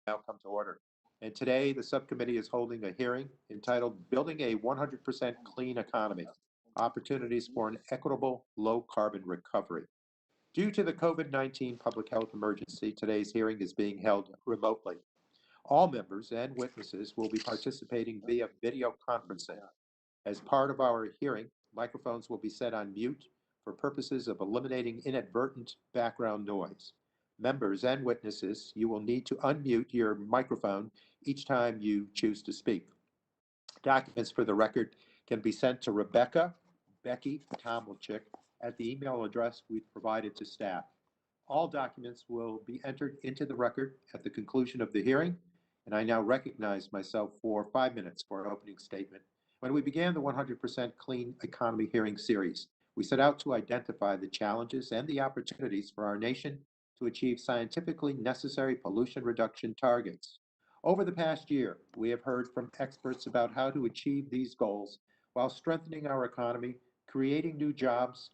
now come to order. And today, the subcommittee is holding a hearing entitled Building a 100% Clean Economy, Opportunities for an Equitable Low-Carbon Recovery. Due to the COVID-19 public health emergency, today's hearing is being held remotely. All members and witnesses will be participating via video conferencing. As part of our hearing, microphones will be set on mute for purposes of eliminating inadvertent background noise. Members and witnesses, you will need to unmute your microphone each time you choose to speak. Documents for the record can be sent to Becky Tomlicek, at the email address we've provided to staff. All documents will be entered into the record at the conclusion of the hearing, and I now recognize myself for 5 minutes for an opening statement. When we began the 100% Clean Economy hearing series, we set out to identify the challenges and the opportunities for our nation to achieve scientifically necessary pollution reduction targets. Over the past year, we have heard from experts about how to achieve these goals while strengthening our economy, creating new jobs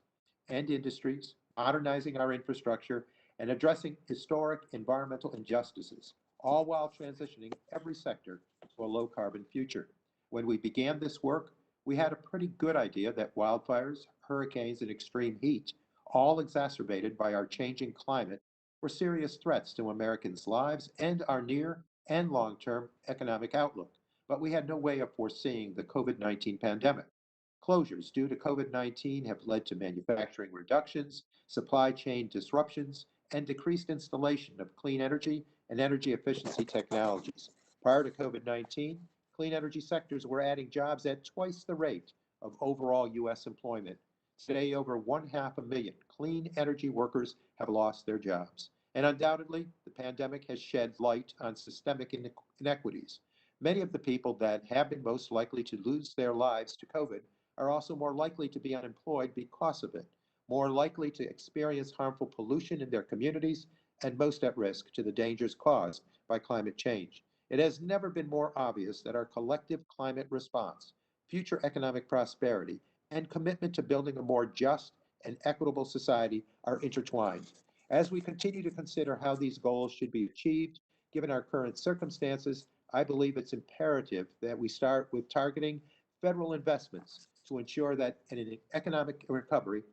and industries, modernizing our infrastructure, and addressing historic environmental injustices, all while transitioning every sector to a low-carbon future. When we began this work, we had a pretty good idea that wildfires, hurricanes, and extreme heat, all exacerbated by our changing climate, were serious threats to Americans' lives and our near and long-term economic outlook. But we had no way of foreseeing the COVID-19 pandemic. Closures due to COVID-19 have led to manufacturing reductions, supply chain disruptions, and decreased installation of clean energy and energy efficiency technologies. Prior to COVID-19, clean energy sectors were adding jobs at twice the rate of overall U.S. employment. Today, over 500,000 clean energy workers have lost their jobs. And undoubtedly, the pandemic has shed light on systemic inequities. Many of the people that have been most likely to lose their lives to COVID are also more likely to be unemployed because of it, more likely to experience harmful pollution in their communities, and most at risk to the dangers caused by climate change. It has never been more obvious that our collective climate response, future economic prosperity, and commitment to building a more just and equitable society are intertwined. As we continue to consider how these goals should be achieved, given our current circumstances, I believe it's imperative that we start with targeting federal investments to ensure that an economic recovery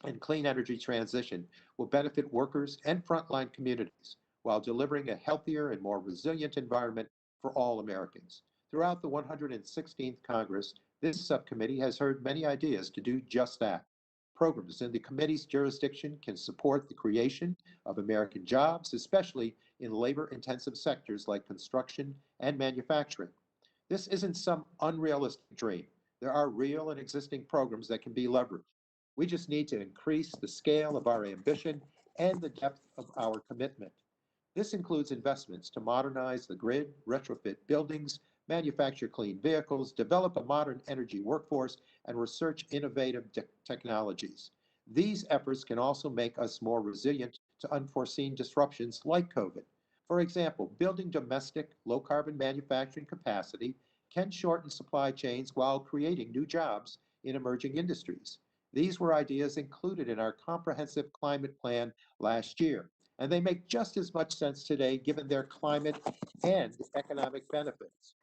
and clean energy transition will benefit workers and frontline communities while delivering a healthier and more resilient environment for all Americans. Throughout the 116th Congress, this subcommittee has heard many ideas to do just that. Programs in the committee's jurisdiction can support the creation of American jobs, especially in labor-intensive sectors like construction and manufacturing. This isn't some unrealistic dream. There are real and existing programs that can be leveraged. We just need to increase the scale of our ambition and the depth of our commitment. This includes investments to modernize the grid, retrofit buildings, manufacture clean vehicles, develop a modern energy workforce, and research innovative technologies. These efforts can also make us more resilient to unforeseen disruptions like COVID. For example, building domestic low-carbon manufacturing capacity can shorten supply chains while creating new jobs in emerging industries. These were ideas included in our comprehensive climate plan last year, and they make just as much sense today given their climate and economic benefits.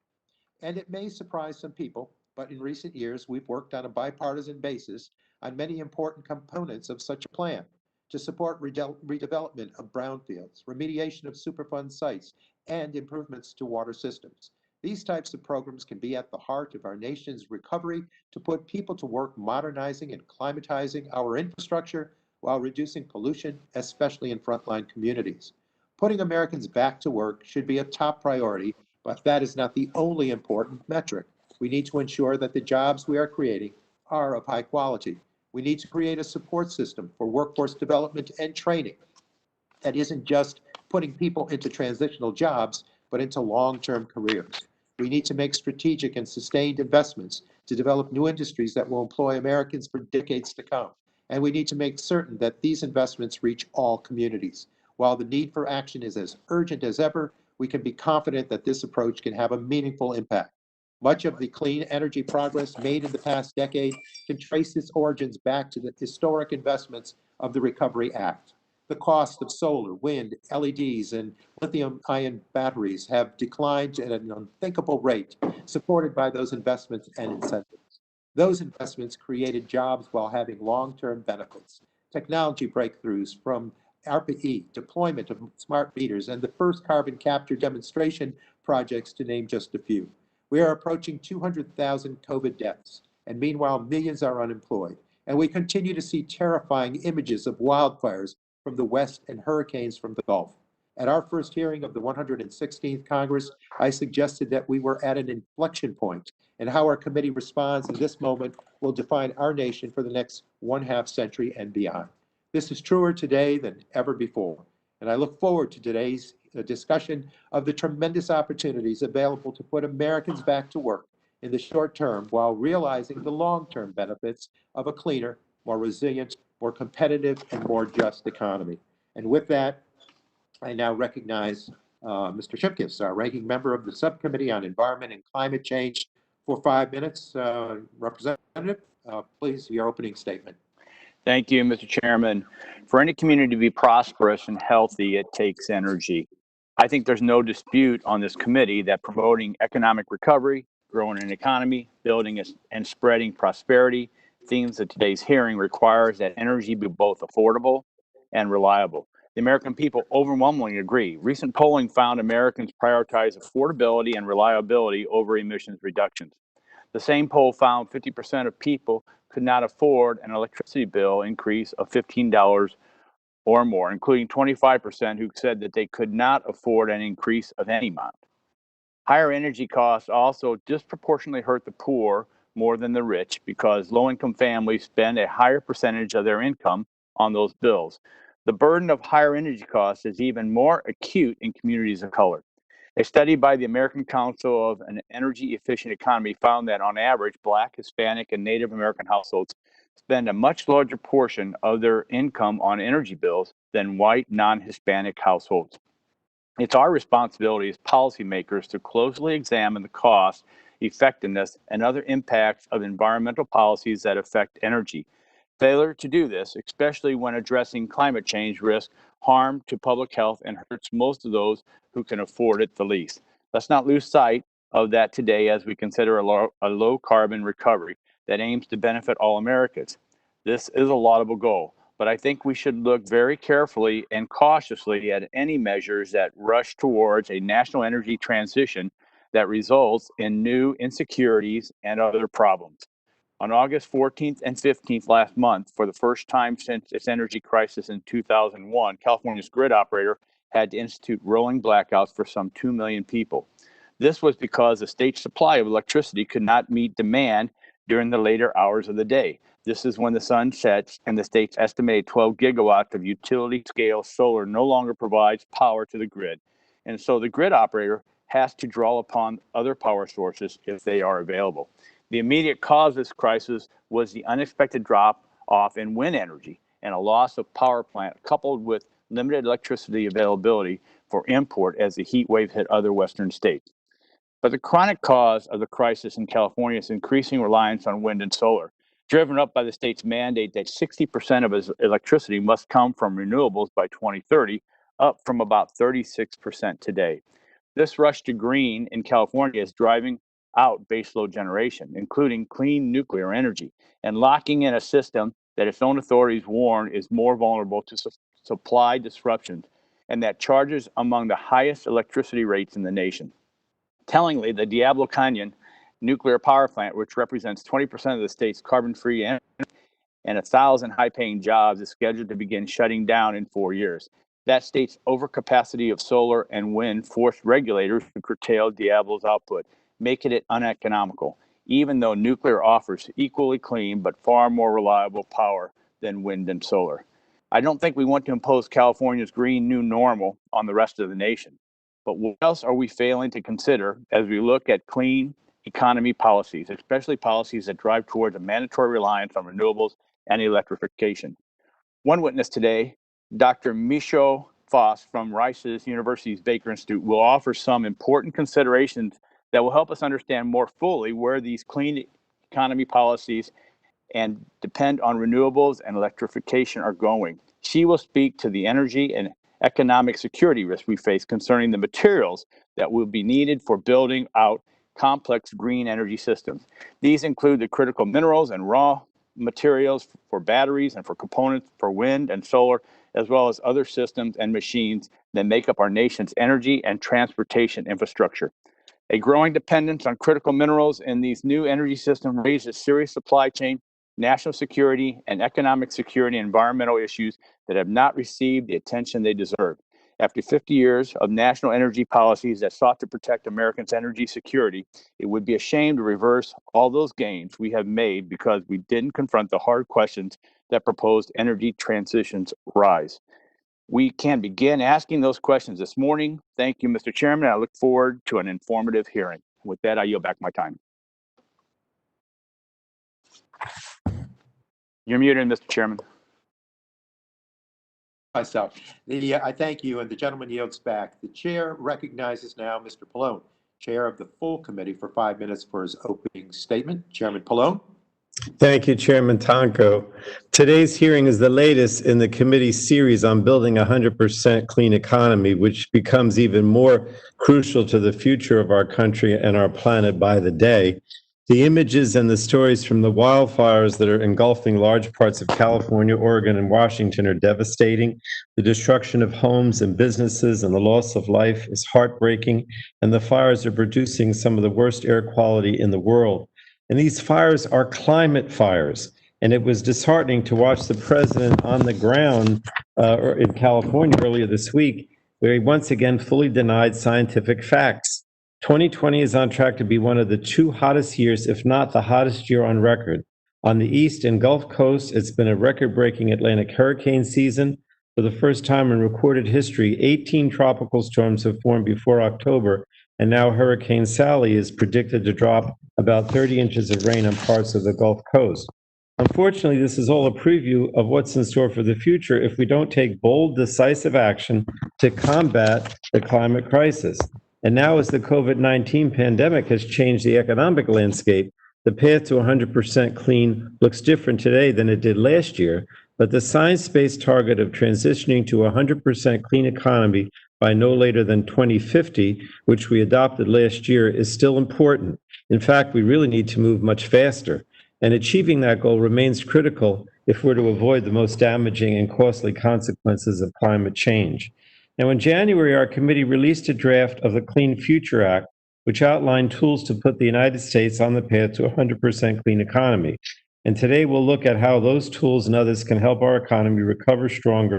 And it may surprise some people, but in recent years, we've worked on a bipartisan basis on many important components of such a plan to support redevelopment of brownfields, remediation of Superfund sites, and improvements to water systems. These types of programs can be at the heart of our nation's recovery to put people to work modernizing and climatizing our infrastructure while reducing pollution, especially in frontline communities. Putting Americans back to work should be a top priority, but that is not the only important metric. We need to ensure that the jobs we are creating are of high quality. We need to create a support system for workforce development and training that isn't just putting people into transitional jobs, but into long-term careers. We need to make strategic and sustained investments to develop new industries that will employ Americans for decades to come. And we need to make certain that these investments reach all communities. While the need for action is as urgent as ever, we can be confident that this approach can have a meaningful impact. Much of the clean energy progress made in the past decade can trace its origins back to the historic investments of the Recovery Act. The cost of solar, wind, LEDs, and lithium-ion batteries have declined at an unthinkable rate, supported by those investments and incentives. Those investments created jobs while having long-term benefits. Technology breakthroughs from ARPA-E, deployment of smart meters, and the first carbon capture demonstration projects, to name just a few. We are approaching 200,000 COVID deaths, and meanwhile, millions are unemployed. And we continue to see terrifying images of wildfires from the West and hurricanes from the Gulf. At our first hearing of the 116th Congress, I suggested that we were at an inflection point, and how our committee responds in this moment will define our nation for the next 1/2 century and beyond. This is truer today than ever before, and I look forward to today's discussion of the tremendous opportunities available to put Americans back to work in the short term while realizing the long-term benefits of a cleaner, more resilient, more competitive, and more just economy. And with that, I now recognize Mr. Shimkus, our ranking member of the Subcommittee on Environment and Climate Change, for 5 minutes. Representative, please, your opening statement. Thank you, Mr. Chairman. For any community to be prosperous and healthy, it takes energy. I think there's no dispute on this committee that promoting economic recovery, growing an economy, building and spreading prosperity, themes of today's hearing, requires that energy be both affordable and reliable. The American people overwhelmingly agree. Recent polling found Americans prioritize affordability and reliability over emissions reductions. The same poll found 50% of people could not afford an electricity bill increase of $15 or more, including 25% who said that they could not afford an increase of any amount. Higher energy costs also disproportionately hurt the poor more than the rich because low-income families spend a higher percentage of their income on those bills. The burden of higher energy costs is even more acute in communities of color. A study by the American Council of an Energy Efficient Economy found that on average, Black, Hispanic, and Native American households spend a much larger portion of their income on energy bills than white, non-Hispanic households. It's our responsibility as policymakers to closely examine the cost, effectiveness, and other impacts of environmental policies that affect energy. Failure to do this, especially when addressing climate change, risks harm to public health and hurts most of those who can afford it the least. Let's not lose sight of that today as we consider a low carbon recovery that aims to benefit all Americans. This is a laudable goal, but I think we should look very carefully and cautiously at any measures that rush towards a national energy transition that results in new insecurities and other problems. On August 14th and 15th last month, for the first time since its energy crisis in 2001, California's grid operator had to institute rolling blackouts for some 2 million people. This was because the state's supply of electricity could not meet demand during the later hours of the day. This is when the sun sets and the state's estimated 12 gigawatts of utility-scale solar no longer provides power to the grid. And so the grid operator has to draw upon other power sources if they are available. The immediate cause of this crisis was the unexpected drop off in wind energy and a loss of power plant coupled with limited electricity availability for import as the heat wave hit other western states. But the chronic cause of the crisis in California is increasing reliance on wind and solar, driven up by the state's mandate that 60% of its electricity must come from renewables by 2030, up from about 36% today. This rush to green in California is driving out baseload generation, including clean nuclear energy, and locking in a system that its own authorities warn is more vulnerable to supply disruptions and that charges among the highest electricity rates in the nation. Tellingly, the Diablo Canyon nuclear power plant, which represents 20% of the state's carbon-free energy and 1,000 high-paying jobs, is scheduled to begin shutting down in 4 years. That state's overcapacity of solar and wind forced regulators to curtail Diablo's output, making it uneconomical, even though nuclear offers equally clean but far more reliable power than wind and solar. I don't think we want to impose California's green new normal on the rest of the nation. But what else are we failing to consider as we look at clean economy policies, especially policies that drive towards a mandatory reliance on renewables and electrification? One witness today, Dr. Micho Foss from Rice's University's Baker Institute, will offer some important considerations that will help us understand more fully where these clean economy policies and depend on renewables and electrification are going. She will speak to the energy and economic security risks we face concerning the materials that will be needed for building out complex green energy systems. These include the critical minerals and raw materials for batteries and for components for wind and solar, as well as other systems and machines that make up our nation's energy and transportation infrastructure. A growing dependence on critical minerals in these new energy systems raises serious supply chain, national security, and economic security and environmental issues that have not received the attention they deserve. After 50 years of national energy policies that sought to protect Americans' energy security, it would be a shame to reverse all those gains we have made because we didn't confront the hard questions that proposed energy transitions rise. We can begin asking those questions this morning. Thank you, Mr. Chairman. I look forward to an informative hearing. With that, I yield back my time. You're muted, Mr. Chairman. Myself. I thank you, and the gentleman yields back. The chair recognizes now Mr. Pallone, chair of the full committee, for 5 minutes for his opening statement. Chairman Pallone. Thank you, Chairman Tonko. Today's hearing is the latest in the committee's series on building a 100% clean economy, which becomes even more crucial to the future of our country and our planet by the day. The images and the stories from the wildfires that are engulfing large parts of California, Oregon, and Washington are devastating. The destruction of homes and businesses and the loss of life is heartbreaking, and the fires are producing some of the worst air quality in the world. And these fires are climate fires. And it was disheartening to watch the president on the ground in California earlier this week, where he once again fully denied scientific facts. 2020 is on track to be one of the 2 hottest years, if not the hottest year on record. On the East and Gulf Coast, it's been a record-breaking Atlantic hurricane season. For the first time in recorded history, 18 tropical storms have formed before October, and now Hurricane Sally is predicted to drop about 30 inches of rain on parts of the Gulf Coast. Unfortunately, this is all a preview of what's in store for the future if we don't take bold, decisive action to combat the climate crisis. And now, as the COVID-19 pandemic has changed the economic landscape, the path to 100% clean looks different today than it did last year, but the science-based target of transitioning to a 100% clean economy by no later than 2050, which we adopted last year, is still important. In fact, we really need to move much faster. And achieving that goal remains critical if we're to avoid the most damaging and costly consequences of climate change. Now, in January, our committee released a draft of the Clean Future Act, which outlined tools to put the United States on the path to a 100% clean economy. And today we'll look at how those tools and others can help our economy recover stronger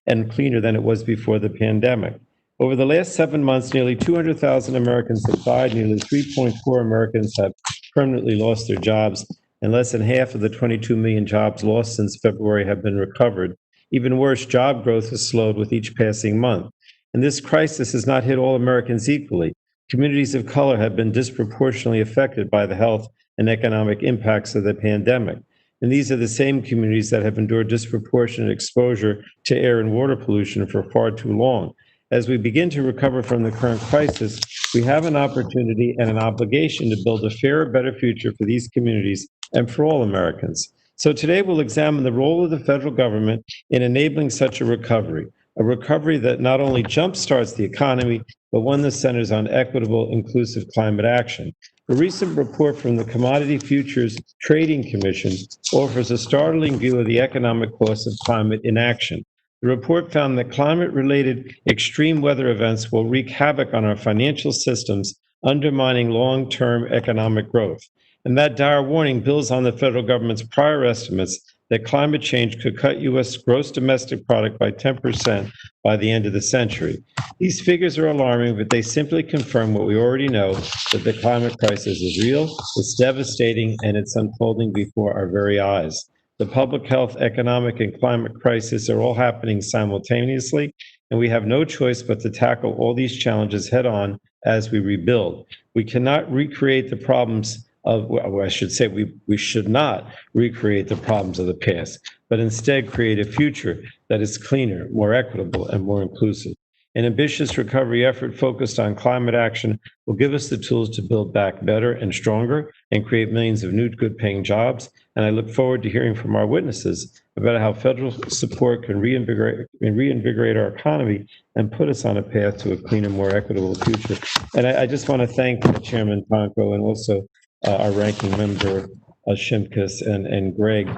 and cleaner than it was before the pandemic. Over the last 7 months, nearly 200,000 Americans have died, nearly 3.4 Americans have permanently lost their jobs, and less than half of the 22 million jobs lost since February have been recovered. Even worse, job growth has slowed with each passing month. And this crisis has not hit all Americans equally. Communities of color have been disproportionately affected by the health and economic impacts of the pandemic. And these are the same communities that have endured disproportionate exposure to air and water pollution for far too long. As we begin to recover from the current crisis, we have an opportunity and an obligation to build a fairer, better future for these communities and for all Americans. So today we'll examine the role of the federal government in enabling such a recovery that not only jumpstarts the economy, but one that centers on equitable, inclusive climate action. A recent report from the Commodity Futures Trading Commission offers a startling view of the economic costs of climate inaction. The report found that climate-related extreme weather events will wreak havoc on our financial systems, undermining long-term economic growth. And that dire warning builds on the federal government's prior estimates that climate change could cut U.S. gross domestic product by 10% by the end of the century. These figures are alarming, but they simply confirm what we already know, that the climate crisis is real, it's devastating, and it's unfolding before our very eyes. The public health, economic, and climate crisis are all happening simultaneously, and we have no choice but to tackle all these challenges head on as we rebuild. We cannot recreate the problems I should say, we should not recreate the problems of the past, but instead create a future that is cleaner, more equitable, and more inclusive. An ambitious recovery effort focused on climate action will give us the tools to build back better and stronger and create millions of new good-paying jobs. And I look forward to hearing from our witnesses about how federal support can reinvigorate our economy and put us on a path to a cleaner, more equitable future. And I just want to thank Chairman Tonko and also our ranking member, Shimkus and Greg.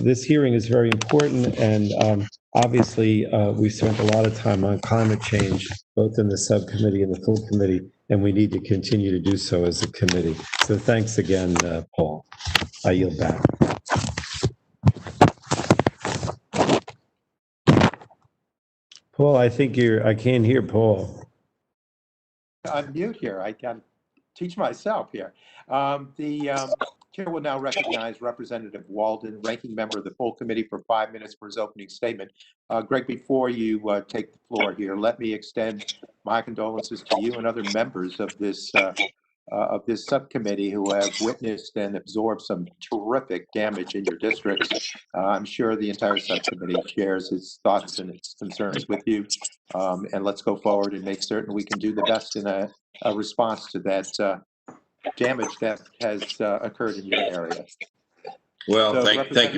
This hearing is very important, and obviously, we spent a lot of time on climate change, both in the subcommittee and the full committee, and we need to continue to do so as a committee. So thanks again, Paul. I yield back. Paul, I think I can't hear Paul. I'm mute here. I got to teach myself here. The chair will now recognize Representative Walden, ranking member of the full committee, for 5 minutes for his opening statement. Greg, before you take the floor here, let me extend my condolences to you and other members of this subcommittee who have witnessed and absorbed some terrific damage in your districts. I'm sure the entire subcommittee shares its thoughts and its concerns with you. And let's go forward and make certain we can do the best in a response to that damage that has occurred in your area. Well, So, thank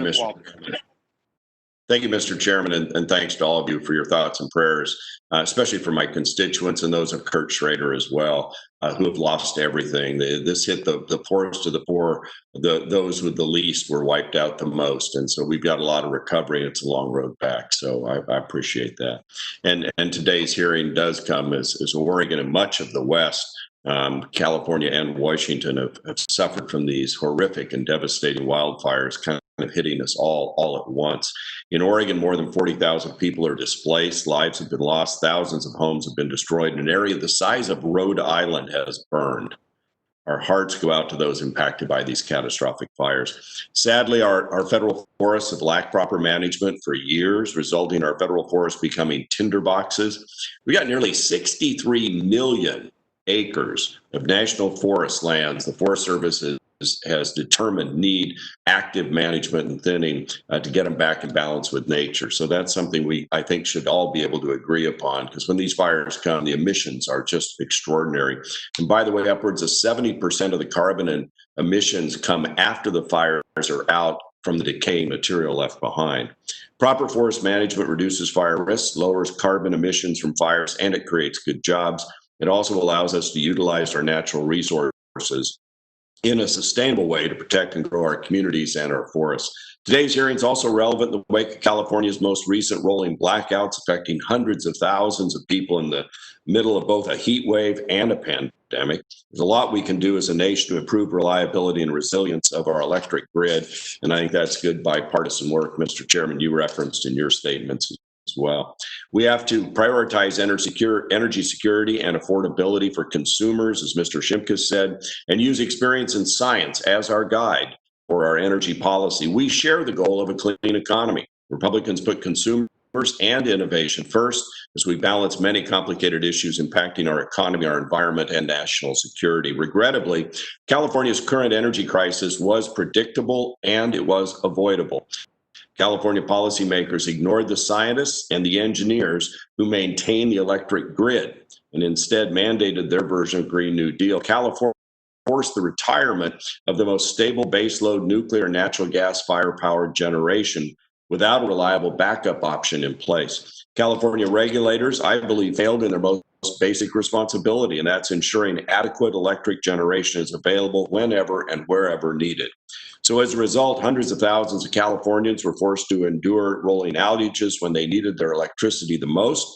you, Mr. Chairman, and thanks to all of you for your thoughts and prayers, especially for my constituents and those of Kurt Schrader as well, who have lost everything. This hit the poorest of the poor. Those with the least were wiped out the most, and so we've got a lot of recovery. It's a long road back, so I appreciate that. And today's hearing does come as Oregon and much of the West, California and Washington have suffered from these horrific and devastating wildfires kind of hitting us all at once. In Oregon, more than 40,000 people are displaced, lives have been lost, thousands of homes have been destroyed, and an area the size of Rhode Island has burned. Our hearts go out to those impacted by these catastrophic fires. Sadly, our federal forests have lacked proper management for years, resulting in our federal forests becoming tinderboxes. We got nearly 63 million acres of national forest lands the Forest Service has determined need active management and thinning to get them back in balance with nature. So that's something I think should all be able to agree upon, because when these fires come, the emissions are just extraordinary. And by the way, upwards of 70% of the carbon and emissions come after the fires are out from the decaying material left behind. Proper forest management reduces fire risks, lowers carbon emissions from fires, and it creates good jobs. It also allows us to utilize our natural resources in a sustainable way to protect and grow our communities and our forests. Today's hearing is also relevant in the wake of California's most recent rolling blackouts, affecting hundreds of thousands of people in the middle of both a heat wave and a pandemic. There's a lot we can do as a nation to improve reliability and resilience of our electric grid, and I think that's good bipartisan work, Mr. Chairman, you referenced in your statements as well. We have to prioritize energy security and affordability for consumers, as Mr. Shimkus said, and use experience in science as our guide for our energy policy. We share the goal of a clean economy. Republicans put consumers and innovation first as we balance many complicated issues impacting our economy, our environment, and national security. Regrettably, California's current energy crisis was predictable and it was avoidable. California policymakers ignored the scientists and the engineers who maintain the electric grid and instead mandated their version of Green New Deal. California forced the retirement of the most stable baseload nuclear and natural gas fire-powered generation without a reliable backup option in place. California regulators, I believe, failed in their most basic responsibility, and that's ensuring adequate electric generation is available whenever and wherever needed. So as a result, hundreds of thousands of Californians were forced to endure rolling outages when they needed their electricity the most.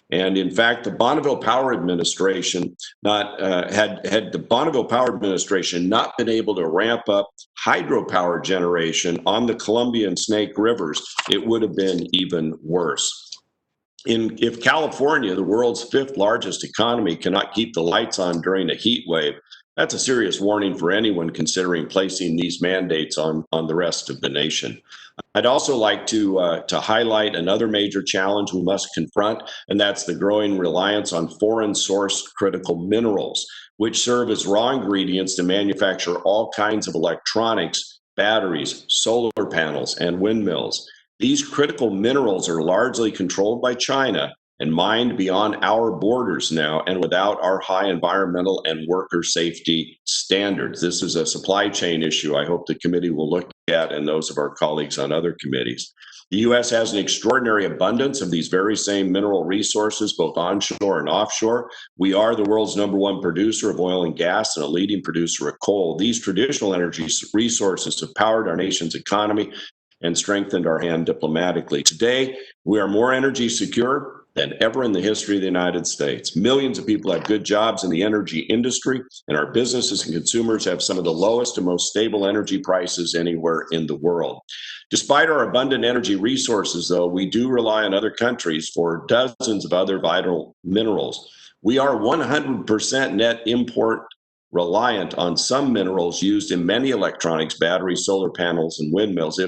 And in fact, the Bonneville Power Administration had the Bonneville Power Administration not been able to ramp up hydropower generation on the Columbia and Snake Rivers, it would have been even worse. If California, the world's fifth largest economy, cannot keep the lights on during a heat wave, that's a serious warning for anyone considering placing these mandates on the rest of the nation. I'd also like to highlight another major challenge we must confront, and that's the growing reliance on foreign-sourced critical minerals, which serve as raw ingredients to manufacture all kinds of electronics, batteries, solar panels, and windmills. These critical minerals are largely controlled by China, and mined beyond our borders now and without our high environmental and worker safety standards. This is a supply chain issue I hope the committee will look at, and those of our colleagues on other committees. The U.S. has an extraordinary abundance of these very same mineral resources, both onshore and offshore. We are the world's #1 producer of oil and gas and a leading producer of coal. These traditional energy resources have powered our nation's economy and strengthened our hand diplomatically. Today, we are more energy secure than ever in the history of the United States. Millions of people have good jobs in the energy industry, and our businesses and consumers have some of the lowest and most stable energy prices anywhere in the world. Despite our abundant energy resources, though, we do rely on other countries for dozens of other vital minerals. We are 100% net import reliant on some minerals used in many electronics, batteries, solar panels, and windmills.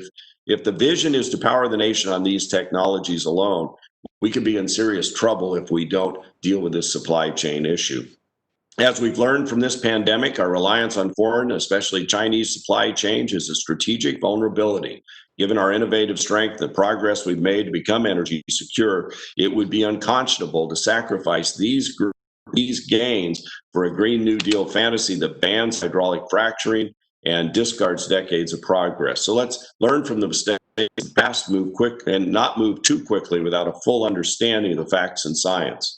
If the vision is to power the nation on these technologies alone, we could be in serious trouble if we don't deal with this supply chain issue. As we've learned from this pandemic, our reliance on foreign, especially Chinese supply chains, is a strategic vulnerability. Given our innovative strength and progress we've made to become energy secure, it would be unconscionable to sacrifice these gains for a Green New Deal fantasy that bans hydraulic fracturing and discards decades of progress. So let's learn from the mistakes of the past, move quick, and not move too quickly without a full understanding of the facts and science.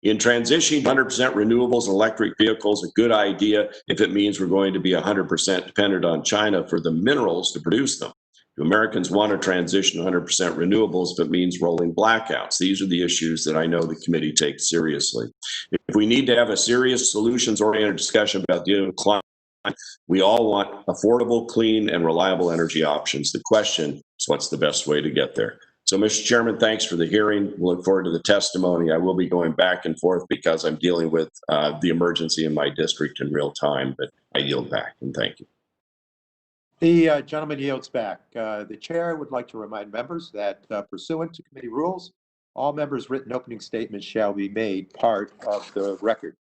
In transitioning to 100% renewables and electric vehicles, a good idea if it means we're going to be 100% dependent on China for the minerals to produce them. Do Americans want to transition to 100% renewables if it means rolling blackouts? These are the issues that I know the committee takes seriously. If we need to have a serious solutions-oriented discussion about dealing with climate, we all want affordable, clean, and reliable energy options. The question is, what's the best way to get there? So, Mr. Chairman, thanks for the hearing. We'll look forward to the testimony. I will be going back and forth because I'm dealing with the emergency in my district in real time, but I yield back, and thank you. The gentleman yields back. The chair would like to remind members that pursuant to committee rules, all members' written opening statements shall be made part of the record.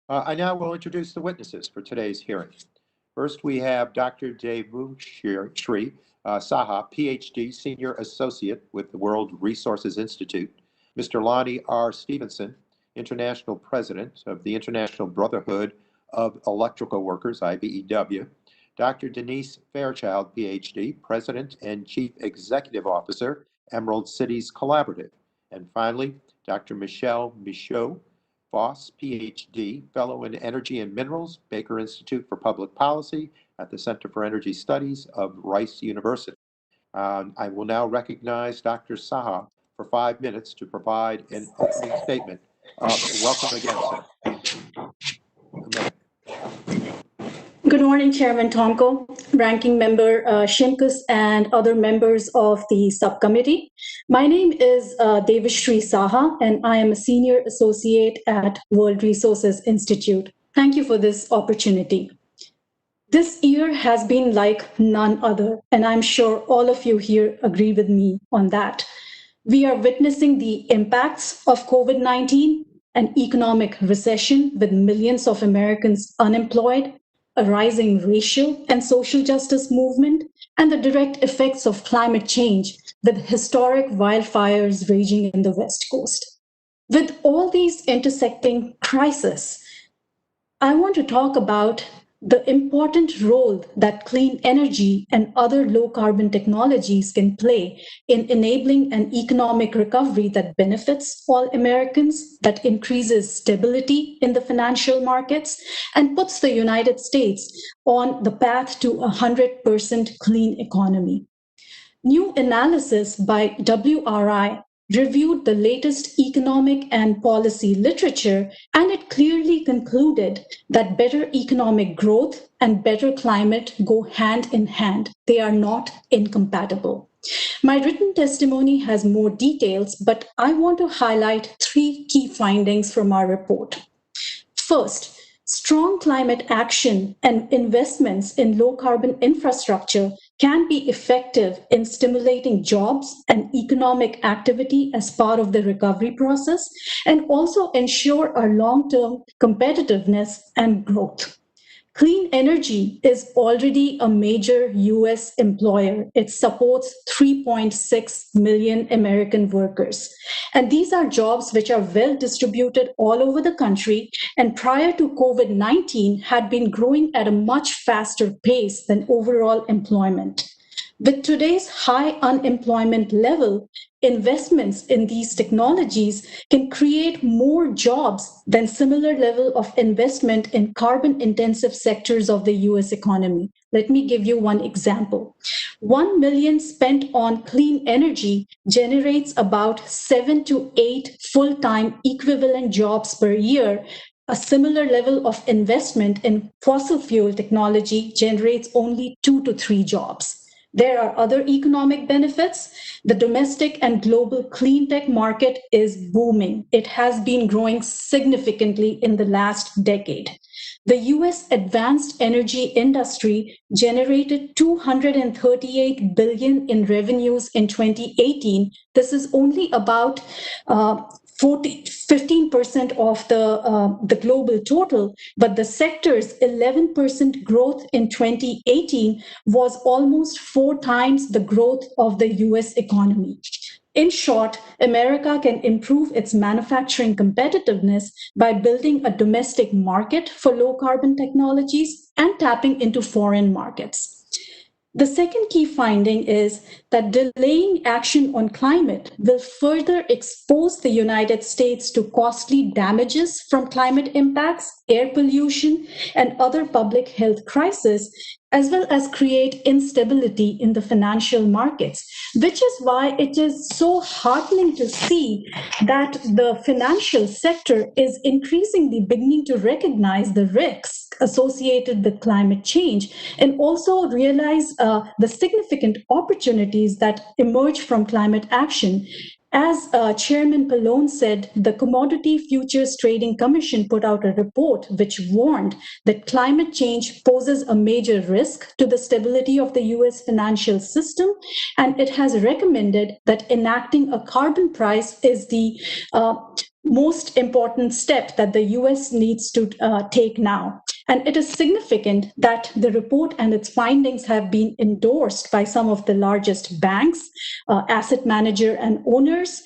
I now will introduce the witnesses for today's hearing. First, we have Dr. Devashri Saha, PhD, Senior Associate with the World Resources Institute. Mr. Lonnie R. Stevenson, International President of the International Brotherhood of Electrical Workers, IBEW. Dr. Denise Fairchild, PhD, President and Chief Executive Officer, Emerald Cities Collaborative. And finally, Dr. Michelle Michaud, Voss, PhD, Fellow in Energy and Minerals, Baker Institute for Public Policy at the Center for Energy Studies of Rice University. I will now recognize Dr. Saha for 5 minutes to provide an opening statement. Welcome again, sir. Good morning, Chairman Tomko, Ranking Member Shimkus, and other members of the subcommittee. My name is Devashri Saha, and I am a Senior Associate at World Resources Institute. Thank you for this opportunity. This year has been like none other, and I'm sure all of you here agree with me on that. We are witnessing the impacts of COVID-19, an economic recession with millions of Americans unemployed, a rising racial and social justice movement, and the direct effects of climate change with historic wildfires raging in the West Coast. With all these intersecting crises, I want to talk about the important role that clean energy and other low-carbon technologies can play in enabling an economic recovery that benefits all Americans, that increases stability in the financial markets, and puts the United States on the path to a 100% clean economy. New analysis by WRI reviewed the latest economic and policy literature, and it clearly concluded that better economic growth and better climate go hand in hand. They are not incompatible. My written testimony has more details, but I want to highlight 3 key findings from our report. First, strong climate action and investments in low-carbon infrastructure can be effective in stimulating jobs and economic activity as part of the recovery process, and also ensure our long-term competitiveness and growth. Clean energy is already a major US employer. It supports 3.6 million American workers. And these are jobs which are well distributed all over the country, and prior to COVID-19 had been growing at a much faster pace than overall employment. With today's high unemployment level, investments in these technologies can create more jobs than similar level of investment in carbon-intensive sectors of the US economy. Let me give you one example. 1 million spent on clean energy generates about 7 to 8 full-time equivalent jobs per year. A similar level of investment in fossil fuel technology generates only 2 to 3 jobs. There are other economic benefits. The domestic and global clean tech market is booming. It has been growing significantly in the last decade. The US advanced energy industry generated $238 billion in revenues in 2018. This is only about 15% of the global total, but the sector's 11% growth in 2018 was almost 4 times the growth of the US economy. In short, America can improve its manufacturing competitiveness by building a domestic market for low carbon technologies and tapping into foreign markets. The second key finding is that delaying action on climate will further expose the United States to costly damages from climate impacts, air pollution, and other public health crises, as well as create instability in the financial markets, which is why it is so heartening to see that the financial sector is increasingly beginning to recognize the risks associated with climate change and also realize the significant opportunities that emerge from climate action. As Chairman Pallone said, the Commodity Futures Trading Commission put out a report which warned that climate change poses a major risk to the stability of the US financial system, and it has recommended that enacting a carbon price is the most important step that the US needs to take now. And it is significant that the report and its findings have been endorsed by some of the largest banks, asset manager and owners,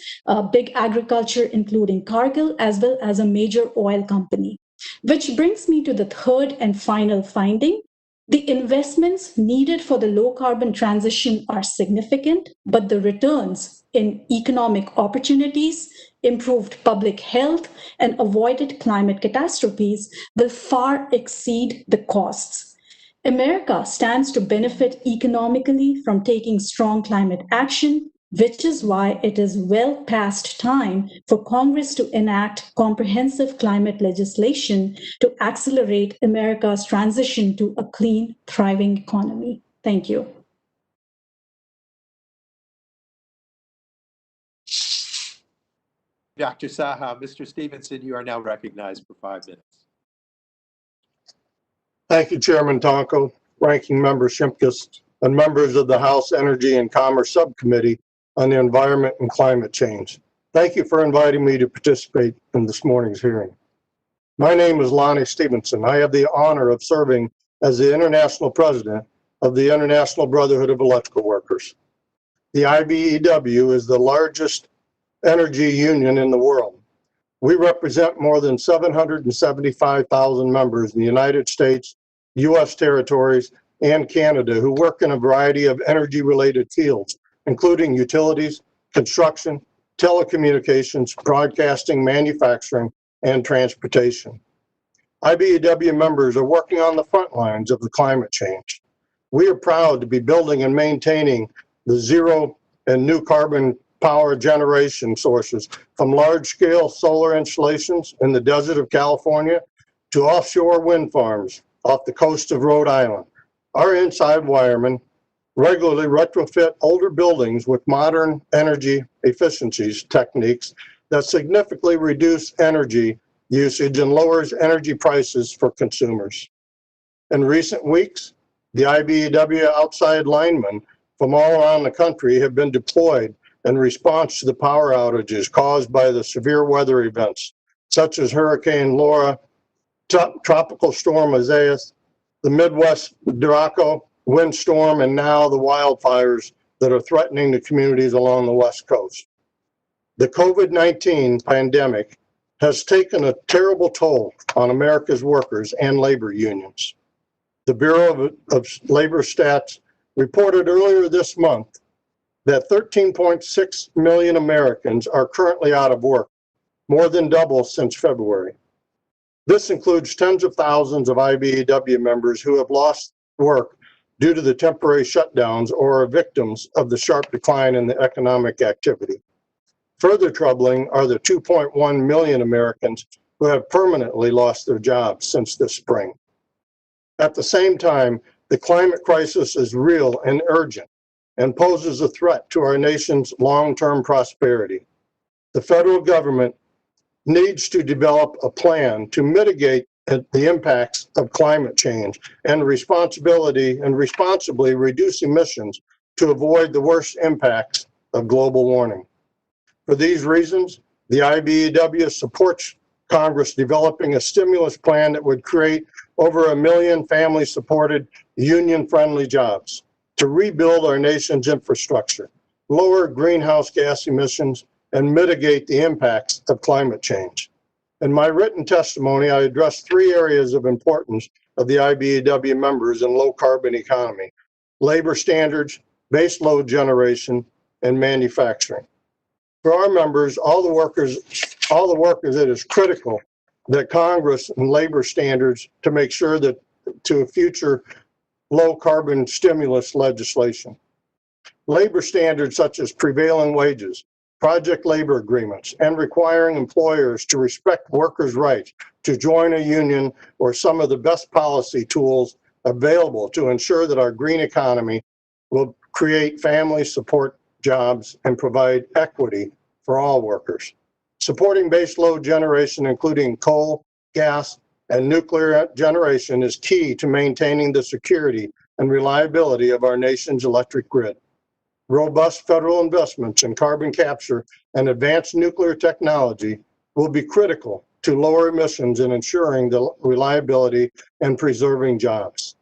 big agriculture, including Cargill, as well as a major oil company. Which brings me to the third and final finding. The investments needed for the low carbon transition are significant, but the returns in economic opportunities, improved public health, and avoided climate catastrophes will far exceed the costs. America stands to benefit economically from taking strong climate action, which is why it is well past time for Congress to enact comprehensive climate legislation to accelerate America's transition to a clean, thriving economy. Thank you. Dr. Saha, Mr. Stevenson, you are now recognized for 5 minutes. Thank you, Chairman Tonko, Ranking Member Shimkus, and members of the House Energy and Commerce Subcommittee on the Environment and Climate Change. Thank you for inviting me to participate in this morning's hearing. My name is Lonnie Stevenson. I have the honor of serving as the International President of the International Brotherhood of Electrical Workers. The IBEW is the largest energy union in the world. We represent more than 775,000 members in the United States, U.S. territories, and Canada who work in a variety of energy-related fields, including utilities, construction, telecommunications, broadcasting, manufacturing, and transportation. IBEW members are working on the front lines of the climate change. We are proud to be building and maintaining the zero and new carbon power generation sources, from large-scale solar installations in the desert of California to offshore wind farms off the coast of Rhode Island. Our inside wiremen regularly retrofit older buildings with modern energy efficiencies techniques that significantly reduce energy usage and lowers energy prices for consumers. In recent weeks, the IBEW outside linemen from all around the country have been deployed in response to the power outages caused by the severe weather events, such as Hurricane Laura, Tropical Storm Isaias, the Midwest debacle, windstorm, and now the wildfires that are threatening the communities along the West Coast. The COVID-19 pandemic has taken a terrible toll on America's workers and labor unions. The Bureau of Labor Stats reported earlier this month that 13.6 million Americans are currently out of work, more than double since February. This includes tens of thousands of IBEW members who have lost work due to the temporary shutdowns or are victims of the sharp decline in the economic activity. Further troubling are the 2.1 million Americans who have permanently lost their jobs since this spring. At the same time, the climate crisis is real and urgent and poses a threat to our nation's long-term prosperity. The federal government needs to develop a plan to mitigate the impacts of climate change and responsibly reduce emissions to avoid the worst impacts of global warming. For these reasons, the IBEW supports Congress developing a stimulus plan that would create over 1 million family-supported, union-friendly jobs to rebuild our nation's infrastructure, lower greenhouse gas emissions, and mitigate the impacts of climate change. In my written testimony, I addressed 3 areas of importance of the IBEW members in low-carbon economy: labor standards, base load generation, and manufacturing. For our members, all the workers, it is critical that Congress and labor standards to make sure that to future low carbon stimulus legislation. Labor standards such as prevailing wages, project labor agreements, and requiring employers to respect workers' rights to join a union or some of the best policy tools available to ensure that our green economy will create family support jobs and provide equity for all workers. Supporting base load generation, including coal, gas, and nuclear generation, is key to maintaining the security and reliability of our nation's electric grid. Robust federal investments in carbon capture and advanced nuclear technology will be critical to lower emissions and ensuring the reliability and preserving jobs.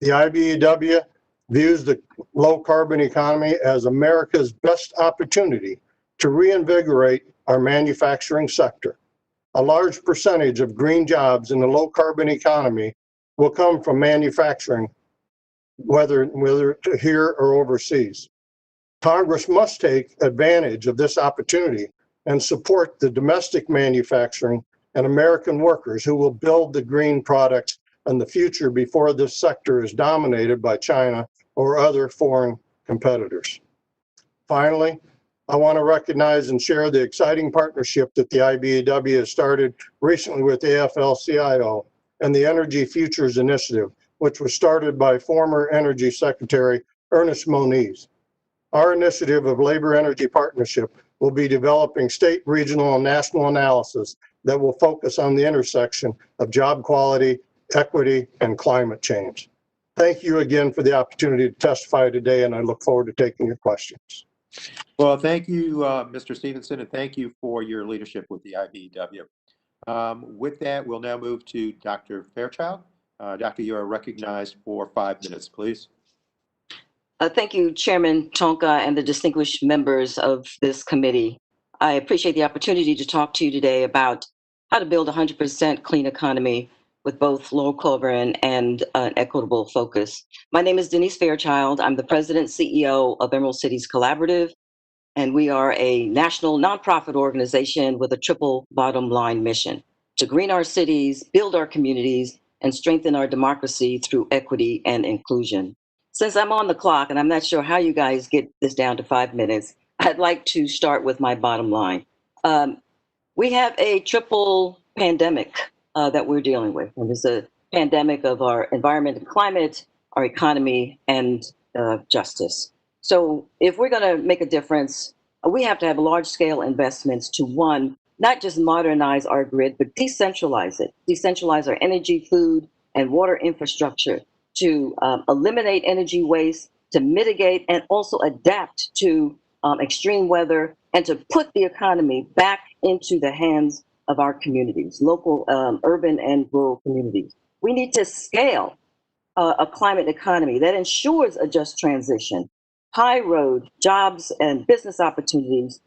The IBEW views the low carbon economy as America's best opportunity to reinvigorate our manufacturing sector. A large percentage of green jobs in the low carbon economy will come from manufacturing, whether here or overseas. Congress must take advantage of this opportunity and support the domestic manufacturing and American workers who will build the green products in the future before this sector is dominated by China or other foreign competitors. Finally, I want to recognize and share the exciting partnership that the IBEW has started recently with AFL-CIO and the Energy Futures Initiative, which was started by former Energy Secretary Ernest Moniz. Our initiative of labor-energy partnership will be developing state, regional, and national analysis that will focus on the intersection of job quality, equity, and climate change. Thank you again for the opportunity to testify today, and I look forward to taking your questions. Well, thank you, Mr. Stevenson, and thank you for your leadership with the IBEW. With that, we'll now move to Dr. Fairchild. Doctor, you are recognized for 5 minutes, please. Thank you, Chairman Tonka and the distinguished members of this committee. I appreciate the opportunity to talk to you today about how to build a 100% clean economy with both low carbon and an equitable focus. My name is Denise Fairchild. I'm the president CEO of Emerald Cities Collaborative, and we are a national nonprofit organization with a triple bottom line mission: to green our cities, build our communities, and strengthen our democracy through equity and inclusion. Since I'm on the clock, and I'm not sure how you guys get this down to 5 minutes, I'd like to start with my bottom line. We have a triple pandemic that we're dealing with. And it's a pandemic of our environment and climate, our economy, and justice. So if we're going to make a difference, we have to have large-scale investments to, one, not just modernize our grid, but decentralize it, decentralize our energy, food, and water infrastructure, to eliminate energy waste, to mitigate and also adapt to extreme weather, and to put the economy back into the hands of our communities, local, urban, and rural communities. We need to scale a climate economy that ensures a just transition, high road, jobs, and business opportunities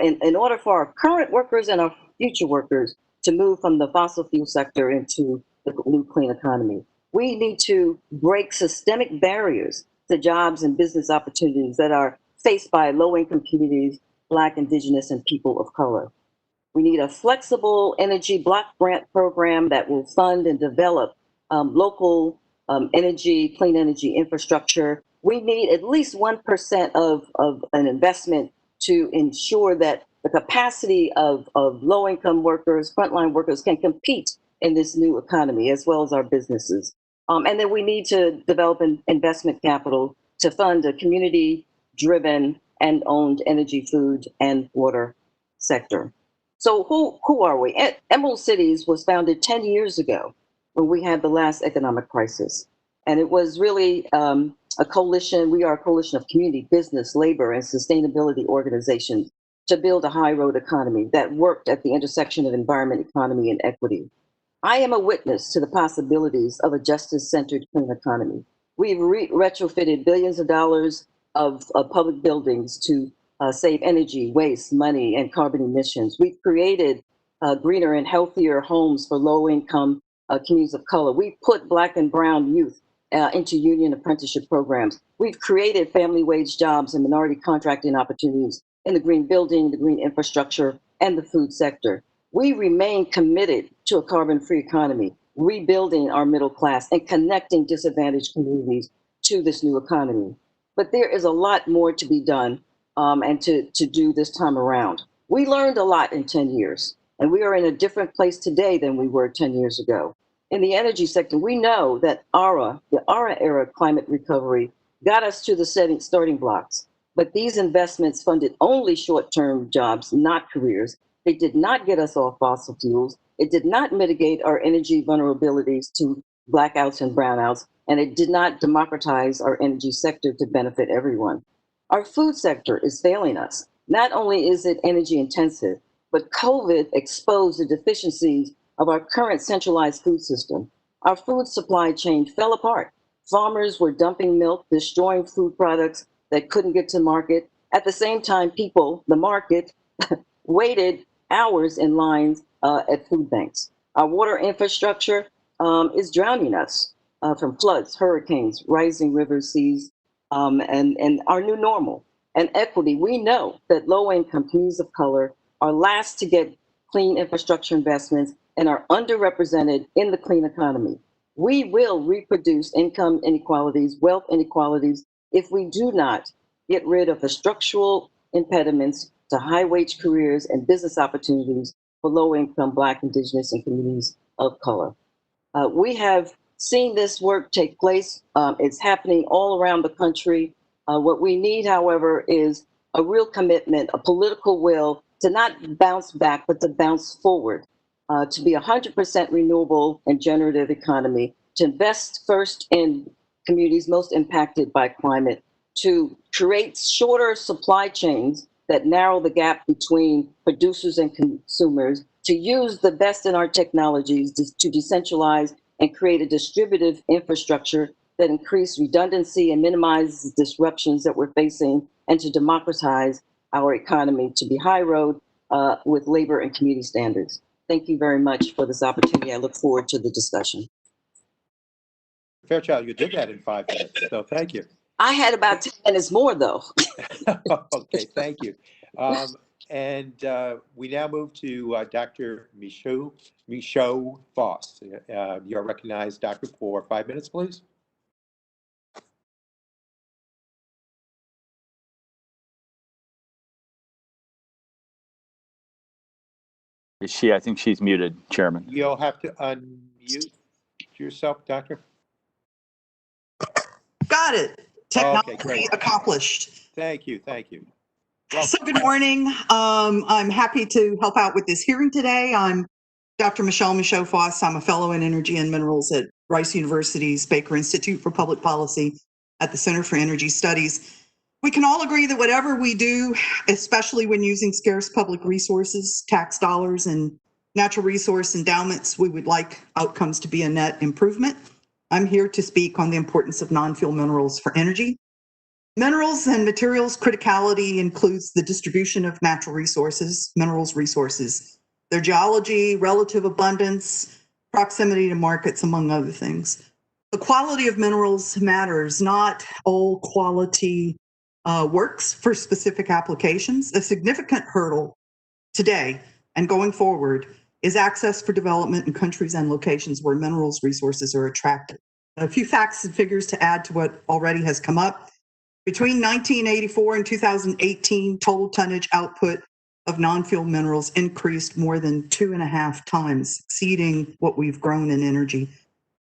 in order for our current workers and our future workers to move from the fossil fuel sector into the new clean economy. We need to break systemic barriers to jobs and business opportunities that are faced by low-income communities, Black, Indigenous, and people of color. We need a flexible energy block grant program that will fund and develop local clean energy infrastructure. We need at least 1% of an investment to ensure that the capacity of low-income workers, frontline workers can compete in this new economy, as well as our businesses. And then we need to develop an investment capital to fund a community-driven and owned energy, food, and water sector. So who are we? Emerald Cities was founded 10 years ago when we had the last economic crisis. And it was really a coalition. We are a coalition of community, business, labor, and sustainability organizations to build a high road economy that worked at the intersection of environment, economy, and equity. I am a witness to the possibilities of a justice-centered clean economy. We've retrofitted billions of dollars of public buildings to save energy, waste, money, and carbon emissions. We've created greener and healthier homes for low-income communities of color. We've put Black and brown youth into union apprenticeship programs. We've created family wage jobs and minority contracting opportunities in the green building, the green infrastructure, and the food sector. We remain committed to a carbon-free economy, rebuilding our middle class and connecting disadvantaged communities to this new economy. But there is a lot more to be done and to do this time around. We learned a lot in 10 years, and we are in a different place today than we were 10 years ago. In the energy sector, we know that the ARA era climate recovery got us to the starting blocks, but these investments funded only short-term jobs, not careers. They did not get us off fossil fuels. It did not mitigate our energy vulnerabilities to blackouts and brownouts, and it did not democratize our energy sector to benefit everyone. Our food sector is failing us. Not only is it energy intensive, but COVID exposed the deficiencies of our current centralized food system. Our food supply chain fell apart. Farmers were dumping milk, destroying food products that couldn't get to market. At the same time, people, the market, waited hours in lines at food banks. Our water infrastructure is drowning us from floods, hurricanes, rising rivers, seas, and our new normal. And equity, we know that low-income communities of color are last to get clean infrastructure investments and are underrepresented in the clean economy. We will reproduce income inequalities, wealth inequalities, if we do not get rid of the structural impediments to high-wage careers and business opportunities for low-income Black, Indigenous, and communities of color. We have seen this work take place. It's happening all around the country. What we need, however, is a real commitment, a political will to not bounce back, but to bounce forward, to be 100% renewable and generative economy, to invest first in communities most impacted by climate, to create shorter supply chains that narrow the gap between producers and consumers, to use the best in our technologies to decentralize and create a distributive infrastructure that increase redundancy and minimize disruptions that we're facing, and to democratize our economy to be high road with labor and community standards. Thank you very much for this opportunity. I look forward to the discussion. Fairchild, you did that in 5 minutes, so thank you. I had about 10 minutes more, though. Okay, thank you. We now move to Dr. Michaud Foss. You're recognized, Doctor, for 5 minutes, please. Is she? I think she's muted, Chairman. You'll have to unmute yourself, Doctor. Got it. Technology Okay, accomplished. Thank you. Thank you. So good morning. I'm happy to help out with this hearing today. I'm Dr. Michaud Foss. I'm a fellow in energy and minerals at Rice University's Baker Institute for Public Policy at the Center for Energy Studies. We can all agree that whatever we do, especially when using scarce public resources, tax dollars, and natural resource endowments, we would like outcomes to be a net improvement. I'm here to speak on the importance of non-fuel minerals for energy. Minerals and materials criticality includes the distribution of natural resources, minerals resources, their geology, relative abundance, proximity to markets, among other things. The quality of minerals matters. Not all quality works for specific applications. A significant hurdle today and going forward is access for development in countries and locations where minerals resources are attractive. A few facts and figures to add to what already has come up. Between 1984 and 2018, total tonnage output of non-fuel minerals increased more than 2.5 times, exceeding what we've grown in energy.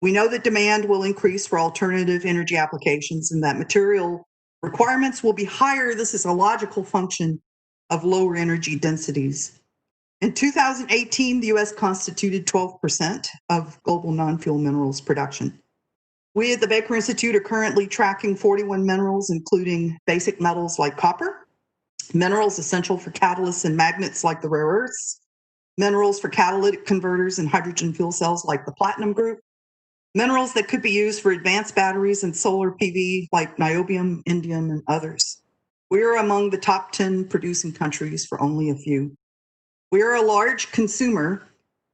We know that demand will increase for alternative energy applications and that material requirements will be higher. This is a logical function of lower energy densities. In 2018, the U.S. constituted 12% of global non-fuel minerals production. We at the Baker Institute are currently tracking 41 minerals, including basic metals like copper, minerals essential for catalysts and magnets like the rare earths, minerals for catalytic converters and hydrogen fuel cells like the platinum group, minerals that could be used for advanced batteries and solar PV like niobium, indium, and others. We are among the top 10 producing countries for only a few. We are a large consumer,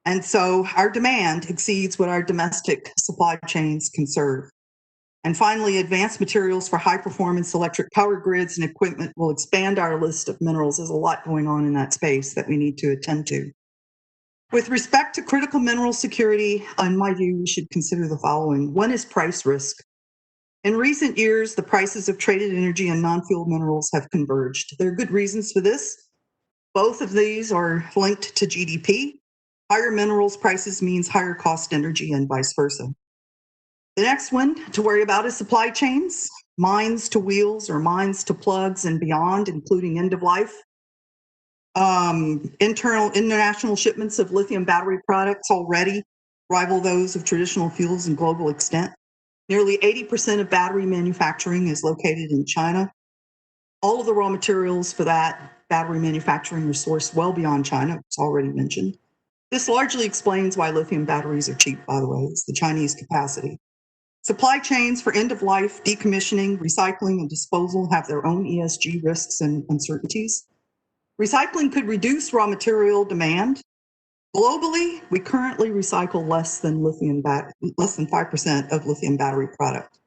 and so our demand exceeds what our domestic supply chains can serve. And finally, advanced materials for high-performance electric power grids and equipment will expand our list of minerals. There's a lot going on in that space that we need to attend to. With respect to critical mineral security, in my view, we should consider the following. One is price risk. In recent years, the prices of traded energy and non-fuel minerals have converged. There are good reasons for this. Both of these are linked to GDP. Higher minerals prices means higher cost energy and vice versa. The next one to worry about is supply chains, mines to wheels or mines to plugs and beyond, including end of life. International shipments of lithium battery products already rival those of traditional fuels in global extent. Nearly 80% of battery manufacturing is located in China. All of the raw materials for that battery manufacturing are sourced well beyond China, it's already mentioned. This largely explains why lithium batteries are cheap, by the way, it's the Chinese capacity. Supply chains for end-of-life, decommissioning, recycling, and disposal have their own ESG risks and uncertainties. Recycling could reduce raw material demand. Globally, we currently recycle less than 5% of lithium battery product.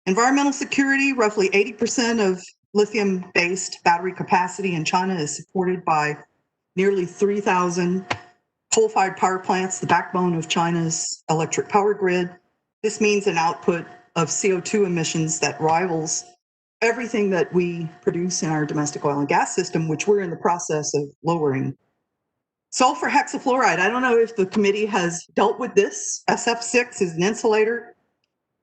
Environmental security, roughly 80% of lithium-based battery capacity in China is supported by nearly 3,000 coal-fired power plants, the backbone of China's electric power grid. This means an output of CO2 emissions that rivals everything that we produce in our domestic oil and gas system, which we're in the process of lowering. Sulfur hexafluoride, I don't know if the committee has dealt with this. SF6 is an insulator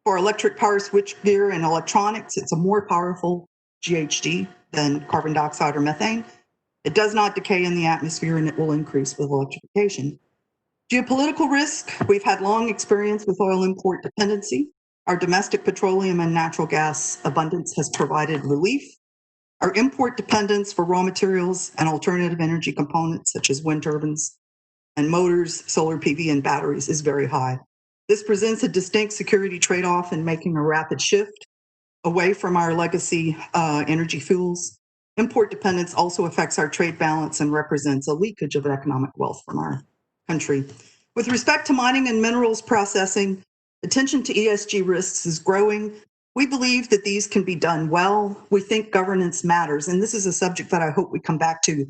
for electric power switchgear and electronics. It's a more powerful GHG than carbon dioxide or methane. It does not decay in the atmosphere and it will increase with electrification. Geopolitical risk, we've had long experience with oil import dependency. Our domestic petroleum and natural gas abundance has provided relief. Our import dependence for raw materials and alternative energy components such as wind turbines and motors, solar PV, and batteries is very high. This presents a distinct security trade-off in making a rapid shift away from our legacy energy fuels. Import dependence also affects our trade balance and represents a leakage of economic wealth from our country. With respect to mining and minerals processing, attention to ESG risks is growing. We believe that these can be done well. We think governance matters, and this is a subject that I hope we come back to.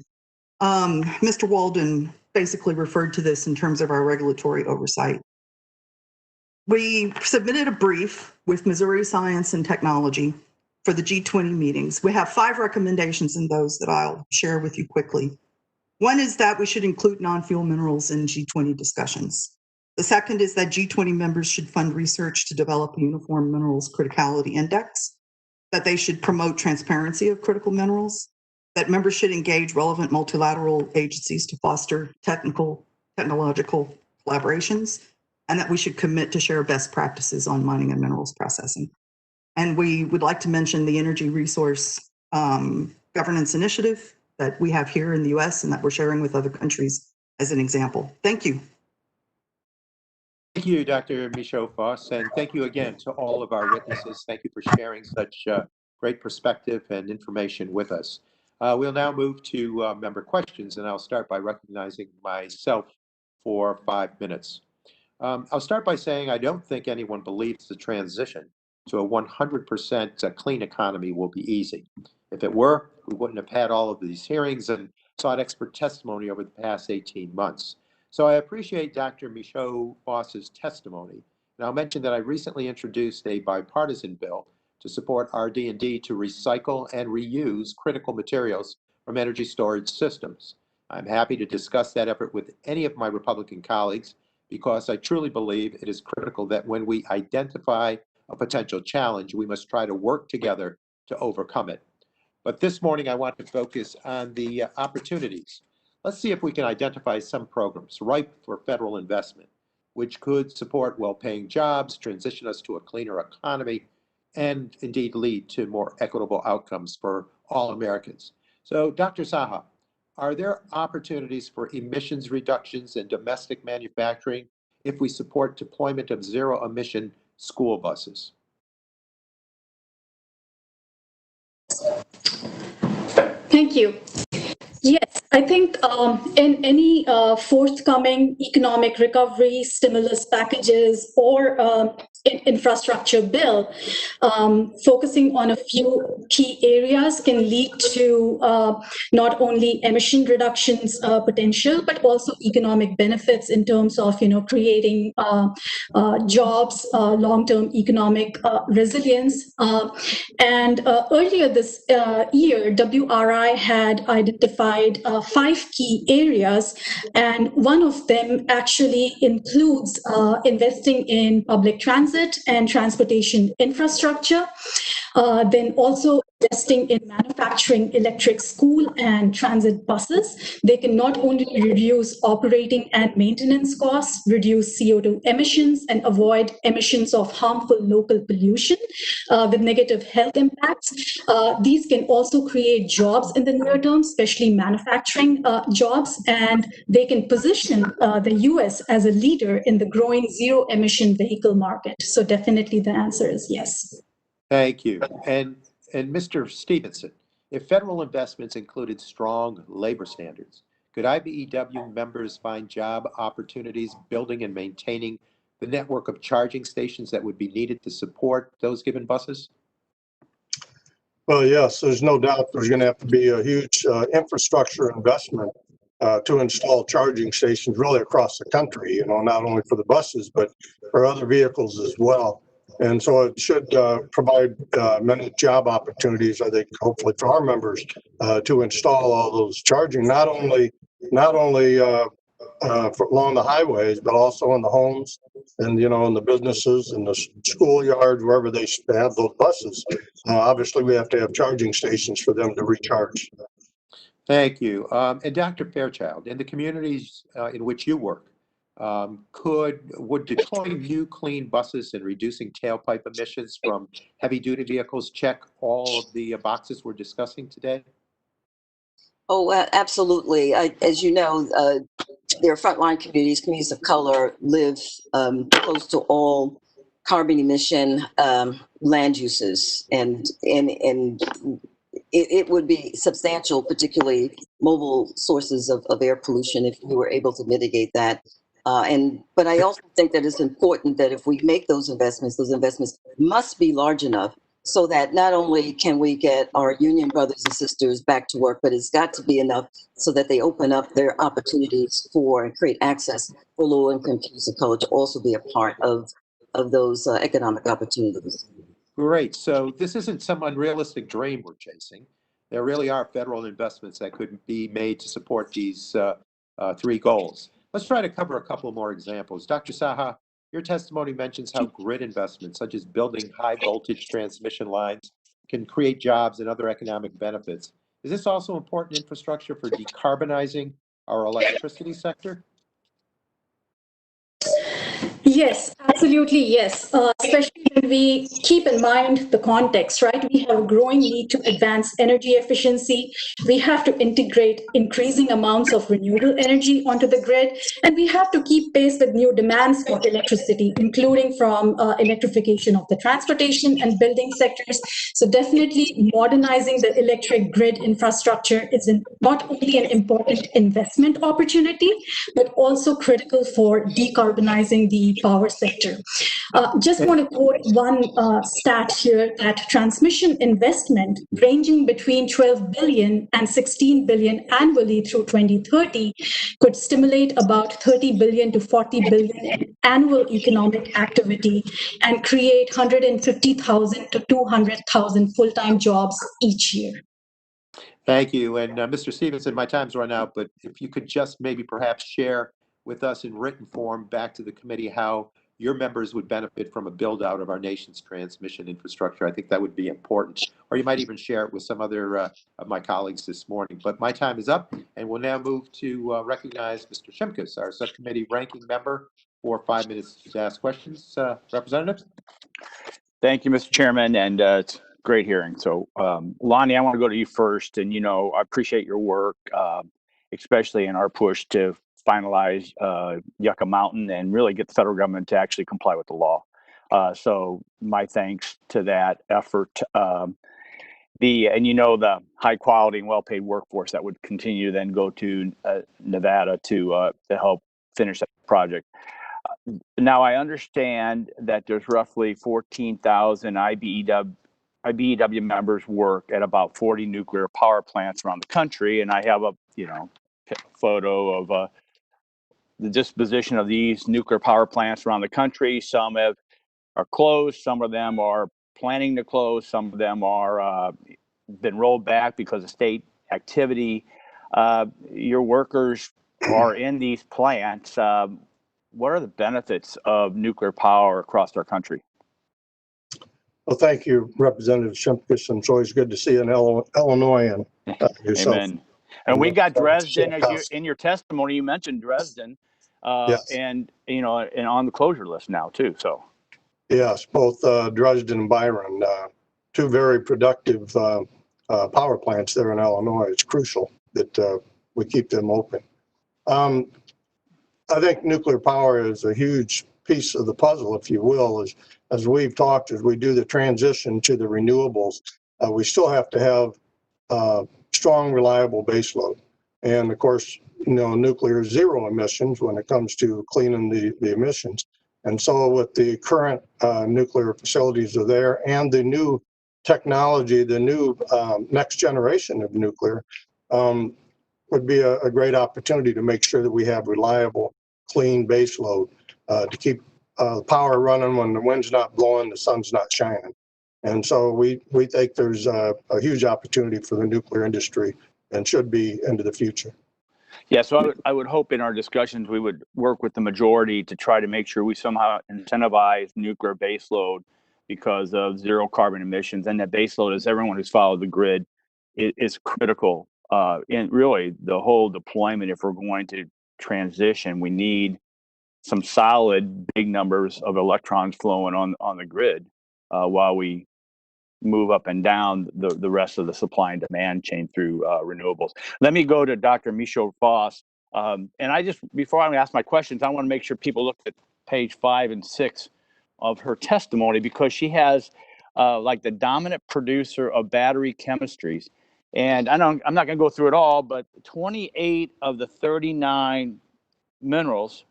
Mr. Walden basically referred to this in terms of our regulatory oversight. We submitted a brief with Missouri Science and Technology for the G20 meetings. We have 5 recommendations in those that I'll share with you quickly. One is that we should include non-fuel minerals in G20 discussions. The second is that G20 members should fund research to develop a uniform minerals criticality index, that they should promote transparency of critical minerals, that members should engage relevant multilateral agencies to foster technological collaborations, and that we should commit to share best practices on mining and minerals processing. And we would like to mention the Energy Resource Governance Initiative that we have here in the US and that we're sharing with other countries as an example. Thank you. Thank you, Dr. Michaud-Foss, and thank you again to all of our witnesses. Thank you for sharing such great perspective and information with us. We'll now move to member questions, and I'll start by recognizing myself for 5 minutes. I'll start by saying I don't think anyone believes the transition to a 100% clean economy will be easy. If it were, we wouldn't have had all of these hearings and sought expert testimony over the past 18 months. So I appreciate Dr. Michaud-Foss's testimony, and I'll mention that I recently introduced a bipartisan bill to support RD&D to recycle and reuse critical materials from energy storage systems. I'm happy to discuss that effort with any of my Republican colleagues because I truly believe it is critical that when we identify a potential challenge, we must try to work together to overcome it. But this morning, I want to focus on the opportunities. Let's see if we can identify some programs ripe for federal investment, which could support well-paying jobs, transition us to a cleaner economy, and indeed lead to more equitable outcomes for all Americans. So, Dr. Saha, are there opportunities for emissions reductions in domestic manufacturing if we support deployment of zero-emission school buses? Thank you. Yes, I think in any forthcoming economic recovery, stimulus packages, or infrastructure bill, focusing on a few key areas can lead to not only emission reductions potential, but also economic benefits in terms of creating jobs, long-term economic resilience. And earlier this year, WRI had identified 5 key areas, and one of them actually includes investing in public transit and transportation infrastructure, then also investing in manufacturing electric school and transit buses. They can not only reduce operating and maintenance costs, reduce CO2 emissions, and avoid emissions of harmful local pollution with negative health impacts. These can also create jobs in the near term, especially manufacturing jobs, and they can position the US as a leader in the growing zero-emission vehicle market. So definitely the answer is yes. Thank you. And Mr. Stevenson, if federal investments included strong labor standards, could IBEW members find job opportunities building and maintaining the network of charging stations that would be needed to support those given buses? Well, yes, there's no doubt there's going to have to be a huge infrastructure investment to install charging stations really across the country, not only for the buses, but for other vehicles as well. And so it should provide many job opportunities, I think, hopefully for our members to install all those charging, not only along the highways, but also in the homes and, in the businesses and the schoolyards, wherever they have those buses. Obviously, we have to have charging stations for them to recharge. Thank you. And Dr. Fairchild, in the communities in which you work, would deploying new clean buses and reducing tailpipe emissions from heavy-duty vehicles check all of the boxes we're discussing today? Oh, absolutely. As you know, there are frontline communities of color live close to all carbon emission land uses, and it would be substantial, particularly mobile sources of air pollution, if we were able to mitigate that. But I also think that it's important that if we make those investments must be large enough so that not only can we get our union brothers and sisters back to work, but it's got to be enough so that they open up their opportunities for and create access for low-income communities of color to also be a part of those economic opportunities. Great. So this isn't some unrealistic dream we're chasing. There really are federal investments that could be made to support these 3 goals. Let's try to cover a couple more examples. Dr. Saha, your testimony mentions how grid investments, such as building high voltage transmission lines, can create jobs and other economic benefits. Is this also important infrastructure for decarbonizing our electricity sector? Yes, absolutely, yes. Especially when we keep in mind the context, right? We have a growing need to advance energy efficiency. We have to integrate increasing amounts of renewable energy onto the grid, and we have to keep pace with new demands for electricity, including from electrification of the transportation and building sectors. So definitely modernizing the electric grid infrastructure is not only an important investment opportunity, but also critical for decarbonizing the power sector. Just want to quote one stat here that transmission investment ranging between 12 billion and 16 billion annually through 2030 could stimulate about 30 billion to 40 billion in annual economic activity and create 150,000 to 200,000 full-time jobs each year. Thank you. And Mr. Stevenson, my time's run out, but if you could just maybe perhaps share with us in written form back to the committee how your members would benefit from a build out of our nation's transmission infrastructure. I think that would be important. Or you might even share it with some other of my colleagues this morning. But my time is up, and we'll now move to recognize Mr. Shimkus, our subcommittee ranking member, for 5 minutes to ask questions. Representative? Thank you, Mr. Chairman, and it's great hearing. So, Lonnie, I want to go to you first, and I appreciate your work, especially in our push to finalize Yucca Mountain and really get the federal government to actually comply with the law. So, my thanks to that effort. The high quality and well paid workforce that would continue to then go to Nevada to help finish that project. Now, I understand that there's roughly 14,000 IBEW members work at about 40 nuclear power plants around the country, and I have a photo of the disposition of these nuclear power plants around the country. Some are closed, some of them are planning to close, some of them are been rolled back because of state activity. Your workers are in these plants. What are the benefits of nuclear power across our country? Well, thank you, Representative Shimkus. It's always good to see an Illinoisan yourself. Amen. And we got Dresden in your testimony. You mentioned Dresden, yes. and on the closure list now too. So yes, both Dresden and Byron, two very productive power plants there in Illinois. It's crucial that we keep them open. I think nuclear power is a huge piece of the puzzle, if you will. As we've talked, as we do the transition to the renewables, we still have to have strong, reliable baseload. And of course, nuclear is zero emissions when it comes to cleaning the emissions. And so with the current nuclear facilities that are there and the new technology, the new next generation of nuclear, would be a great opportunity to make sure that we have reliable, clean base load to keep power running when the wind's not blowing, the sun's not shining. And so we think there's a huge opportunity for the nuclear industry and should be into the future. Yeah, so I would hope in our discussions we would work with the majority to try to make sure we somehow incentivize nuclear baseload because of zero carbon emissions. And that baseload, as everyone who's followed the grid, is critical. And really, the whole deployment, if we're going to transition, we need some solid big numbers of electrons flowing on the grid while we move up and down the rest of the supply and demand chain through renewables. Let me go to Dr. Michelle Foss. And before I ask my questions, I want to make sure people look at page 5 and 6 of her testimony, because she has like the dominant producer of battery chemistries. And I'm not going to go through it all, but 28 of the 39 minerals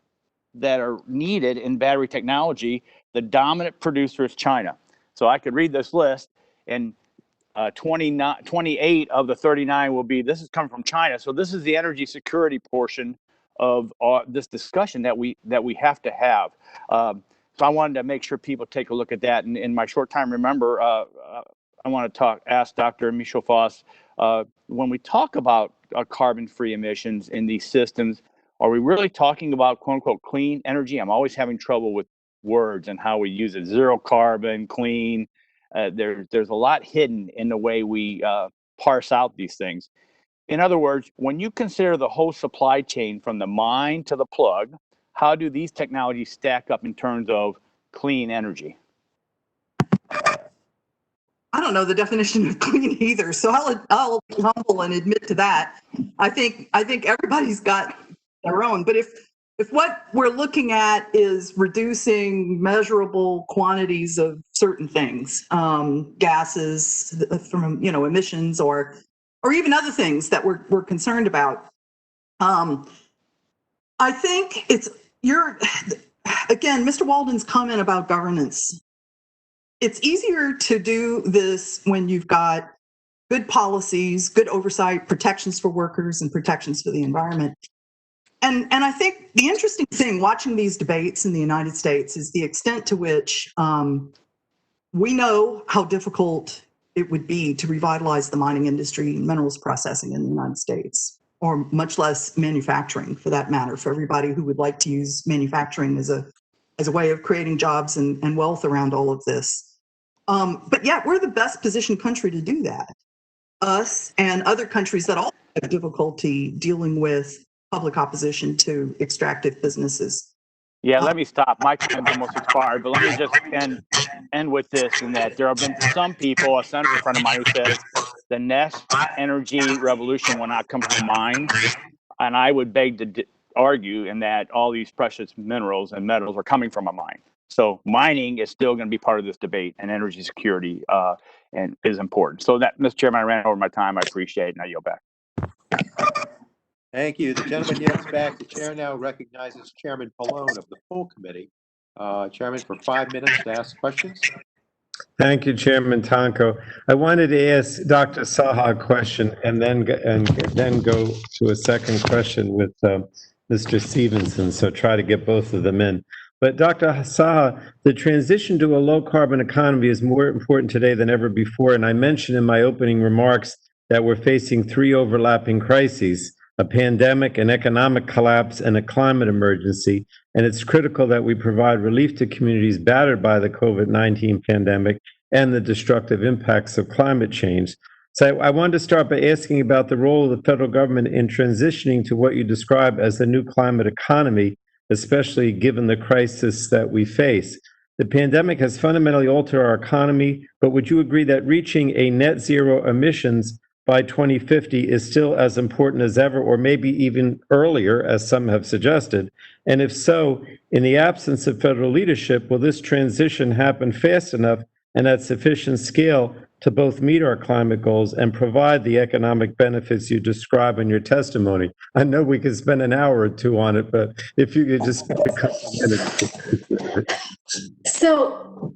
that are needed in battery technology, the dominant producer is China. So I could read this list, and 28 of the 39 this is coming from China. So this is the energy security portion of this discussion that we have to have. So I wanted to make sure people take a look at that. And in my short time, remember, I want to ask Dr. Michelle Foss, when we talk about carbon-free emissions in these systems, are we really talking about quote unquote clean energy? I'm always having trouble with words and how we use it. Zero carbon, clean. There's a lot hidden in the way we parse out these things. In other words, when you consider the whole supply chain from the mine to the plug, how do these technologies stack up in terms of clean energy? I don't know the definition of clean either, so I'll be humble and admit to that. I think everybody's got their own, but if what we're looking at is reducing measurable quantities of certain things, gases from emissions, or even other things that we're concerned about, I think again, Mr. Walden's comment about governance. It's easier to do this when you've got good policies, good oversight, protections for workers, and protections for the environment. And I think the interesting thing watching these debates in the United States is the extent to which we know how difficult it would be to revitalize the mining industry and minerals processing in the United States, or much less manufacturing for that matter, for everybody who would like to use manufacturing as a way of creating jobs and wealth around all of this. But yet we're the best positioned country to do that. Us and other countries that all have difficulty dealing with public opposition to extractive businesses. Yeah, let me stop. My time's almost expired, but let me just end with this, in that there have been some people, a senator friend of mine, who says the next energy revolution will not come from a mine. And I would beg to argue in that all these precious minerals and metals are coming from a mine. So mining is still going to be part of this debate, and energy security and is important. So that, Mr. Chairman, I ran over my time. I appreciate it, and I yield back. Thank you. The gentleman yields back. The chair now recognizes Chairman Pallone of the full committee. Chairman, for 5 minutes to ask questions. Thank you, Chairman Tonko. I wanted to ask Dr. Saha a question and then go to a second question with Mr. Stevenson, so try to get both of them in. But Dr. Saha, the transition to a low-carbon economy is more important today than ever before, and I mentioned in my opening remarks that we're facing 3 overlapping crises: a pandemic, an economic collapse, and a climate emergency. And it's critical that we provide relief to communities battered by the COVID-19 pandemic and the destructive impacts of climate change. So I wanted to start by asking about the role of the federal government in transitioning to what you describe as the new climate economy, especially given the crisis that we face. The pandemic has fundamentally altered our economy, but would you agree that reaching a net zero emissions by 2050 is still as important as ever, or maybe even earlier, as some have suggested? And if so, in the absence of federal leadership, will this transition happen fast enough and at sufficient scale to both meet our climate goals and provide the economic benefits you describe in your testimony? I know we could spend an hour or two on it, but if you could just spend a couple minutes. So,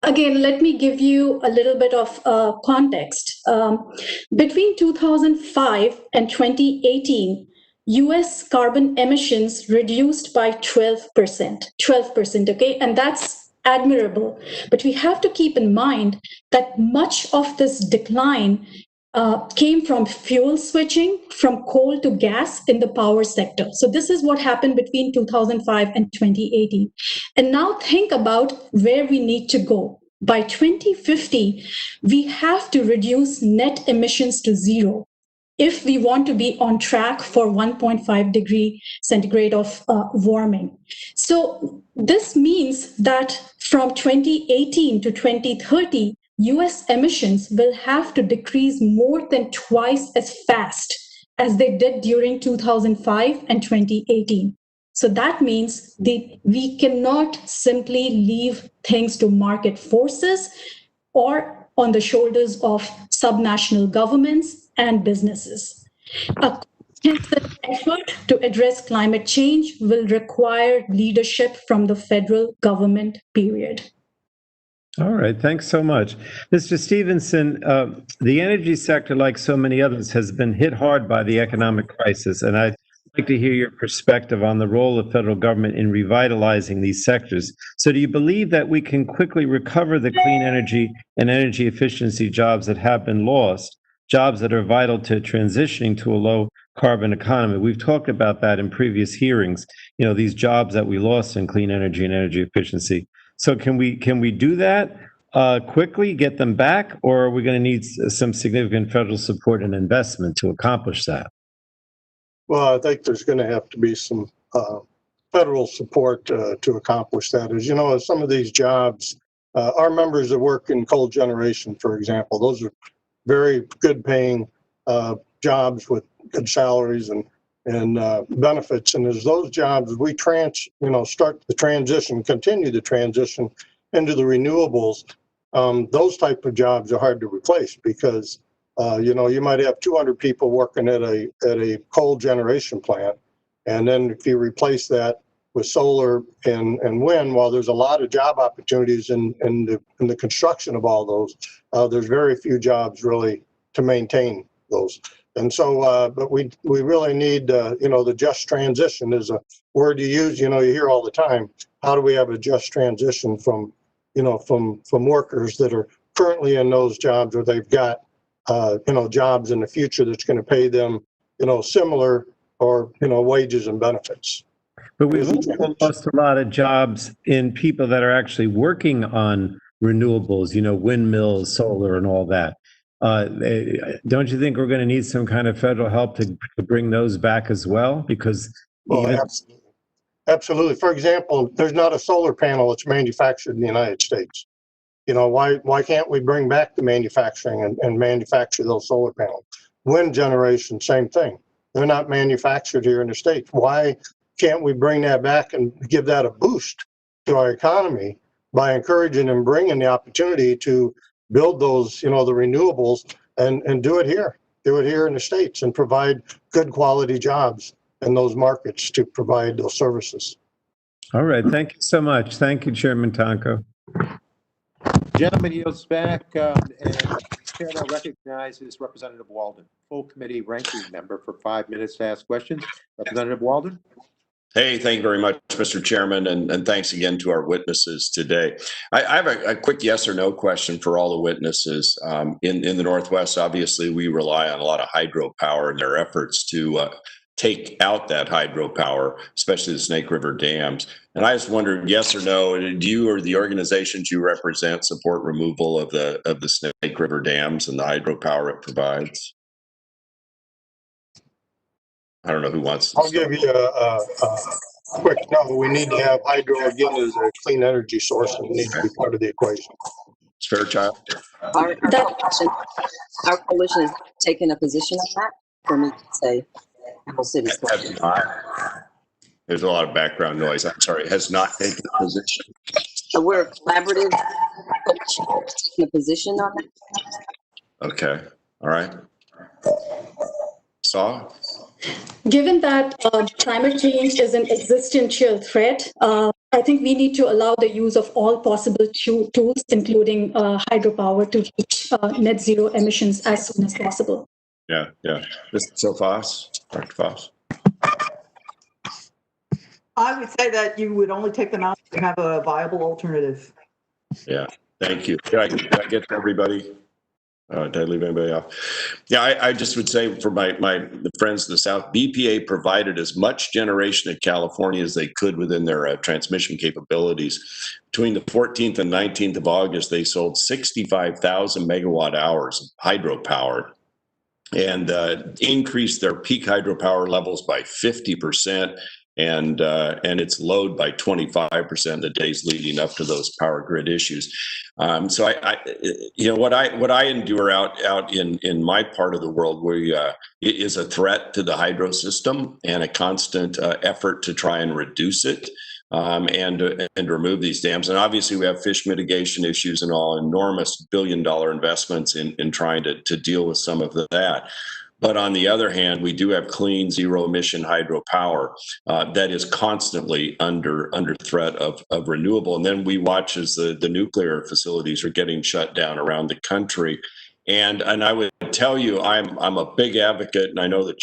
again, let me give you a little bit of context. Between 2005 and 2018, US carbon emissions reduced by 12%, okay? And that's admirable. But we have to keep in mind that much of this decline came from fuel switching from coal to gas in the power sector. So this is what happened between 2005 and 2018. And now think about where we need to go. By 2050, we have to reduce net emissions to zero if we want to be on track for 1.5 degree centigrade of warming. So this means that from 2018 to 2030, US emissions will have to decrease more than twice as fast as they did during 2005 and 2018. So that means we cannot simply leave things to market forces or on the shoulders of subnational governments and businesses. A comprehensive effort to address climate change will require leadership from the federal government, period. All right, thanks so much. Mr. Stevenson, the energy sector, like so many others, has been hit hard by the economic crisis, and I'd like to hear your perspective on the role of federal government in revitalizing these sectors. So do you believe that we can quickly recover the clean energy and energy efficiency jobs that have been lost, jobs that are vital to transitioning to a low carbon economy? We've talked about that in previous hearings, these jobs that we lost in clean energy and energy efficiency. So can we do that quickly, get them back, or are we going to need some significant federal support and investment to accomplish that? Well, I think there's going to have to be some federal support to accomplish that. As you know, some of these jobs, our members that work in coal generation, for example, those are very good paying jobs with good salaries and benefits. And as those jobs, we start the transition, continue the transition into the renewables, those type of jobs are hard to replace because, you might have 200 people working at a coal generation plant. And then if you replace that with solar and wind, while there's a lot of job opportunities in the construction of all those, there's very few jobs really to maintain those. And so, but we really need, the just transition is a word you use, you hear all the time. How do we have a just transition from workers that are currently in those jobs, or they've got, jobs in the future that's going to pay them, similar or, wages and benefits. But we've also lost a lot of jobs in people that are actually working on renewables, windmills, solar, and all that. Don't you think we're going to need some kind of federal help to bring those back as well? Because absolutely. For example, there's not a solar panel that's manufactured in the United States. Why can't we bring back the manufacturing and manufacture those solar panels? Wind generation, same thing. They're not manufactured here in the States. Why can't we bring that back and give that a boost to our economy by encouraging and bringing the opportunity to build those, the renewables and do it here in the States and provide good quality jobs in those markets to provide those services. All right. Thank you so much. Thank you, Chairman Tonko. Gentleman yields back, and the chair now recognizes Representative Walden, full committee ranking member, for 5 minutes to ask questions. Representative Walden. Hey, thank you very much, Mr. Chairman, and thanks again to our witnesses today. I have a quick yes or no question for all the witnesses. In the Northwest, obviously, we rely on a lot of hydropower in their efforts to take out that hydropower, especially the Snake River dams. And I just wondered, yes or no, do you or the organizations you represent support removal of the Snake River dams and the hydropower it provides? I don't know who wants to I'll give you a quick no. We need to have hydro again as a clean energy source, and it needs to be part of the equation. It's Fairchild. Our coalition has taken a position on that for me to say. There's a lot of background noise. I'm sorry. It has not taken a position. So we're a collaborative taking a position on that. Okay. All right. Saw. Given that climate change is an existential threat, I think we need to allow the use of all possible tools, including hydropower, to reach net zero emissions as soon as possible. Yeah. So Foss, Dr. Foss. I would say that you would only take them out if you have a viable alternative. Yeah. Thank you. Did I get to everybody? Did I leave anybody off? Yeah, I just would say for my friends in the South, BPA provided as much generation in California as they could within their transmission capabilities. Between the 14th and 19th of August, they sold 65,000 megawatt hours of hydropower and increased their peak hydropower levels by 50%. And its load by 25% the days leading up to those power grid issues. So what I endure out in my part of the world where is a threat to the hydro system and a constant effort to try and reduce it and remove these dams. And obviously we have fish mitigation issues and all enormous billion-dollar investments in trying to deal with some of that. But on the other hand, we do have clean, zero-emission hydropower that is constantly under threat of renewable. And then we watch as the nuclear facilities are getting shut down around the country. And I would tell you, I'm a big advocate, and I know that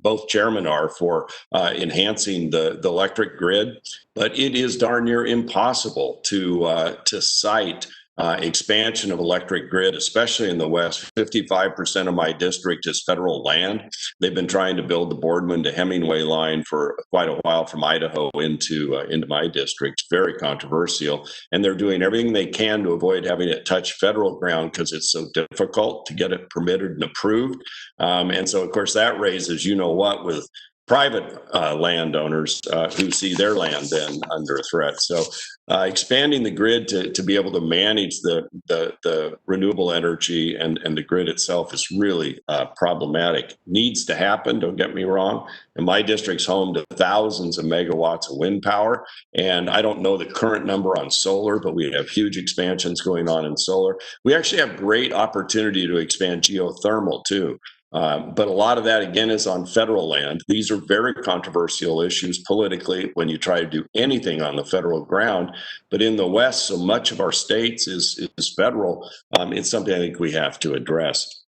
both chairmen are, for enhancing the electric grid. But it is darn near impossible to cite expansion of electric grid, especially in the West. 55% of my district is federal land. They've been trying to build the Boardman to Hemingway line for quite a while from Idaho into my district. Very controversial. And they're doing everything they can to avoid having it touch federal ground because it's so difficult to get it permitted and approved. And so, of course, that raises, with private landowners who see their land then under threat. So expanding the grid to be able to manage the renewable energy and the grid itself is really problematic. Needs to happen, don't get me wrong. And my district's home to thousands of megawatts of wind power. And I don't know the current number on solar, but we have huge expansions going on in solar. We actually have great opportunity to expand geothermal too. But a lot of that, again, is on federal land. These are very controversial issues politically when you try to do anything on the federal ground. But in the West, so much of our states is federal. It's something I think we have to address.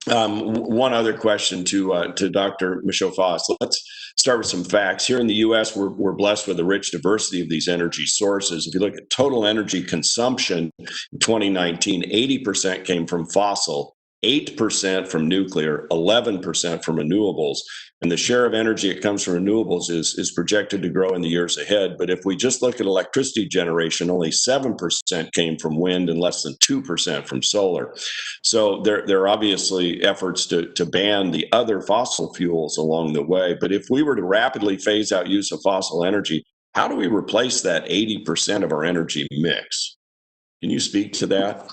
One other question to Dr. Michelle Foss. Let's start with some facts. Here in the U.S., we're blessed with a rich diversity of these energy sources. If you look at total energy consumption in 2019, 80% came from fossil, 8% from nuclear, 11% from renewables. And the share of energy that comes from renewables is projected to grow in the years ahead. But if we just look at electricity generation, only 7% came from wind and less than 2% from solar. So there are obviously efforts to ban the other fossil fuels along the way. But if we were to rapidly phase out use of fossil energy, how do we replace that 80% of our energy mix? Can you speak to that?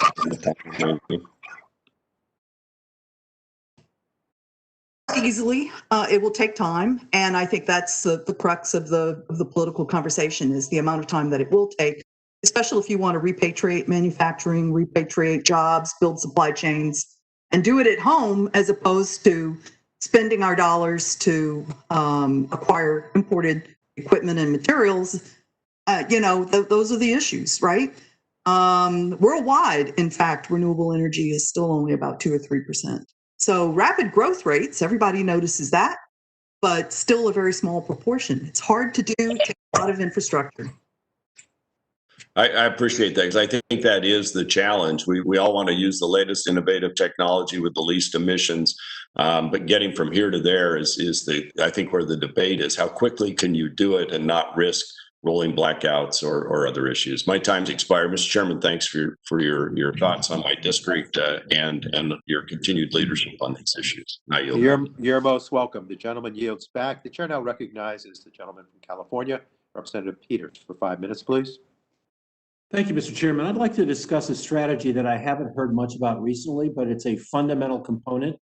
Easily. It will take time. And I think that's the crux of the political conversation is the amount of time that it will take, especially if you want to repatriate manufacturing, repatriate jobs, build supply chains, and do it at home as opposed to spending our dollars to acquire imported equipment and materials. Those are the issues, right? Worldwide, in fact, renewable energy is still only about 2 or 3%. So rapid growth rates, everybody notices that, but still a very small proportion. It's hard to do, takes a lot of infrastructure. I appreciate that because I think that is the challenge. We all want to use the latest innovative technology with the least emissions, but getting from here to there is I think where the debate is. How quickly can you do it and not risk rolling blackouts or other issues? My time's expired. Mr. Chairman, thanks for your thoughts on my district and your continued leadership on these issues. You're most welcome. The gentleman yields back. The chair now recognizes the gentleman from California, Representative Peters, for 5 minutes, please. Thank you, Mr. Chairman. I'd like to discuss a strategy that I haven't heard much about recently, but it's a fundamental component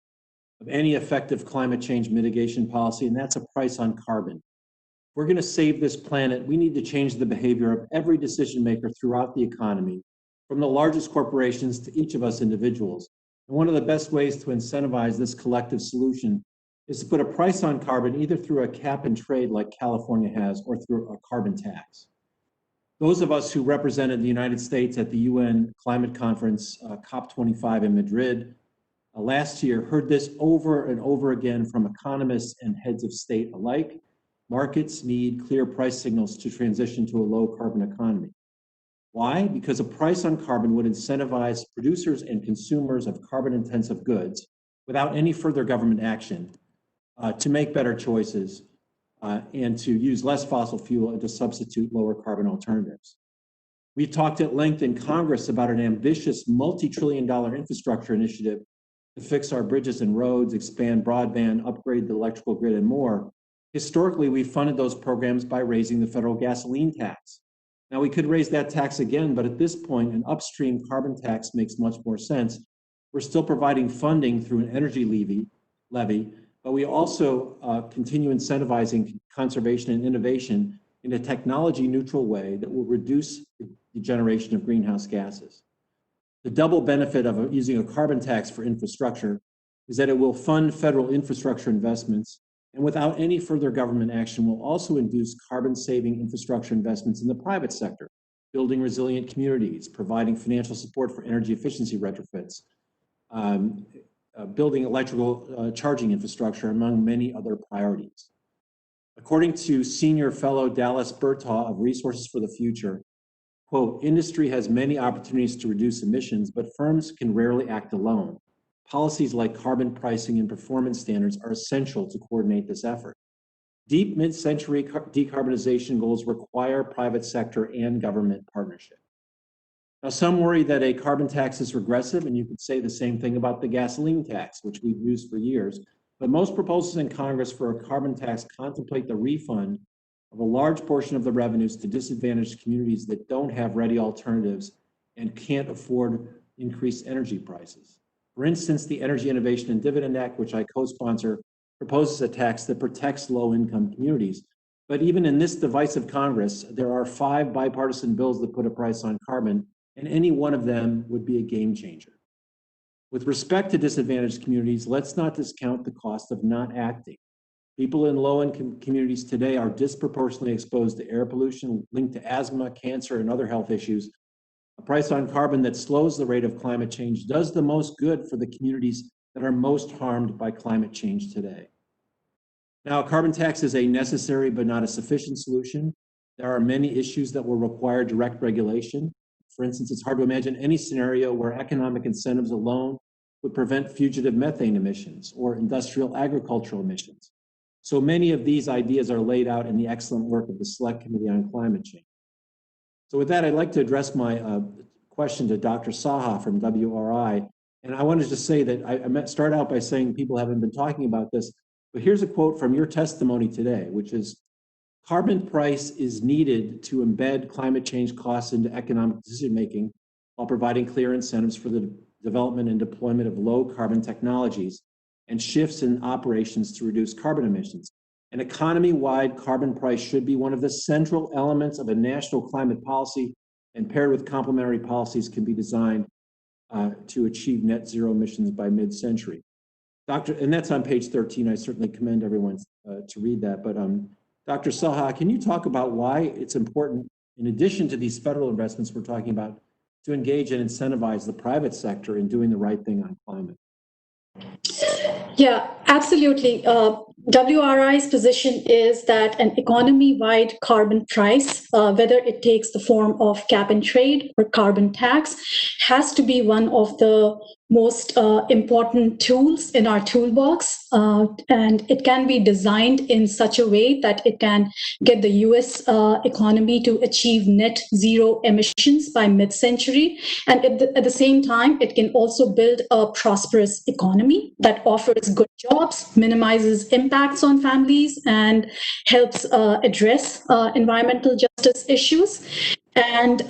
of any effective climate change mitigation policy, and that's a price on carbon. If we're going to save this planet, we need to change the behavior of every decision maker throughout the economy, from the largest corporations to each of us individuals. And one of the best ways to incentivize this collective solution is to put a price on carbon either through a cap and trade like California has or through a carbon tax. Those of us who represented the United States at the UN Climate Conference, COP25 in Madrid last year, heard this over and over again from economists and heads of state alike. Markets need clear price signals to transition to a low carbon economy. Why? Because a price on carbon would incentivize producers and consumers of carbon intensive goods without any further government action to make better choices and to use less fossil fuel and to substitute lower carbon alternatives. We've talked at length in Congress about an ambitious multi-trillion-dollar infrastructure initiative to fix our bridges and roads, expand broadband, upgrade the electrical grid, and more. Historically, we funded those programs by raising the federal gasoline tax. Now, we could raise that tax again, but at this point, an upstream carbon tax makes much more sense. We're still providing funding through an energy levy, but we also continue incentivizing conservation and innovation in a technology-neutral way that will reduce the generation of greenhouse gases. The double benefit of using a carbon tax for infrastructure is that it will fund federal infrastructure investments, and without any further government action will also induce carbon-saving infrastructure investments in the private sector, building resilient communities, providing financial support for energy efficiency retrofits, building electrical charging infrastructure, among many other priorities. According to Senior Fellow Dallas Bertaw of Resources for the Future, quote, industry has many opportunities to reduce emissions, but firms can rarely act alone. Policies like carbon pricing and performance standards are essential to coordinate this effort. Deep mid-century decarbonization goals require private sector and government partnership. Now, some worry that a carbon tax is regressive, and you could say the same thing about the gasoline tax, which we've used for years, but most proposals in Congress for a carbon tax contemplate the refund of a large portion of the revenues to disadvantaged communities that don't have ready alternatives and can't afford increased energy prices. For instance, the Energy Innovation and Dividend Act, which I co-sponsor, proposes a tax that protects low-income communities. But even in this divisive Congress, there are 5 bipartisan bills that put a price on carbon, and any one of them would be a game changer. With respect to disadvantaged communities, let's not discount the cost of not acting. People in low-income communities today are disproportionately exposed to air pollution linked to asthma, cancer, and other health issues. A price on carbon that slows the rate of climate change does the most good for the communities that are most harmed by climate change today. Now, a carbon tax is a necessary but not a sufficient solution. There are many issues that will require direct regulation. For instance, it's hard to imagine any scenario where economic incentives alone would prevent fugitive methane emissions or industrial agricultural emissions. So many of these ideas are laid out in the excellent work of the Select Committee on Climate Change. So with that, I'd like to address my question to Dr. Saha from WRI. And I wanted to say that I start out by saying people haven't been talking about this, but here's a quote from your testimony today, which is, carbon price is needed to embed climate change costs into economic decision-making while providing clear incentives for the development and deployment of low carbon technologies and shifts in operations to reduce carbon emissions. An economy-wide carbon price should be one of the central elements of a national climate policy, and paired with complementary policies can be designed to achieve net zero emissions by mid-century. And that's on page 13. I certainly commend everyone to read that. But Dr. Saha, can you talk about why it's important, in addition to these federal investments we're talking about, to engage and incentivize the private sector in doing the right thing on climate? Yeah, absolutely. WRI's position is that an economy-wide carbon price, whether it takes the form of cap and trade or carbon tax, has to be one of the most important tools in our toolbox. And it can be designed in such a way that it can get the US economy to achieve net zero emissions by mid-century. And at the same time, it can also build a prosperous economy that offers good jobs, minimizes impacts on families, and helps address environmental justice issues. And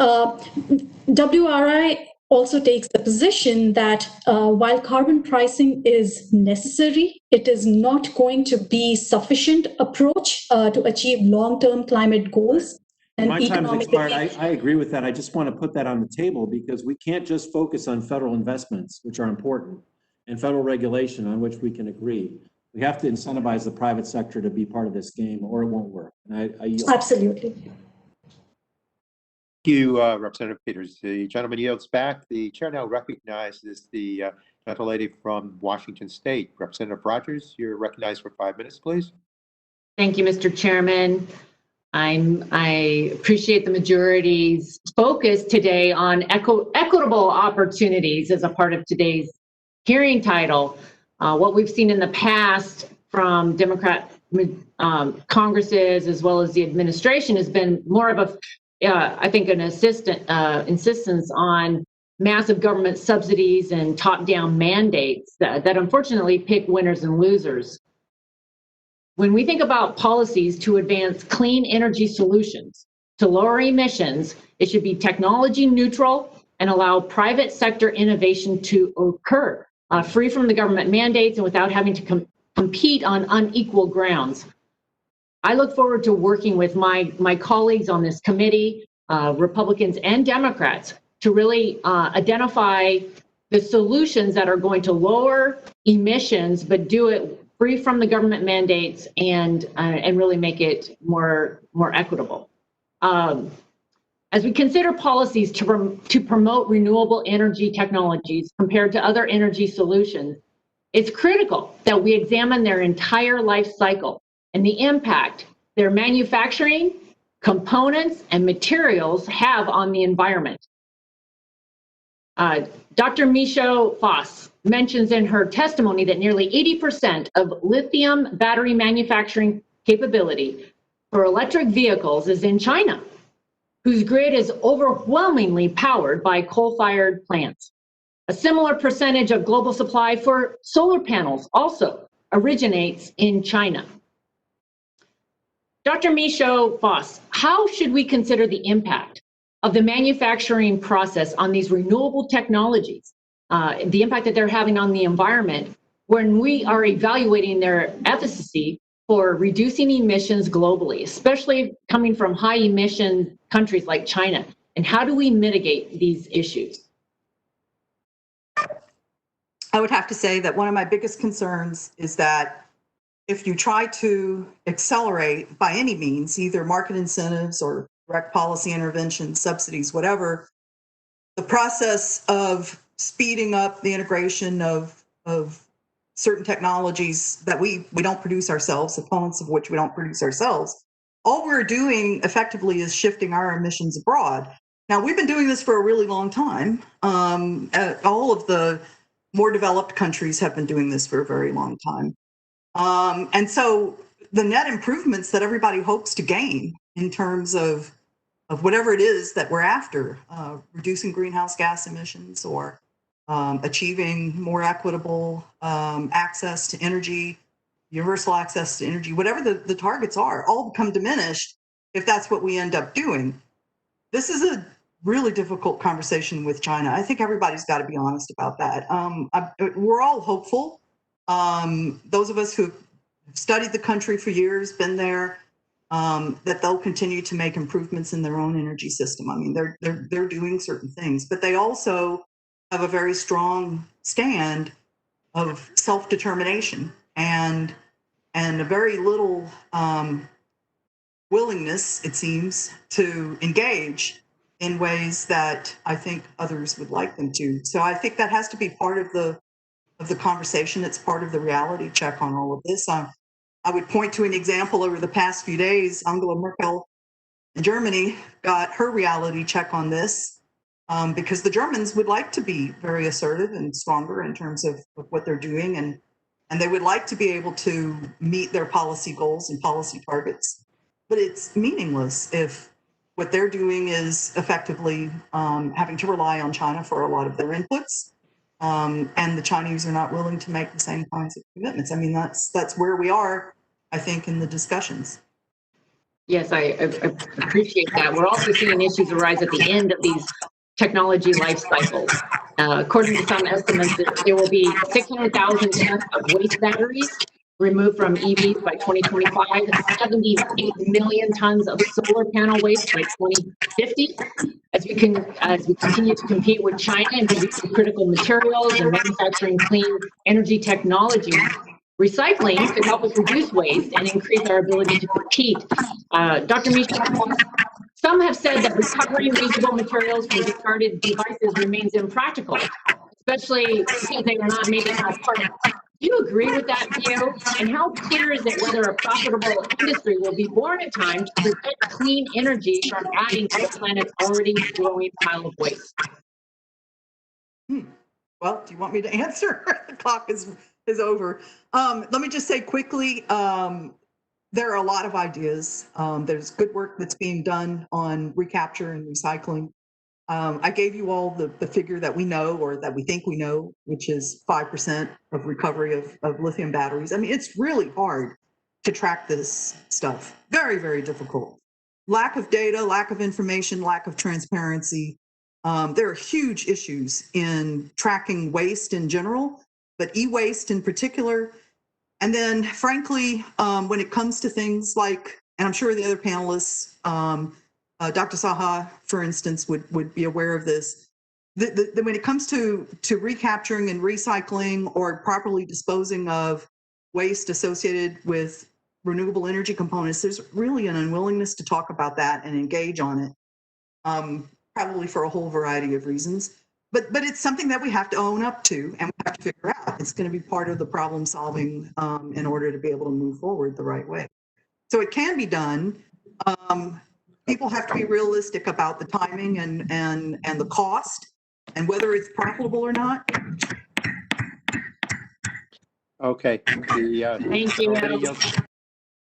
WRI also takes the position that while carbon pricing is necessary, it is not going to be sufficient approach to achieve long-term climate goals. And my time has expired. I agree with that. I just want to put that on the table because we can't just focus on federal investments, which are important, and federal regulation on which we can agree. We have to incentivize the private sector to be part of this game or it won't work. And I yield. Absolutely. Thank you, Representative Peters. The gentleman yields back. The chair now recognizes the gentle lady from Washington State. Representative Rogers, you're recognized for 5 minutes, please. Thank you, Mr. Chairman. I appreciate the majority's focus today on equitable opportunities as a part of today's hearing title. What we've seen in the past from Democrat Congresses as well as the administration has been more of a I think an insistence on massive government subsidies and top-down mandates that unfortunately pick winners and losers. When we think about policies to advance clean energy solutions to lower emissions, it should be technology neutral and allow private sector innovation to occur, free from the government mandates and without having to compete on unequal grounds. I look forward to working with my colleagues on this committee, Republicans and Democrats, to really identify the solutions that are going to lower emissions, but do it free from the government mandates and really make it more equitable. As we consider policies to promote renewable energy technologies compared to other energy solutions, it's critical that we examine their entire life cycle and the impact their manufacturing, components, and materials have on the environment. Dr. Michelle Foss mentions in her testimony that nearly 80% of lithium battery manufacturing capability for electric vehicles is in China, whose grid is overwhelmingly powered by coal-fired plants. A similar percentage of global supply for solar panels also originates in China. Dr. Michaud Foss, how should we consider the impact of the manufacturing process on these renewable technologies, the impact that they're having on the environment when we are evaluating their efficacy for reducing emissions globally, especially coming from high emission countries like China? And how do we mitigate these issues? I would have to say that one of my biggest concerns is that if you try to accelerate by any means, either market incentives or direct policy intervention, subsidies, whatever, the process of speeding up the integration of certain technologies that we don't produce ourselves, components of which we don't produce ourselves, all we're doing effectively is shifting our emissions abroad. Now, we've been doing this for a really long time. All of the more developed countries have been doing this for a very long time. And so the net improvements that everybody hopes to gain in terms of whatever it is that we're after, reducing greenhouse gas emissions or achieving more equitable access to energy, universal access to energy, whatever the targets are, all become diminished if that's what we end up doing. This is a really difficult conversation with China. I think everybody's got to be honest about that. We're all hopeful. Those of us who've studied the country for years, been there, that they'll continue to make improvements in their own energy system. I mean, they're doing certain things, but they also have a very strong stand of self-determination and a very little willingness, it seems, to engage in ways that I think others would like them to. So I think that has to be part of the conversation. It's part of the reality check on all of this. I would point to an example over the past few days. Angela Merkel in Germany got her reality check on this because the Germans would like to be very assertive and stronger in terms of what they're doing, and they would like to be able to meet their policy goals and policy targets. But it's meaningless if what they're doing is effectively having to rely on China for a lot of their inputs. And the Chinese are not willing to make the same kinds of commitments. I mean, that's where we are, I think, in the discussions. Yes, I appreciate that. We're also seeing issues arise at the end of these technology life cycles. According to some estimates, there will be 600,000 tons of waste batteries removed from EVs by 2025, 78 million tons of solar panel waste by 2050. As we continue to compete with China and producing critical materials and manufacturing clean energy technology, recycling could help us reduce waste and increase our ability to compete. Dr. Michaud, some have said that recovering reusable materials from discarded devices remains impractical, especially because they are not made in house parts. Do you agree with that view? And how clear is it whether a profitable industry will be born in time to prevent clean energy from adding to the planet's already growing pile of waste? Well, do you want me to answer? The clock is over. Let me just say quickly, there are a lot of ideas. There's good work that's being done on recapture and recycling. I gave you all the figure that we know, or that we think we know, which is 5% of recovery of lithium batteries. I mean, it's really hard to track this stuff. Very, very difficult. Lack of data, lack of information, lack of transparency. There are huge issues in tracking waste in general, but e-waste in particular. And then, frankly, when it comes to things like, and I'm sure the other panelists, Dr. Saha, for instance, would be aware of this, when it comes to recapturing and recycling or properly disposing of waste associated with renewable energy components, there's really an unwillingness to talk about that and engage on it, probably for a whole variety of reasons. But it's something that we have to own up to and we have to figure out. It's going to be part of the problem solving in order to be able to move forward the right way. So it can be done. People have to be realistic about the timing and the cost and whether it's profitable or not. Okay. Thank you.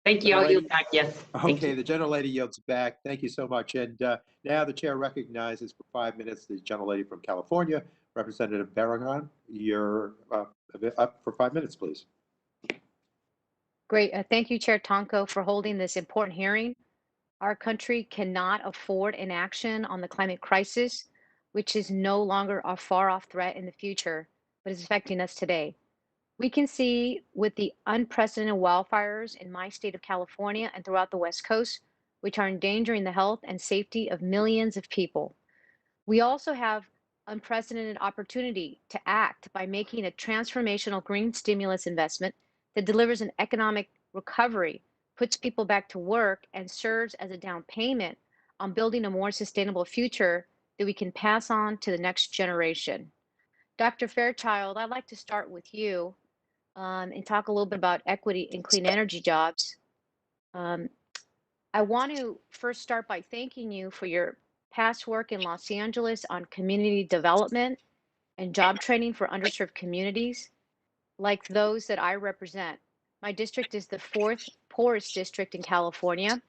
Thank you. I'll yield back. Yes. Okay, the gentlelady yields back. Thank you so much. And now the chair recognizes for 5 minutes the gentlelady from California, Representative Barragan. You're up for 5 minutes, please. Great. Thank you, Chair Tonko, for holding this important hearing. Our country cannot afford inaction on the climate crisis, which is no longer a far-off threat in the future, but is affecting us today. We can see with the unprecedented wildfires in my state of California and throughout the West Coast, which are endangering the health and safety of millions of people. We also have unprecedented opportunity to act by making a transformational green stimulus investment that delivers an economic recovery, puts people back to work, and serves as a down payment on building a more sustainable future that we can pass on to the next generation. Dr. Fairchild, I'd like to start with you and talk a little bit about equity in clean energy jobs. I want to first start by thanking you for your past work in Los Angeles on community development and job training for underserved communities like those that I represent. My district is the 4th poorest district in California.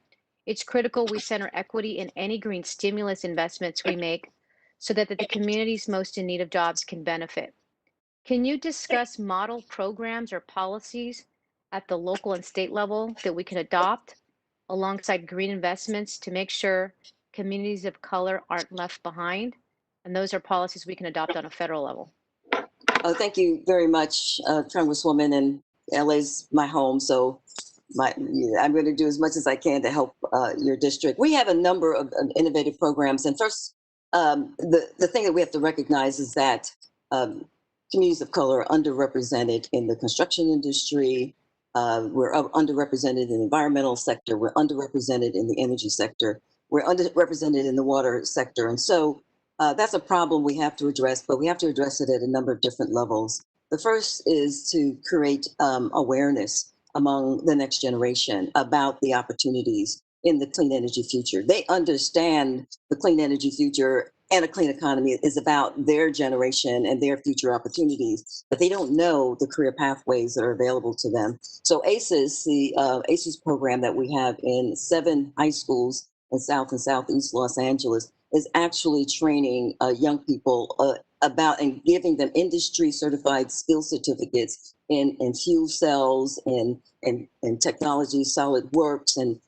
It's critical we center equity in any green stimulus investments we make so that the communities most in need of jobs can benefit. Can you discuss model programs or policies at the local and state level that we can adopt alongside green investments to make sure communities of color aren't left behind? And those are policies we can adopt on a federal level. Thank you very much, Congresswoman, and LA's my home, so I'm going to do as much as I can to help your district. We have a number of innovative programs, and first, the thing that we have to recognize is that communities of color are underrepresented in the construction industry. We're underrepresented in the environmental sector. We're underrepresented in the energy sector. We're underrepresented in the water sector. And so that's a problem we have to address, but we have to address it at a number of different levels. The first is to create awareness among the next generation about the opportunities in the clean energy future. They understand the clean energy future and a clean economy is about their generation and their future opportunities, but they don't know the career pathways that are available to them. So ACES, the ACES program that we have in 7 high schools in South and Southeast Los Angeles is actually training young people about and giving them industry certified skill certificates in fuel cells and technology, solid works, and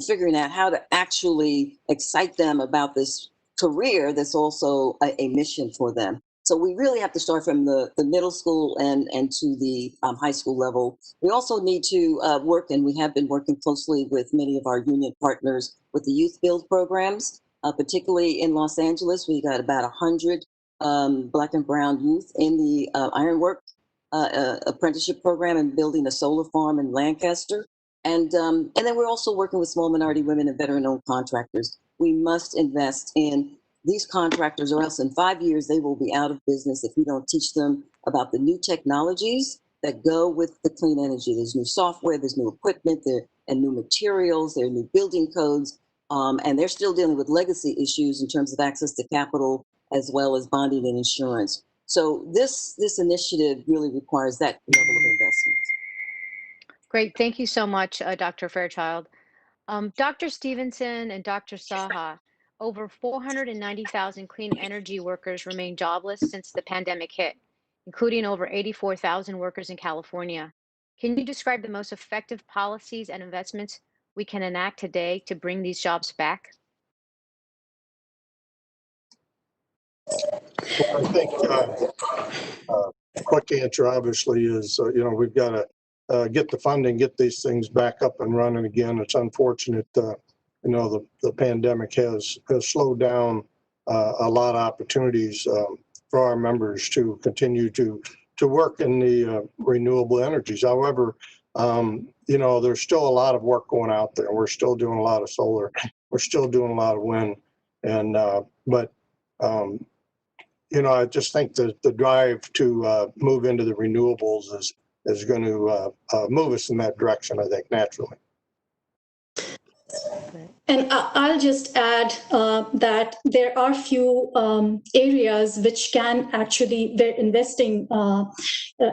figuring out how to actually excite them about this career that's also a mission for them. So we really have to start from the middle school and to the high school level. We also need to work, and we have been working closely with many of our union partners with the youth build programs, particularly in Los Angeles. We got about 100 Black and brown youth in the ironwork apprenticeship program and building a solar farm in Lancaster. And then we're also working with small minority women and veteran-owned contractors. We must invest in these contractors, or else in 5 years they will be out of business if we don't teach them about the new technologies that go with the clean energy. There's new software, there's new equipment, and new materials, there are new building codes, and they're still dealing with legacy issues in terms of access to capital as well as bonding and insurance. So this initiative really requires that level of investment. Great. Thank you so much, Dr. Fairchild. Dr. Stevenson and Dr. Saha, over 490,000 clean energy workers remain jobless since the pandemic hit, including over 84,000 workers in California. Can you describe the most effective policies and investments we can enact today to bring these jobs back? Well, I think quick answer obviously is, we've got to get the funding, get these things back up and running again. It's unfortunate, the pandemic has slowed down a lot of opportunities for our members to continue to work in the renewable energies. However, there's still a lot of work going out there. We're still doing a lot of solar. We're still doing a lot of wind. And, I just think that the drive to move into the renewables is going to move us in that direction, I think, naturally. And I'll just add that there are few areas which can actually, where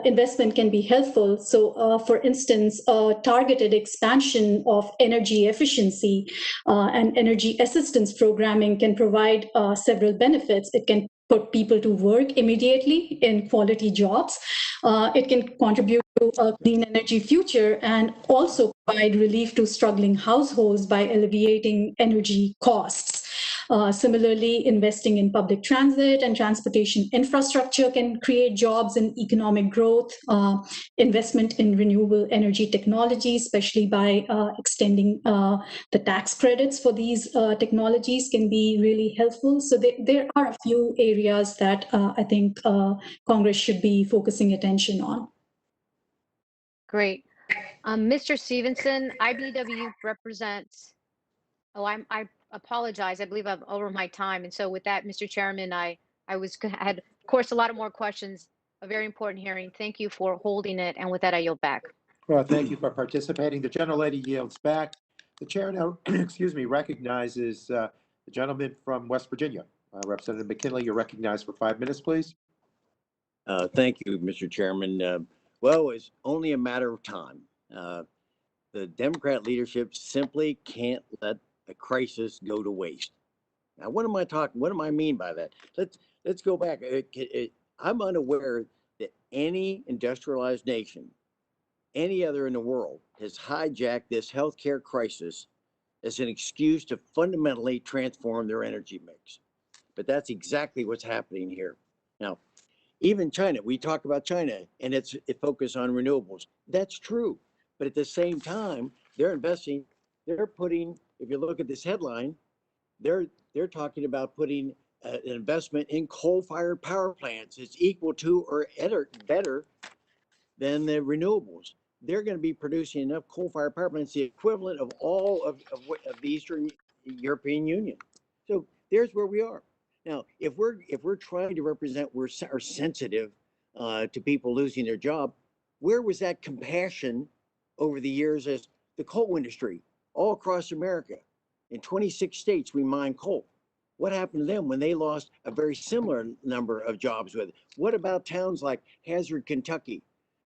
investment can be helpful. So, for instance, targeted expansion of energy efficiency and energy assistance programming can provide several benefits. It can put people to work immediately in quality jobs. It can contribute to a clean energy future and also provide relief to struggling households by alleviating energy costs. Similarly, investing in public transit and transportation infrastructure can create jobs and economic growth. Investment in renewable energy technology, especially by extending the tax credits for these technologies, can be really helpful. So there are a few areas that I think Congress should be focusing attention on. Great. Mr. Stevenson, IBW represents, I apologize. I believe I'm over my time. And so with that, Mr. Chairman, I had, of course, a lot of more questions, a very important hearing. Thank you for holding it. And with that, I yield back. Well, thank you for participating. The gentlelady yields back. The chair now, excuse me, recognizes the gentleman from West Virginia. Representative McKinley, you're recognized for 5 minutes, please. Thank you, Mr. Chairman. Well, it's only a matter of time. The Democrat leadership simply can't let a crisis go to waste. Now, what am I talking? What do I mean by that? Let's go back. I'm unaware that any industrialized nation, any other in the world, has hijacked this healthcare crisis as an excuse to fundamentally transform their energy mix. But that's exactly what's happening here. Now, even China, we talk about China and it focus on renewables. That's true. But at the same time, they're investing, they're putting, if you look at this headline, they're talking about putting an investment in coal-fired power plants. It's equal to or better than the renewables. They're going to be producing enough coal-fired power plants, the equivalent of all of the Eastern European Union. So there's where we are. Now, if we're trying to represent, are sensitive to people losing their job, where was that compassion over the years as the coal industry all across America? In 26 states, we mine coal. What happened to them when they lost a very similar number of jobs with it? What about towns like Hazard, Kentucky,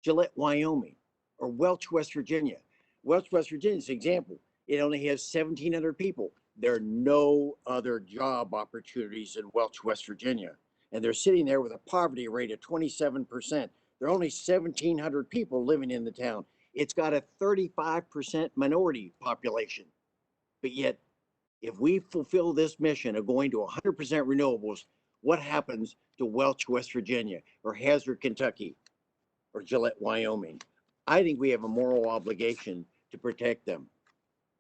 Gillette, Wyoming, or Welch, West Virginia? Welch, West Virginia is an example. It only has 1,700 people. There are no other job opportunities in Welch, West Virginia. And they're sitting there with a poverty rate of 27%. There are only 1,700 people living in the town. It's got a 35% minority population. But yet, if we fulfill this mission of going to 100% renewables, what happens to Welch, West Virginia, or Hazard, Kentucky, or Gillette, Wyoming? I think we have a moral obligation to protect them.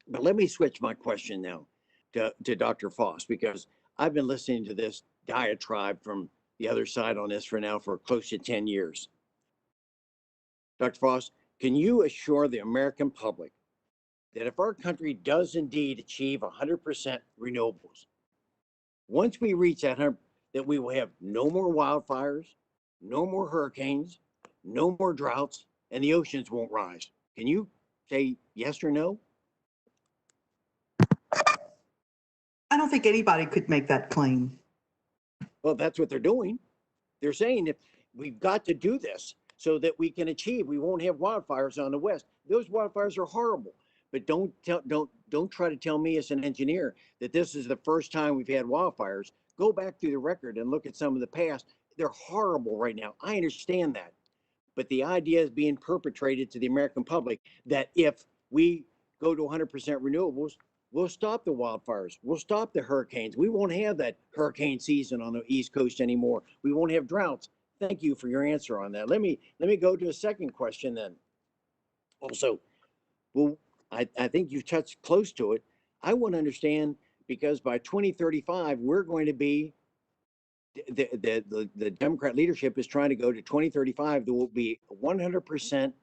But let me switch my question now to Dr. Foss, because I've been listening to this diatribe from the other side on this for close to 10 years. Dr. Foss, can you assure the American public that if our country does indeed achieve 100% renewables, once we reach that 100%, that we will have no more wildfires, no more hurricanes, no more droughts, and the oceans won't rise? Can you say yes or no? I don't think anybody could make that claim. Well, that's what they're doing. They're saying that we've got to do this so that we can achieve, we won't have wildfires on the West. Those wildfires are horrible. But don't try to tell me as an engineer that this is the first time we've had wildfires. Go back through the record and look at some of the past. They're horrible right now. I understand that. But the idea is being perpetrated to the American public that if we go to 100% renewables, we'll stop the wildfires. We'll stop the hurricanes. We won't have that hurricane season on the East Coast anymore. We won't have droughts. Thank you for your answer on that. Let me go to a second question then. Also, well, I think you've touched close to it. I want to understand, because by 2035, we're going to be, the Democrat leadership is trying to go to 2035. There will be 100%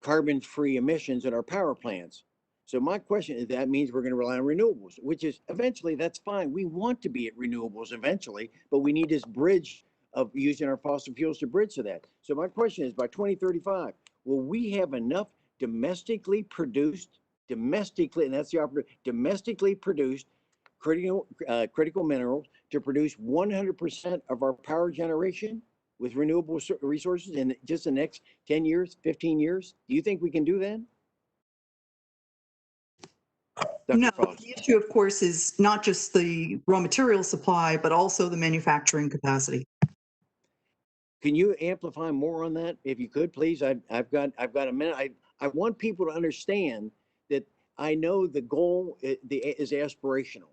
carbon-free emissions at our power plants. So my question is, that means we're going to rely on renewables, which is eventually, that's fine. We want to be at renewables eventually, but we need this bridge of using our fossil fuels to bridge to that. So my question is, by 2035, will we have enough domestically produced, and that's the operative, domestically produced critical minerals to produce 100% of our power generation with renewable resources in just the next 10 years, 15 years? Do you think we can do that? Dr. No, Foss. the issue, of course, is not just the raw material supply, but also the manufacturing capacity. Can you amplify more on that, if you could, please? I've got a minute. I want people to understand that I know the goal is aspirational,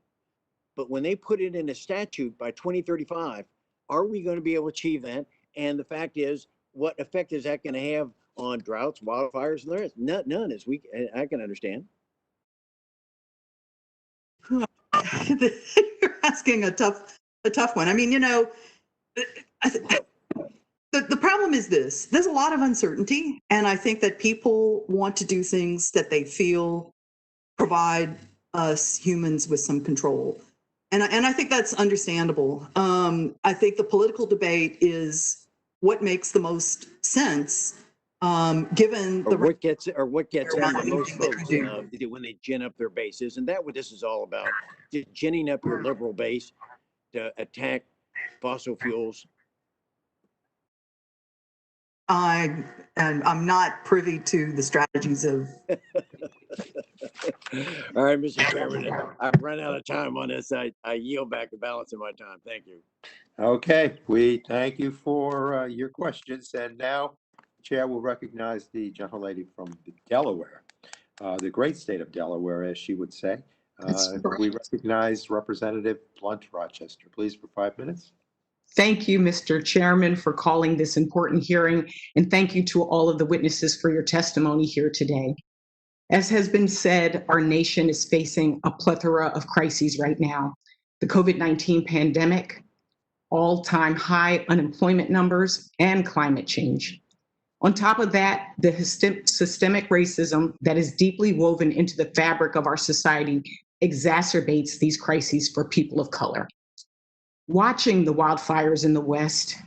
but when they put it in a statute by 2035, are we going to be able to achieve that? And the fact is, what effect is that going to have on droughts, wildfires, and the rest? None, as I can understand. You're asking a tough one. I mean, the problem is this: there's a lot of uncertainty, and I think that people want to do things that they feel provide us humans with some control, and I think that's understandable. I think the political debate is what makes the most sense, given Or the what gets them the most that votes you do. when they gin up their base. Isn't that what this is all about? Just ginning up your liberal base to attack fossil fuels. I'm not privy to the strategies of. All right, Mr. Chairman, I've run out of time on this. I yield back the balance of my time. Thank you. Okay, we thank you for your questions. And now, Chair will recognize the gentlelady from Delaware, the great state of Delaware, as she would say. We recognize Representative Blunt Rochester. Please, for 5 minutes. Thank you, Mr. Chairman, for calling this important hearing, and thank you to all of the witnesses for your testimony here today. As has been said, our nation is facing a plethora of crises right now. The COVID-19 pandemic, all-time high unemployment numbers, and climate change. On top of that, the systemic racism that is deeply woven into the fabric of our society exacerbates these crises for people of color. Watching the wildfires in the West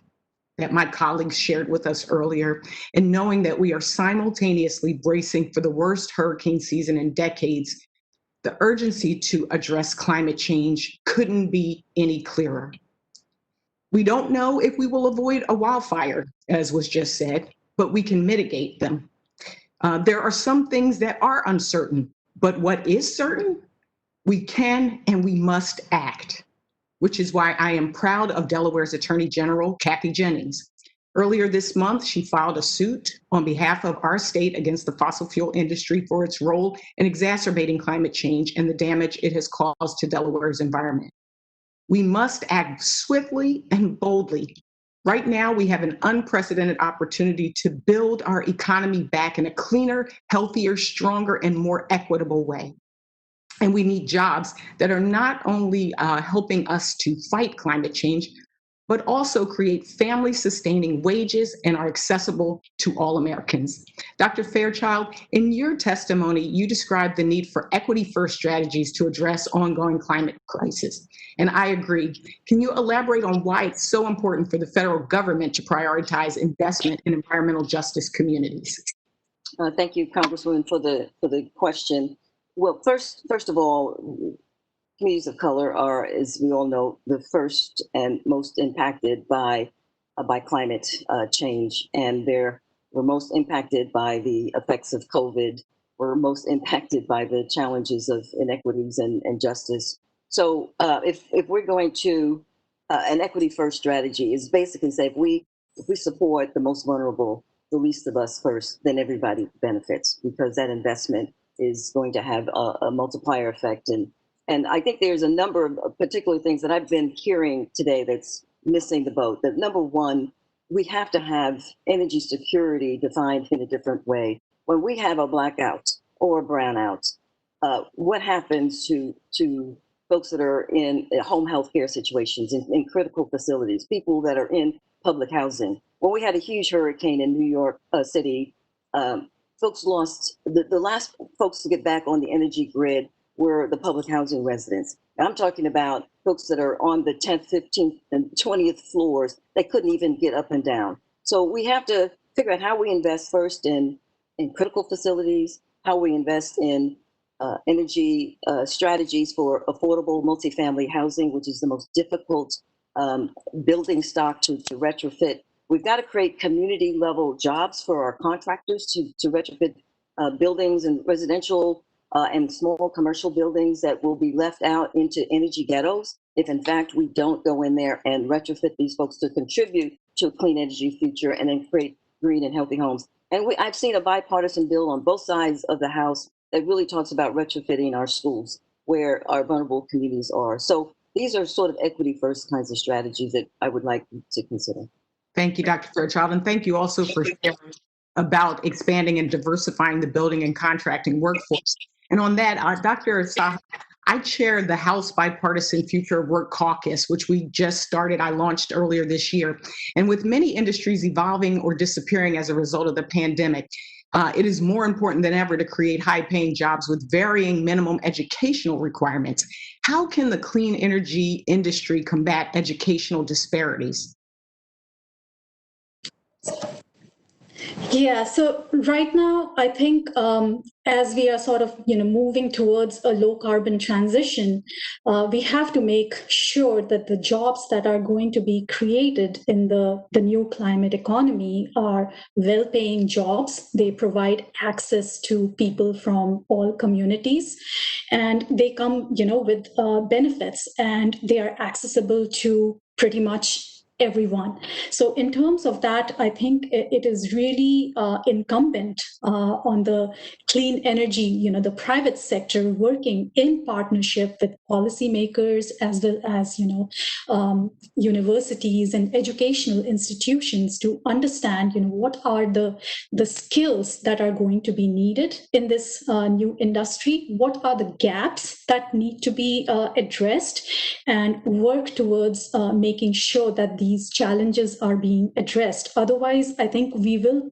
that my colleagues shared with us earlier, and knowing that we are simultaneously bracing for the worst hurricane season in decades, the urgency to address climate change couldn't be any clearer. We don't know if we will avoid a wildfire, as was just said, but we can mitigate them. There are some things that are uncertain, but what is certain, we can and we must act, which is why I am proud of Delaware's Attorney General, Kathy Jennings. Earlier this month, she filed a suit on behalf of our state against the fossil fuel industry for its role in exacerbating climate change and the damage it has caused to Delaware's environment. We must act swiftly and boldly. Right now, we have an unprecedented opportunity to build our economy back in a cleaner, healthier, stronger, and more equitable way. And we need jobs that are not only helping us to fight climate change, but also create family-sustaining wages and are accessible to all Americans. Dr. Fairchild, in your testimony, you described the need for equity-first strategies to address ongoing climate crisis. And I agree. Can you elaborate on why it's so important for the federal government to prioritize investment in environmental justice communities? Thank you, Congresswoman, for the question. Well, first of all, communities of color are, as we all know, the first and most impacted by climate change, and we're most impacted by the effects of COVID. We're most impacted by the challenges of inequities and justice. So, if we're going to an equity-first strategy, is basically say if we support the most vulnerable, the least of us first, then everybody benefits, because that investment is going to have a multiplier effect. And I think there's a number of particular things that I've been hearing today that's missing the boat. That number one, we have to have energy security defined in a different way. When we have a blackout or a brownout, what happens to folks that are in home health care situations, in critical facilities, people that are in public housing? When we had a huge hurricane in New York City, folks lost, the last folks to get back on the energy grid were the public housing residents. And I'm talking about folks that are on the 10th, 15th, and 20th floors. They couldn't even get up and down. So we have to figure out how we invest first in critical facilities, how we invest in energy strategies for affordable multifamily housing, which is the most difficult building stock to retrofit. We've got to create community level jobs for our contractors to retrofit buildings and residential and small commercial buildings that will be left out into energy ghettos if, in fact, we don't go in there and retrofit these folks to contribute to a clean energy future and then create green and healthy homes. And I've seen a bipartisan bill on both sides of the House that really talks about retrofitting our schools where our vulnerable communities are. So these are sort of equity first kinds of strategies that I would like to consider. Thank you, Dr. Fairchild, and thank you also for sharing about expanding and diversifying the building and contracting workforce. And on that, Dr. Saha, I chair the House Bipartisan Future of Work Caucus, which we just started. I launched earlier this year. And with many industries evolving or disappearing as a result of the pandemic, it is more important than ever to create high-paying jobs with varying minimum educational requirements. How can the clean energy industry combat educational disparities? Yeah, so right now, I think as we are sort of, moving towards a low carbon transition, we have to make sure that the jobs that are going to be created in the new climate economy are well-paying jobs. They provide access to people from all communities, and they come, with benefits, and they are accessible to pretty much everyone. So in terms of that, I think it is really incumbent on the clean energy, the private sector working in partnership with policymakers as well as, universities and educational institutions to understand, what are the skills that are going to be needed in this new industry, what are the gaps that need to be addressed, and work towards making sure that these challenges are being addressed. Otherwise, I think we will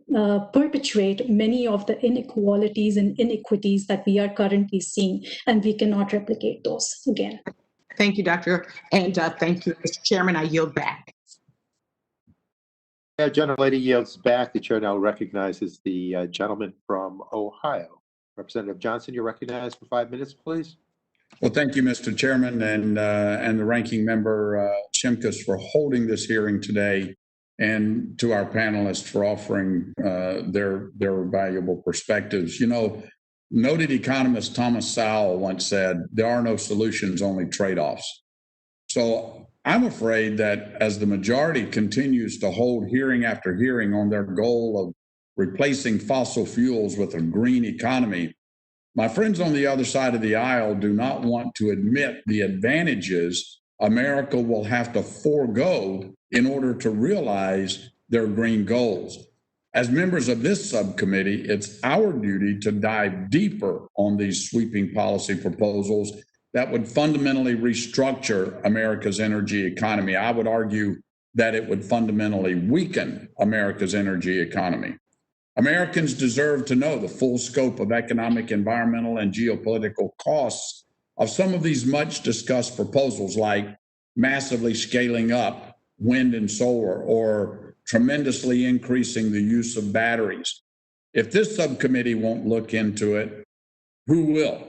perpetuate many of the inequalities and inequities that we are currently seeing, and we cannot replicate those again. Thank you, Doctor. And thank you, Mr. Chairman. I yield back. Yeah, gentlelady yields back. The chair now recognizes the gentleman from Ohio. Representative Johnson, you're recognized for 5 minutes, please. Well, thank you, Mr. Chairman, and the ranking member Shimkus for holding this hearing today, and to our panelists for offering their valuable perspectives. Noted economist Thomas Sowell once said, "There are no solutions, only trade-offs." So I'm afraid that as the majority continues to hold hearing after hearing on their goal of replacing fossil fuels with a green economy, my friends on the other side of the aisle do not want to admit the advantages America will have to forego in order to realize their green goals. As members of this subcommittee, it's our duty to dive deeper on these sweeping policy proposals that would fundamentally restructure America's energy economy. I would argue that it would fundamentally weaken America's energy economy. Americans deserve to know the full scope of economic, environmental, and geopolitical costs of some of these much discussed proposals, like massively scaling up wind and solar or tremendously increasing the use of batteries. If this subcommittee won't look into it, who will?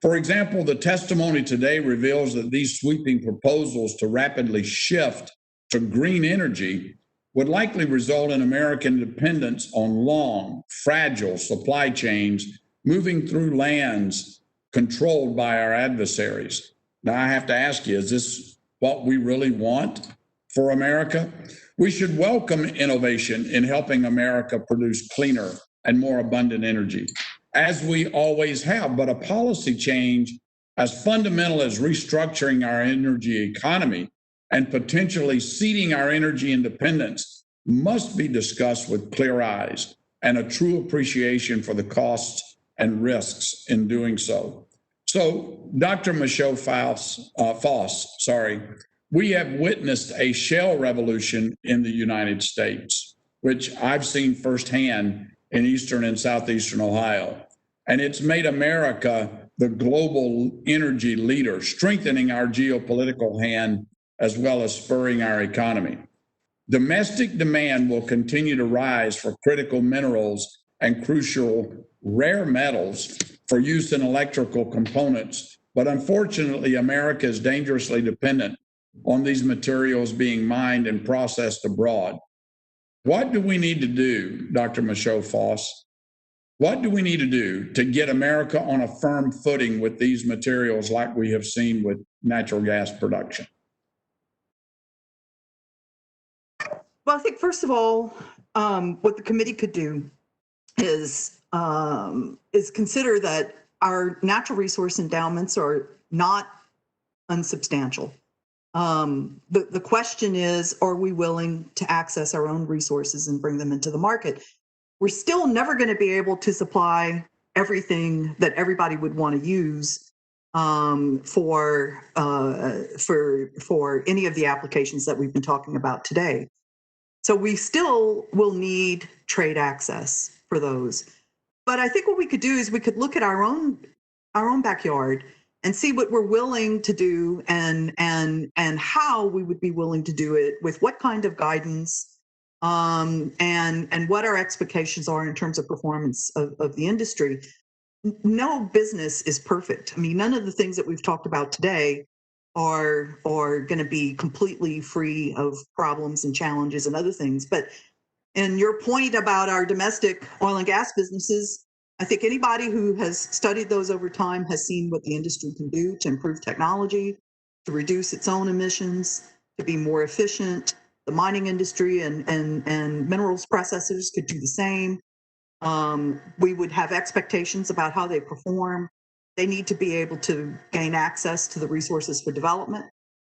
For example, the testimony today reveals that these sweeping proposals to rapidly shift to green energy would likely result in American dependence on long, fragile supply chains moving through lands controlled by our adversaries. Now, I have to ask you, is this what we really want for America? We should welcome innovation in helping America produce cleaner and more abundant energy, as we always have, but a policy change as fundamental as restructuring our energy economy and potentially ceding our energy independence must be discussed with clear eyes and a true appreciation for the costs and risks in doing so. So, Dr. Michelle Foss, we have witnessed a shale revolution in the United States, which I've seen firsthand in eastern and southeastern Ohio. And it's made America the global energy leader, strengthening our geopolitical hand as well as spurring our economy. Domestic demand will continue to rise for critical minerals and crucial rare metals for use in electrical components. But unfortunately, America is dangerously dependent on these materials being mined and processed abroad. What do we need to do, Dr. Michelle Foss, What do we need to do to get America on a firm footing with these materials like we have seen with natural gas production? Well, I think first of all, what the committee could do is consider that our natural resource endowments are not unsubstantial. The question is, are we willing to access our own resources and bring them into the market? We're still never going to be able to supply everything that everybody would want to use for any of the applications that we've been talking about today. So we still will need trade access for those. But I think what we could do is we could look at our own backyard and see what we're willing to do and how we would be willing to do it, with what kind of guidance, and what our expectations are in terms of performance of the industry. No business is perfect. I mean, none of the things that we've talked about today are going to be completely free of problems and challenges and other things. But in your point about our domestic oil and gas businesses, I think anybody who has studied those over time has seen what the industry can do to improve technology, to reduce its own emissions, to be more efficient. The mining industry and minerals processors could do the same. We would have expectations about how they perform. They need to be able to gain access to the resources for development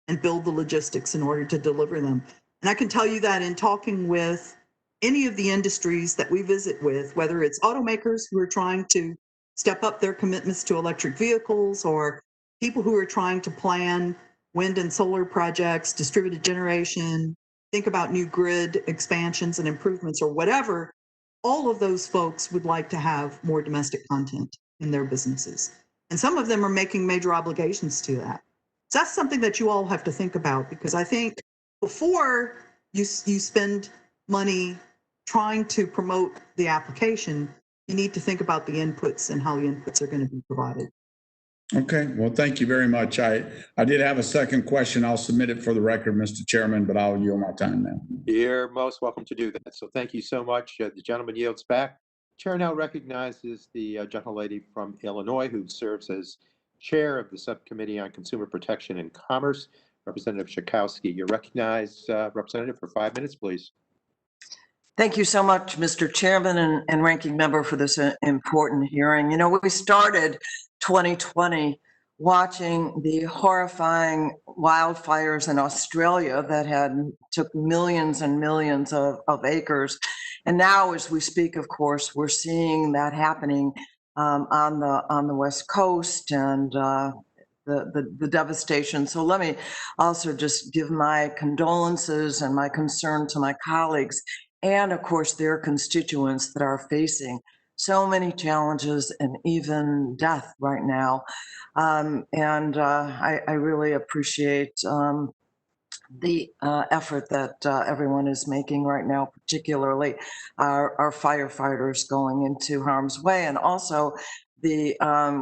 and build the logistics in order to deliver them. And I can tell you that in talking with any of the industries that we visit with, whether it's automakers who are trying to step up their commitments to electric vehicles, or people who are trying to plan wind and solar projects, distributed generation, think about new grid expansions and improvements or whatever, all of those folks would like to have more domestic content in their businesses. And some of them are making major obligations to that. So that's something that you all have to think about, because I think before you spend money trying to promote the application, you need to think about the inputs and how the inputs are going to be provided. Okay, well, thank you very much. I did have a second question. I'll submit it for the record, Mr. Chairman, but I'll yield my time now. You're most welcome to do that. So thank you so much. The gentleman yields back. Chair now recognizes the gentlelady from Illinois, who serves as chair of the Subcommittee on Consumer Protection and Commerce, Representative Schakowsky. You're recognized, Representative, for 5 minutes, please. Thank you so much, Mr. Chairman and Ranking Member, for this important hearing. You know, we started 2020 watching the horrifying wildfires in Australia that took millions and millions of acres. And now, as we speak, of course, we're seeing that happening on the West Coast, and the devastation. So let me also just give my condolences and my concern to my colleagues, and of course their constituents that are facing so many challenges and even death right now. I really appreciate the effort that everyone is making right now, particularly our firefighters going into harm's way, and also the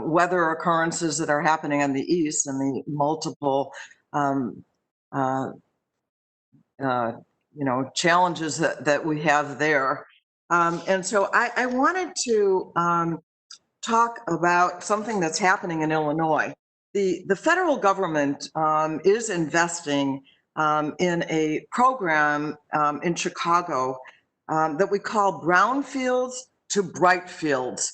weather occurrences that are happening in the east and the multiple challenges that we have there. And so I wanted to talk about something that's happening in Illinois. The federal government is investing in a program in Chicago that we call Brownfields to Brightfields.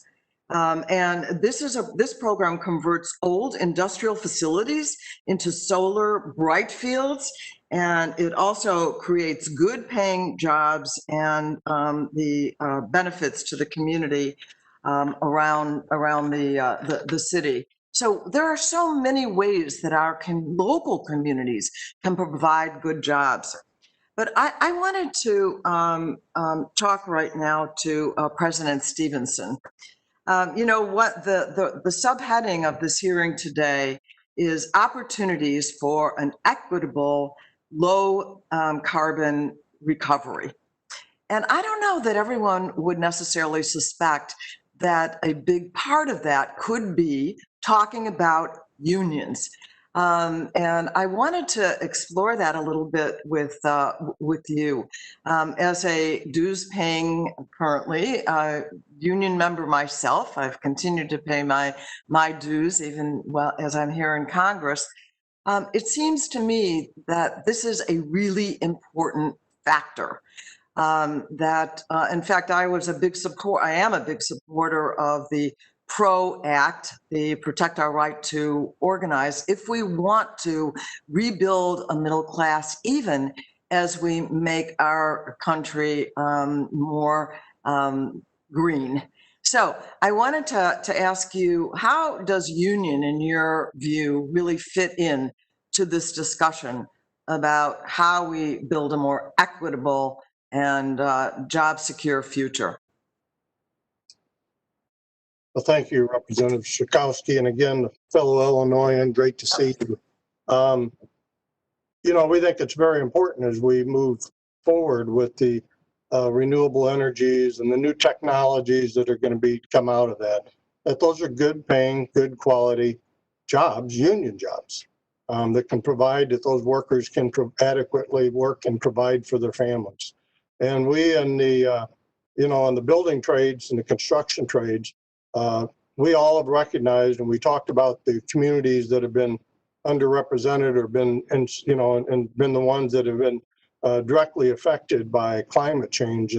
And this program converts old industrial facilities into solar Brightfields, and it also creates good paying jobs and the benefits to the community around the city. So there are so many ways that our local communities can provide good jobs. But I wanted to talk right now to President Stevenson. You know what, the subheading of this hearing today is opportunities for an equitable low carbon recovery. And I don't know that everyone would necessarily suspect that a big part of that could be talking about unions. And I wanted to explore that a little bit with you. As a dues-paying, currently, union member myself, I've continued to pay my dues even as I'm here in Congress. It seems to me that this is a really important factor. In fact, I am a big supporter of the PRO Act, the Protect Our Right to Organize, if we want to rebuild a middle class, even as we make our country more green. So I wanted to ask you, how does union, in your view, really fit in to this discussion about how we build a more equitable and job-secure future? Well, thank you, Representative Schakowsky, and again, fellow Illinoisan, great to see you. We think it's very important as we move forward with the renewable energies and the new technologies that are going to come out of that those are good paying, good quality jobs, union jobs, that can provide, that those workers can adequately work and provide for their families. And we in the, in the building trades and the construction trades, we all have recognized, and we talked about the communities that have been underrepresented or been, and been the ones that have been directly affected by climate change.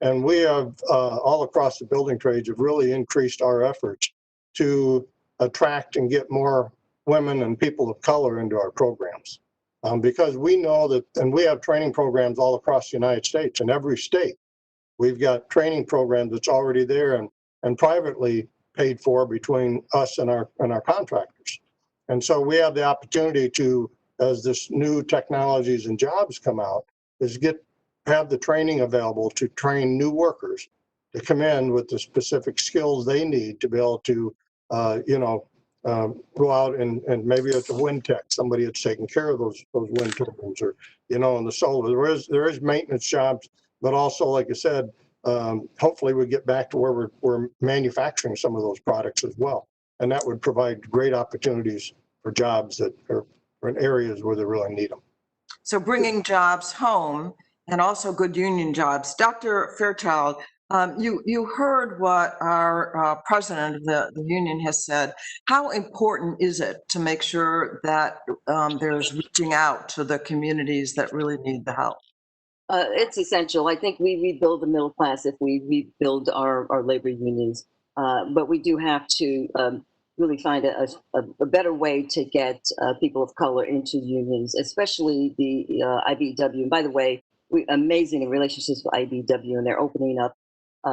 And we have all across the building trades have really increased our efforts to attract and get more women and people of color into our programs. Because we know that, and we have training programs all across the United States. In every state, we've got training programs that's already there and privately paid for between us and our contractors. And so we have the opportunity to, as this new technologies and jobs come out, is have the training available to train new workers to come in with the specific skills they need to be able to, go out and maybe it's a wind tech, somebody that's taking care of those wind turbines, or, in the solar. There is maintenance jobs, but also, like I said, hopefully we get back to where we're manufacturing some of those products as well. And that would provide great opportunities for jobs that are in areas where they really need them. So bringing jobs home and also good union jobs. Dr. Fairchild, you heard what our president of the union has said. How important is it to make sure that there's reaching out to the communities that really need the help? It's essential. I think we rebuild the middle class if we rebuild our labor unions. But we do have to really find a better way to get people of color into unions, especially the IBEW. And by the way, amazing relationships with IBEW, and they're opening up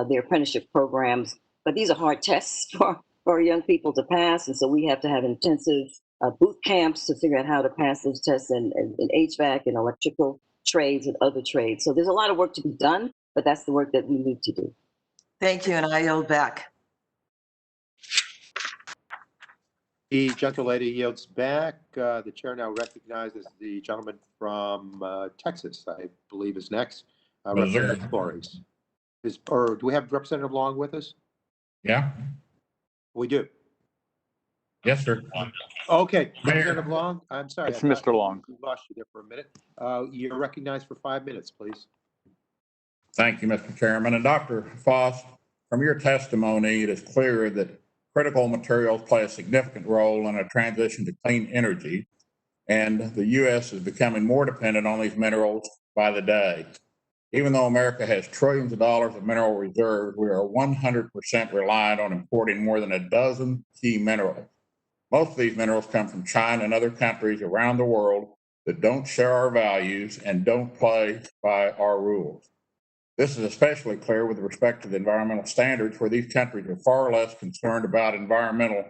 their apprenticeship programs. But these are hard tests for young people to pass. And so we have to have intensive boot camps to figure out how to pass those tests in HVAC and electrical trades and other trades. So there's a lot of work to be done, but that's the work that we need to do. Thank you, and I yield back. The gentlelady yields back. The chair now recognizes the gentleman from Texas, I believe is next. Representative Flores. Or do we have Representative Long with us? Yeah. We do. Yes, sir. Okay, Representative Long, I'm sorry. It's Mr. Long. We lost you there for a minute. You're recognized for 5 minutes, please. Thank you, Mr. Chairman. And Dr. Foss, from your testimony, it is clear that critical materials play a significant role in a transition to clean energy, and the U.S. is becoming more dependent on these minerals by the day. Even though America has trillions of dollars of mineral reserves, we are 100% reliant on importing more than a dozen key minerals. Most of these minerals come from China and other countries around the world that don't share our values and don't play by our rules. This is especially clear with respect to the environmental standards, where these countries are far less concerned about environmental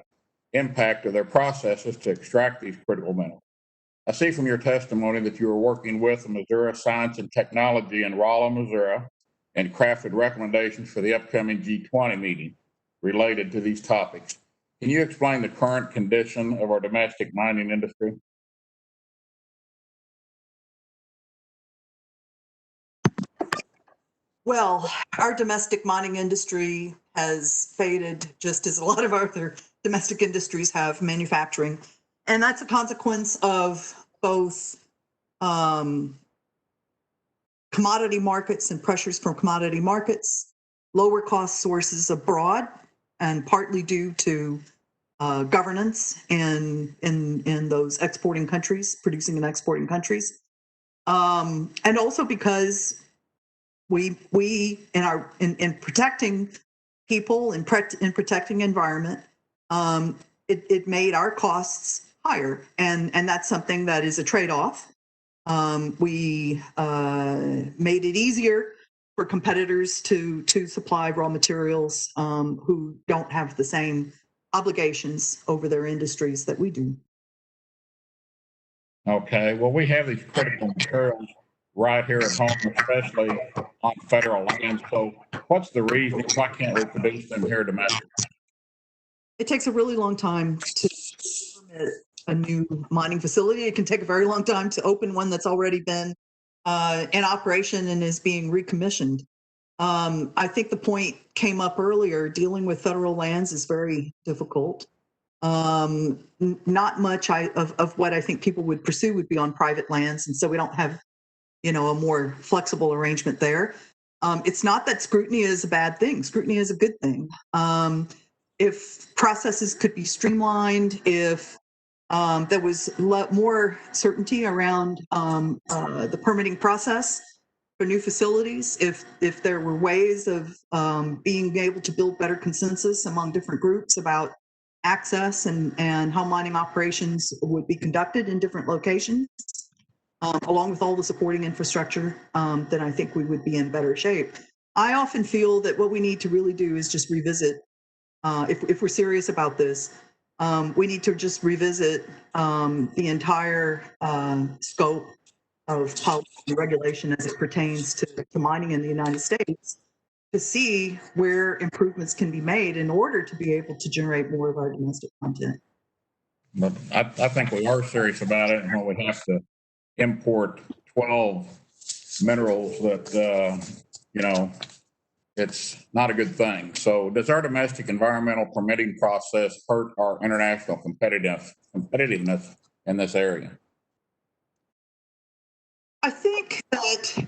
impact of their processes to extract these critical minerals. I see from your testimony that you are working with the Missouri Science and Technology in Rolla, Missouri, and crafted recommendations for the upcoming G20 meeting related to these topics. Can you explain the current condition of our domestic mining industry? Well, our domestic mining industry has faded just as a lot of other domestic industries have, manufacturing. And that's a consequence of both commodity markets and pressures from commodity markets, lower cost sources abroad, and partly due to governance in those exporting countries, producing and exporting countries, and also because we in protecting people and in protecting environment, it made our costs higher, and that's something that is a trade-off. We made it easier for competitors to supply raw materials who don't have the same obligations over their industries that we do. Okay, well, we have these critical materials right here at home, especially on federal land. So what's the reason? Why can't we produce them here domestically? It takes a really long time to permit a new mining facility. It can take a very long time to open one that's already been in operation and is being recommissioned. I think the point came up earlier, dealing with federal lands is very difficult. Not much of what I think people would pursue would be on private lands, and so we don't have, a more flexible arrangement there. It's not that scrutiny is a bad thing. Scrutiny is a good thing. If processes could be streamlined, if there was more certainty around the permitting process for new facilities, if there were ways of being able to build better consensus among different groups about access and how mining operations would be conducted in different locations, along with all the supporting infrastructure, then I think we would be in better shape. I often feel that what we need to really do is just revisit, if we're serious about this, we need to just revisit the entire scope of policy and regulation as it pertains to mining in the United States, to see where improvements can be made in order to be able to generate more of our domestic content. But I think we are serious about it, and when we have to import 12 minerals that, it's not a good thing. So does our domestic environmental permitting process hurt our international competitiveness in this area? I think that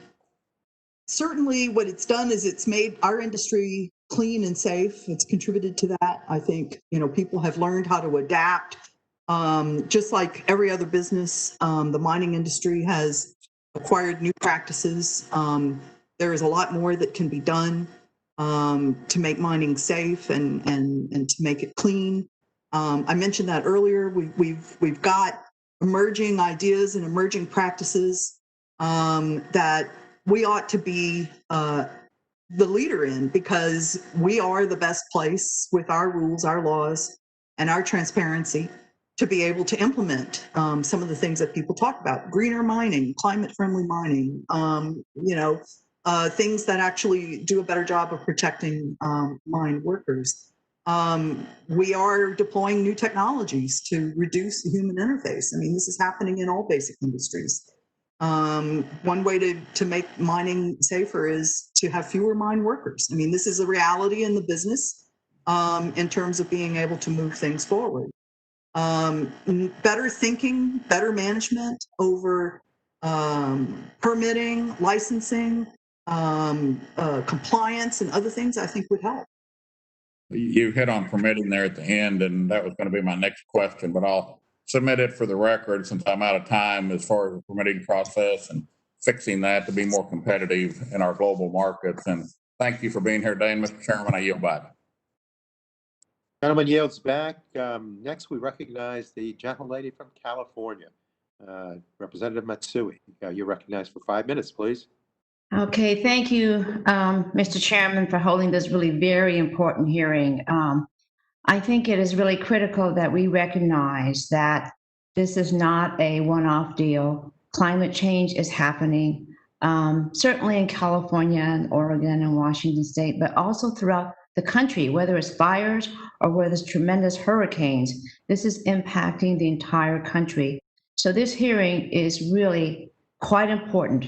certainly what it's done is it's made our industry clean and safe. It's contributed to that. I think, people have learned how to adapt. Just like every other business, the mining industry has acquired new practices. There is a lot more that can be done to make mining safe and to make it clean. I mentioned that earlier. We've got emerging ideas and emerging practices that we ought to be the leader in, because we are the best place with our rules, our laws, and our transparency to be able to implement some of the things that people talk about: greener mining, climate-friendly mining, things that actually do a better job of protecting mine workers. We are deploying new technologies to reduce the human interface. I mean, this is happening in all basic industries. One way to make mining safer is to have fewer mine workers. I mean, this is a reality in the business in terms of being able to move things forward. Better thinking, better management over permitting, licensing, compliance, and other things, I think would help. You hit on permitting there at the end, and that was going to be my next question, but I'll submit it for the record since I'm out of time as far as the permitting process and fixing that to be more competitive in our global markets. And thank you for being here today. And Mr. Chairman, I yield back. Gentleman yields back. Next, we recognize the gentlelady from California, Representative Matsui. You're recognized for 5 minutes, please. Okay, thank you, Mr. Chairman, for holding this really very important hearing. I think it is really critical that we recognize that this is not a one-off deal. Climate change is happening, certainly in California and Oregon and Washington State, but also throughout the country, whether it's fires or whether it's tremendous hurricanes. This is impacting the entire country. So this hearing is really quite important.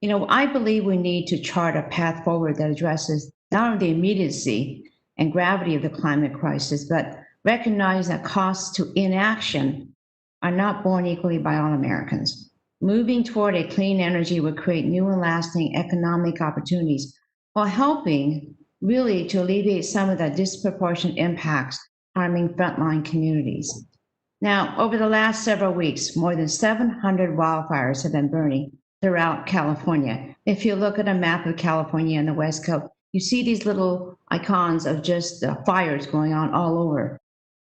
I believe we need to chart a path forward that addresses not only the immediacy and gravity of the climate crisis, but recognize that costs to inaction are not born equally by all Americans. Moving toward a clean energy would create new and lasting economic opportunities while helping really to alleviate some of the disproportionate impacts harming frontline communities. Now, over the last several weeks, more than 700 wildfires have been burning throughout California. If you look at a map of California and the West Coast, you see these little icons of just fires going on all over.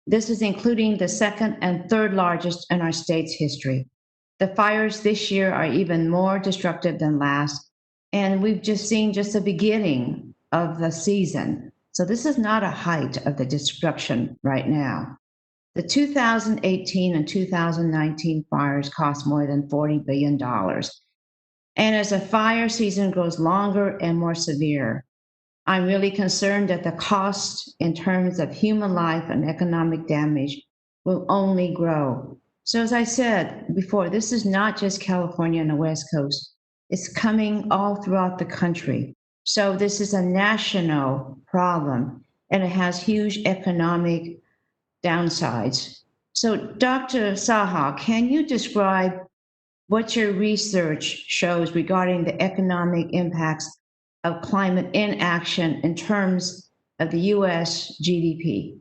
This is including the second and third largest in our state's history. The fires this year are even more destructive than last, and we've just seen just the beginning of the season. So this is not a height of the destruction right now. The 2018 and 2019 fires cost more than $40 billion. And as the fire season grows longer and more severe, I'm really concerned that the cost in terms of human life and economic damage will only grow. So as I said before, this is not just California and the West Coast. It's coming all throughout the country. So this is a national problem, and it has huge economic downsides. So Dr. Saha, can you describe what your research shows regarding the economic impacts of climate inaction in terms of the U.S. GDP?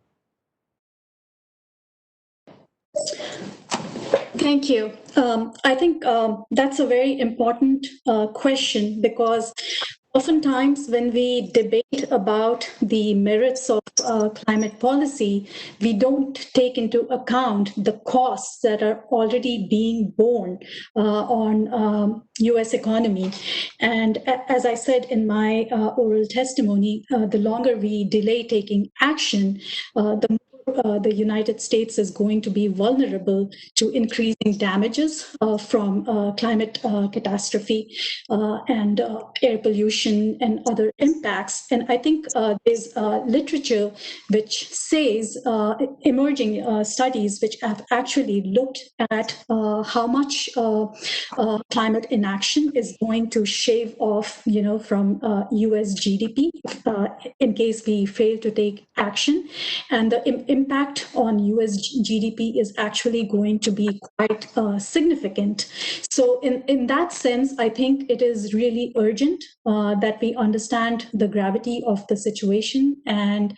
Thank you. I think that's a very important question, because oftentimes when we debate about the merits of climate policy, we don't take into account the costs that are already being borne on US economy. And as I said in my oral testimony, the longer we delay taking action, the more the United States is going to be vulnerable to increasing damages from climate catastrophe and air pollution and other impacts. And I think there's literature which says, emerging studies which have actually looked at how much climate inaction is going to shave off, from US GDP in case we fail to take action. And the impact on US GDP is actually going to be quite significant. So in that sense, I think it is really urgent that we understand the gravity of the situation and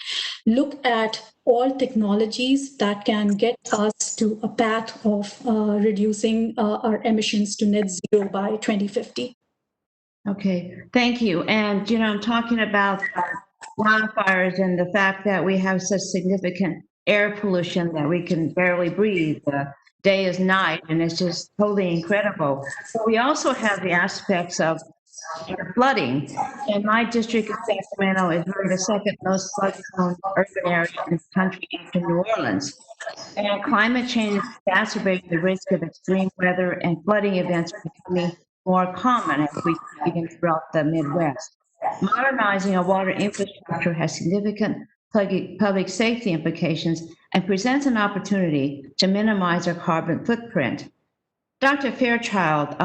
look at all technologies that can get us to a path of reducing our emissions to net zero by 2050. Okay, thank you. And, I'm talking about wildfires and the fact that we have such significant air pollution that we can barely breathe. Day is night, and it's just totally incredible. But we also have the aspects of flooding. And my district of Sacramento is really the second most flood-prone urban area in the country after New Orleans. And climate change is exacerbating the risk of extreme weather, and flooding events are becoming more common as we see them throughout the Midwest. Modernizing our water infrastructure has significant public safety implications and presents an opportunity to minimize our carbon footprint. Dr. Fairchild,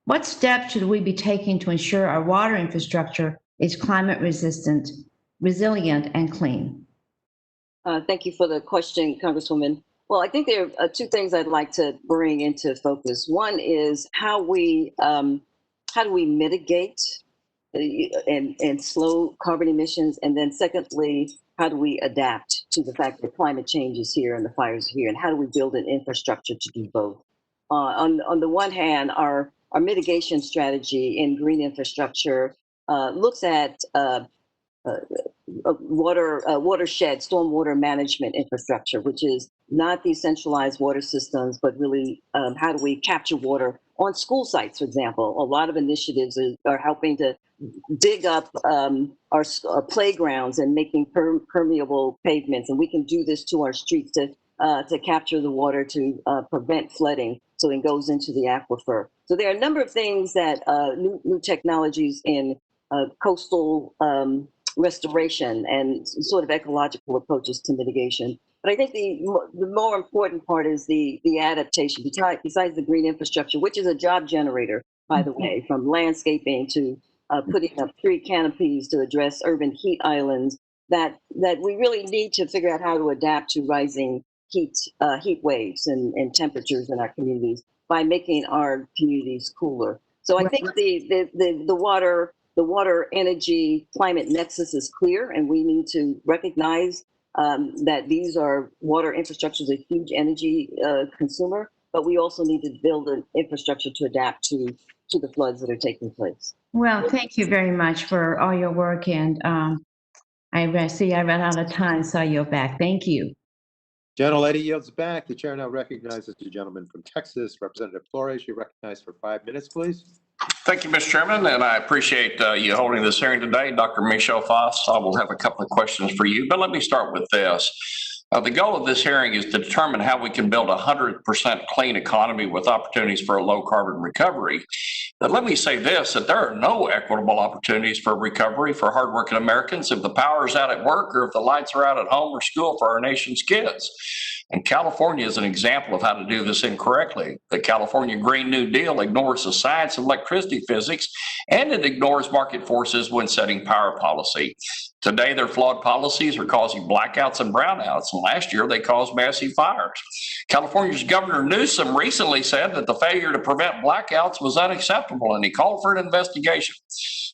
what steps should we be taking to ensure our water infrastructure is climate resistant, resilient, and clean? Thank you for the question, Congresswoman. Well, I think there are two things I'd like to bring into focus. One is how do we mitigate and slow carbon emissions, and then secondly, how do we adapt to the fact that climate change is here and the fires are here, and how do we build an infrastructure to do both? On the one hand, our mitigation strategy in green infrastructure looks at watershed, stormwater management infrastructure, which is not these centralized water systems, but really how do we capture water on school sites, for example. A lot of initiatives are helping to dig up our playgrounds and making permeable pavements, and we can do this to our streets to capture the water to prevent flooding, so it goes into the aquifer. So there are a number of things that new technologies in coastal restoration and sort of ecological approaches to mitigation. But I think the more important part is the adaptation, besides the green infrastructure, which is a job generator, by the way, from landscaping to putting up tree canopies to address urban heat islands, that we really need to figure out how to adapt to rising heat waves and temperatures in our communities by making our communities cooler. So I think the water energy climate nexus is clear, and we need to recognize that these are water infrastructure is a huge energy consumer, but we also need to build an infrastructure to adapt to the floods that are taking place. Well, thank you very much for all your work, and I see I ran out of time, so I yield back. Thank you. Gentlelady yields back. The chair now recognizes the gentleman from Texas, Representative Flores. You're recognized for 5 minutes, please. Thank you, Mr. Chairman, and I appreciate you holding this hearing today. Dr. Michelle Foss, I will have a couple of questions for you, but let me start with this. The goal of this hearing is to determine how we can build a 100% clean economy with opportunities for a low carbon recovery. But let me say this, that there are no equitable opportunities for recovery for hardworking Americans if the power is out at work or if the lights are out at home or school for our nation's kids. And California is an example of how to do this incorrectly. The California Green New Deal ignores the science of electricity physics, and it ignores market forces when setting power policy. Today, their flawed policies are causing blackouts and brownouts, and last year they caused massive fires. California's Governor Newsom recently said that the failure to prevent blackouts was unacceptable, and he called for an investigation.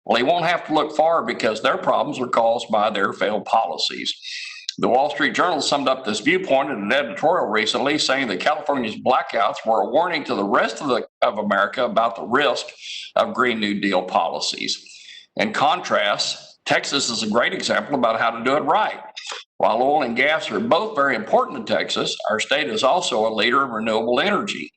Well, he won't have to look far because their problems are caused by their failed policies. The Wall Street Journal summed up this viewpoint in an editorial recently, saying that California's blackouts were a warning to the rest of America about the risk of Green New Deal policies. In contrast, Texas is a great example about how to do it right. While oil and gas are both very important to Texas, our state is also a leader in renewable energy.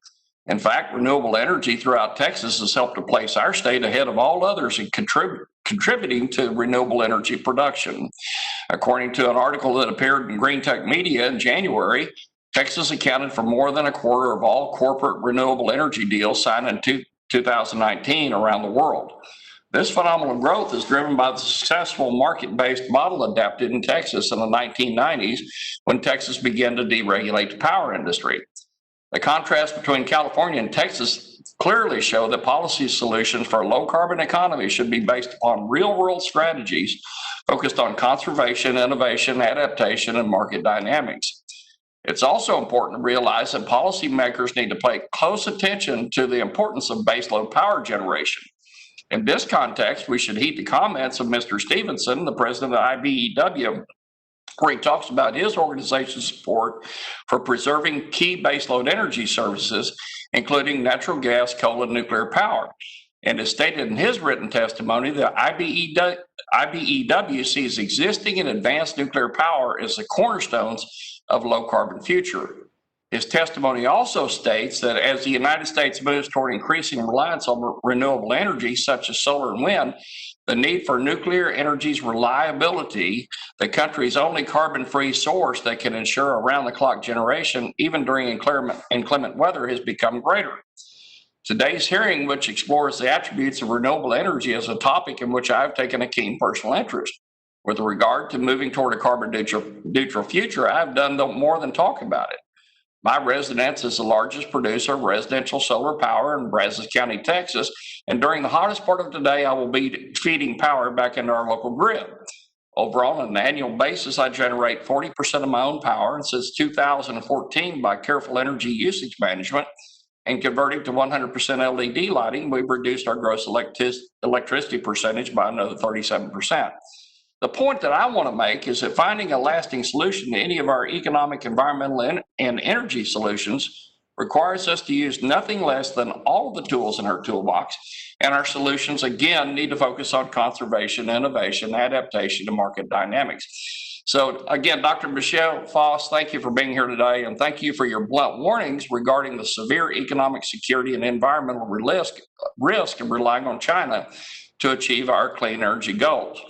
In fact, renewable energy throughout Texas has helped to place our state ahead of all others in contributing to renewable energy production. According to an article that appeared in Green Tech Media in January, Texas accounted for more than a quarter of all corporate renewable energy deals signed in 2019 around the world. This phenomenal growth is driven by the successful market-based model adapted in Texas in the 1990s when Texas began to deregulate the power industry. The contrast between California and Texas clearly show that policy solutions for a low-carbon economy should be based upon real-world strategies focused on conservation, innovation, adaptation, and market dynamics. It's also important to realize that policymakers need to pay close attention to the importance of baseload power generation. In this context, we should heed the comments of Mr. Stevenson, the president of IBEW, where he talks about his organization's support for preserving key baseload energy services, including natural gas, coal, and nuclear power. And as stated in his written testimony, the IBEW sees existing and advanced nuclear power as the cornerstones of a low-carbon future. His testimony also states that as the United States moves toward increasing reliance on renewable energy, such as solar and wind, the need for nuclear energy's reliability, the country's only carbon-free source that can ensure around-the-clock generation, even during inclement weather, has become greater. Today's hearing, which explores the attributes of renewable energy, is a topic in which I've taken a keen personal interest. With regard to moving toward a carbon-neutral future, I've done more than talk about it. My residence is the largest producer of residential solar power in Brazos County, Texas, and during the hottest part of today, I will be feeding power back into our local grid. Overall, on an annual basis, I generate 40% of my own power, and since 2014, by careful energy usage management and converting to 100% LED lighting, we've reduced our gross electricity percentage by another 37%. The point that I want to make is that finding a lasting solution to any of our economic, environmental, and energy solutions requires us to use nothing less than all of the tools in our toolbox, and our solutions, again, need to focus on conservation, innovation, adaptation, and market dynamics. So, again, Dr. Michelle Foss, thank you for being here today, and thank you for your blunt warnings regarding the severe economic, security, and environmental risk of relying on China to achieve our clean energy goals.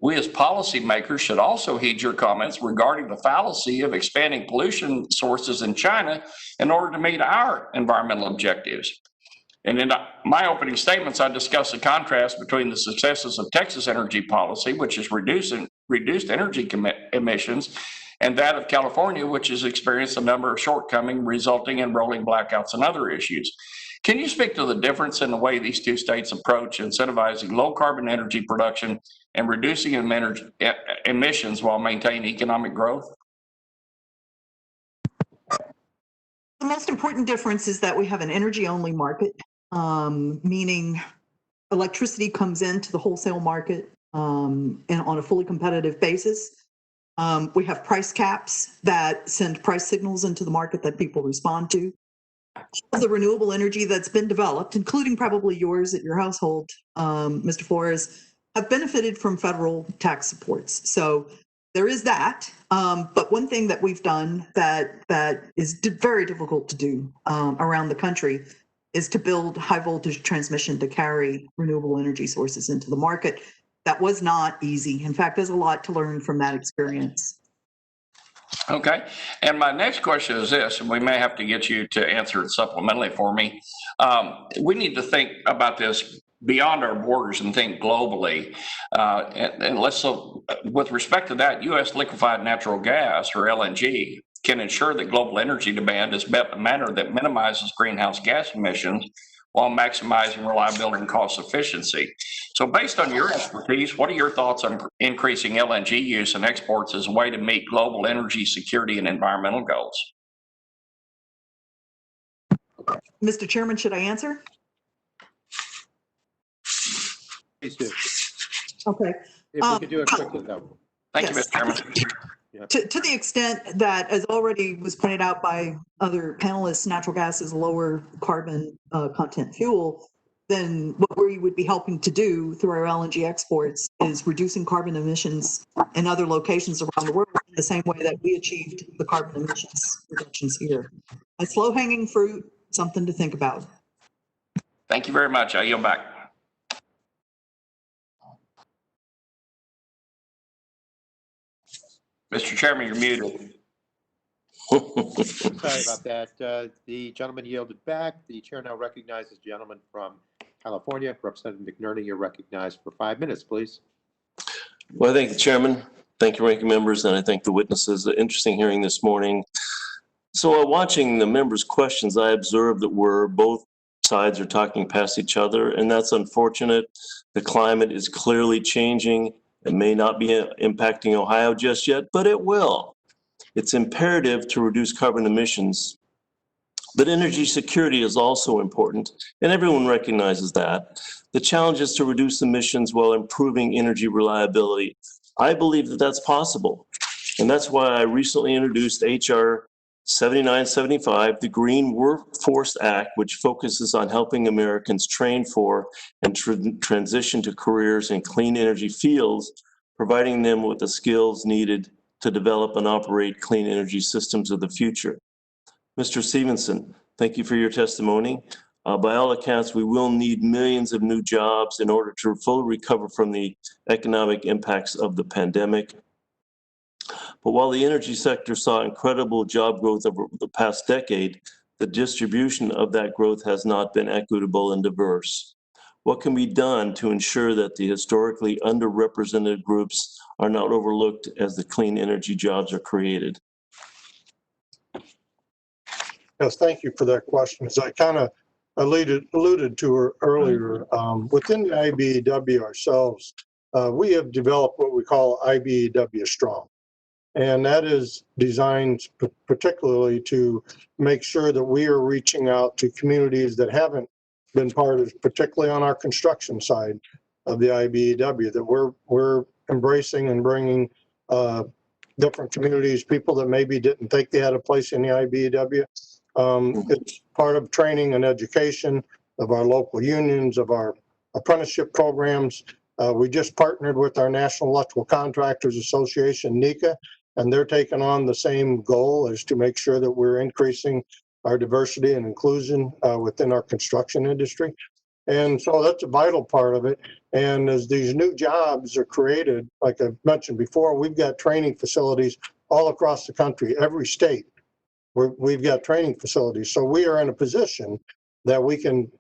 We as policymakers should also heed your comments regarding the fallacy of expanding pollution sources in China in order to meet our environmental objectives. And in my opening statements, I discussed the contrast between the successes of Texas energy policy, which has reduced energy emissions, and that of California, which has experienced a number of shortcomings resulting in rolling blackouts and other issues. Can you speak to the difference in the way these two states approach incentivizing low carbon energy production and reducing emissions while maintaining economic growth? The most important difference is that we have an energy-only market, meaning electricity comes into the wholesale market and on a fully competitive basis. We have price caps that send price signals into the market that people respond to. All the renewable energy that's been developed, including probably yours at your household, Mr. Flores, have benefited from federal tax supports. So there is that. But one thing that we've done that is very difficult to do around the country is to build high voltage transmission to carry renewable energy sources into the market. That was not easy. In fact, there's a lot to learn from that experience. Okay. And my next question is this, and we may have to get you to answer it supplementally for me. We need to think about this beyond our borders and think globally. And with respect to that, U.S. liquefied natural gas, or LNG, can ensure that global energy demand is met in a manner that minimizes greenhouse gas emissions while maximizing reliability and cost efficiency. So based on your expertise, what are your thoughts on increasing LNG use and exports as a way to meet global energy security and environmental goals? Mr. Chairman, should I answer? Please do. Okay. If we could do it quickly, though. Thank you, Mr. Chairman. To the extent that, as already was pointed out by other panelists, natural gas is lower carbon content fuel, then what we would be helping to do through our LNG exports is reducing carbon emissions in other locations around the world in the same way that we achieved the carbon emissions reductions here. That's low-hanging fruit, something to think about. Thank you very much. I yield back. Mr. Chairman, you're muted. Sorry about that. The gentleman yielded back. The chair now recognizes the gentleman from California. Representative McNerney, you're recognized for 5 minutes, please. Well, I thank the chairman. Thank you, ranking members, and I thank the witnesses. An interesting hearing this morning. So while watching the members' questions, I observed that both sides are talking past each other, and that's unfortunate. The climate is clearly changing. It may not be impacting Ohio just yet, but it will. It's imperative to reduce carbon emissions. But energy security is also important, and everyone recognizes that. The challenge is to reduce emissions while improving energy reliability. I believe that that's possible, and that's why I recently introduced H.R. 7975, the Green Workforce Act, which focuses on helping Americans train for and transition to careers in clean energy fields, providing them with the skills needed to develop and operate clean energy systems of the future. Mr. Stevenson, thank you for your testimony. By all accounts, we will need millions of new jobs in order to fully recover from the economic impacts of the pandemic. But while the energy sector saw incredible job growth over the past decade, the distribution of that growth has not been equitable and diverse. What can be done to ensure that the historically underrepresented groups are not overlooked as the clean energy jobs are created? Yes, thank you for that question. As I kind of alluded to her earlier, within the IBEW ourselves, we have developed what we call IBEW Strong. And that is designed particularly to make sure that we are reaching out to communities that haven't been part of, particularly on our construction side of the IBEW, that we're embracing and bringing different communities, people that maybe didn't think they had a place in the IBEW. It's part of training and education of our local unions, of our apprenticeship programs. We just partnered with our National Electrical Contractors Association, NECA, and they're taking on the same goal, is to make sure that we're increasing our diversity and inclusion within our construction industry. And so that's a vital part of it. And as these new jobs are created, like I mentioned before, we've got training facilities all across the country, every state. We've got training facilities. So we are in a position that we can,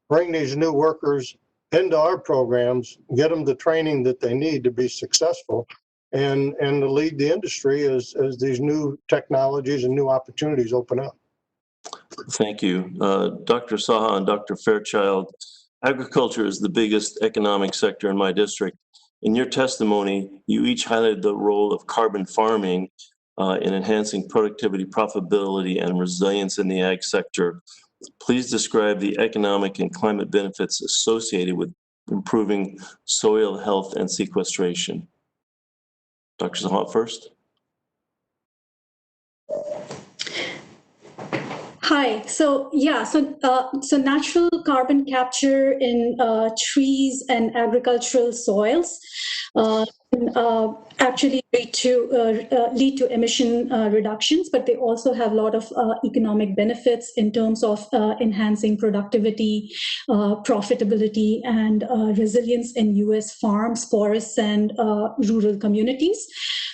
bring these new workers into our programs, get them the training that they need to be successful, and to lead the industry as these new technologies and new opportunities open up. Thank you. Dr. Saha and Dr. Fairchild, agriculture is the biggest economic sector in my district. In your testimony, you each highlighted the role of carbon farming in enhancing productivity, profitability, and resilience in the ag sector. Please describe the economic and climate benefits associated with improving soil health and sequestration. Dr. Zahat first. Hi. So natural carbon capture in trees and agricultural soils actually lead to emission reductions, but they also have a lot of economic benefits in terms of enhancing productivity, profitability, and resilience in U.S. farms, forests, and rural communities.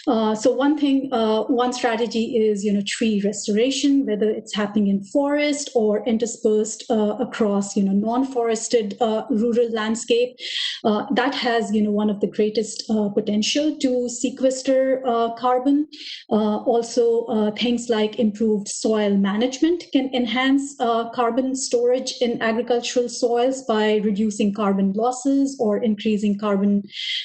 So one strategy is tree restoration, whether it's happening in forest or interspersed across non-forested rural landscape. That has one of the greatest potential to sequester carbon. Also, things like improved soil management can enhance carbon storage in agricultural soils by reducing carbon losses or increasing carbon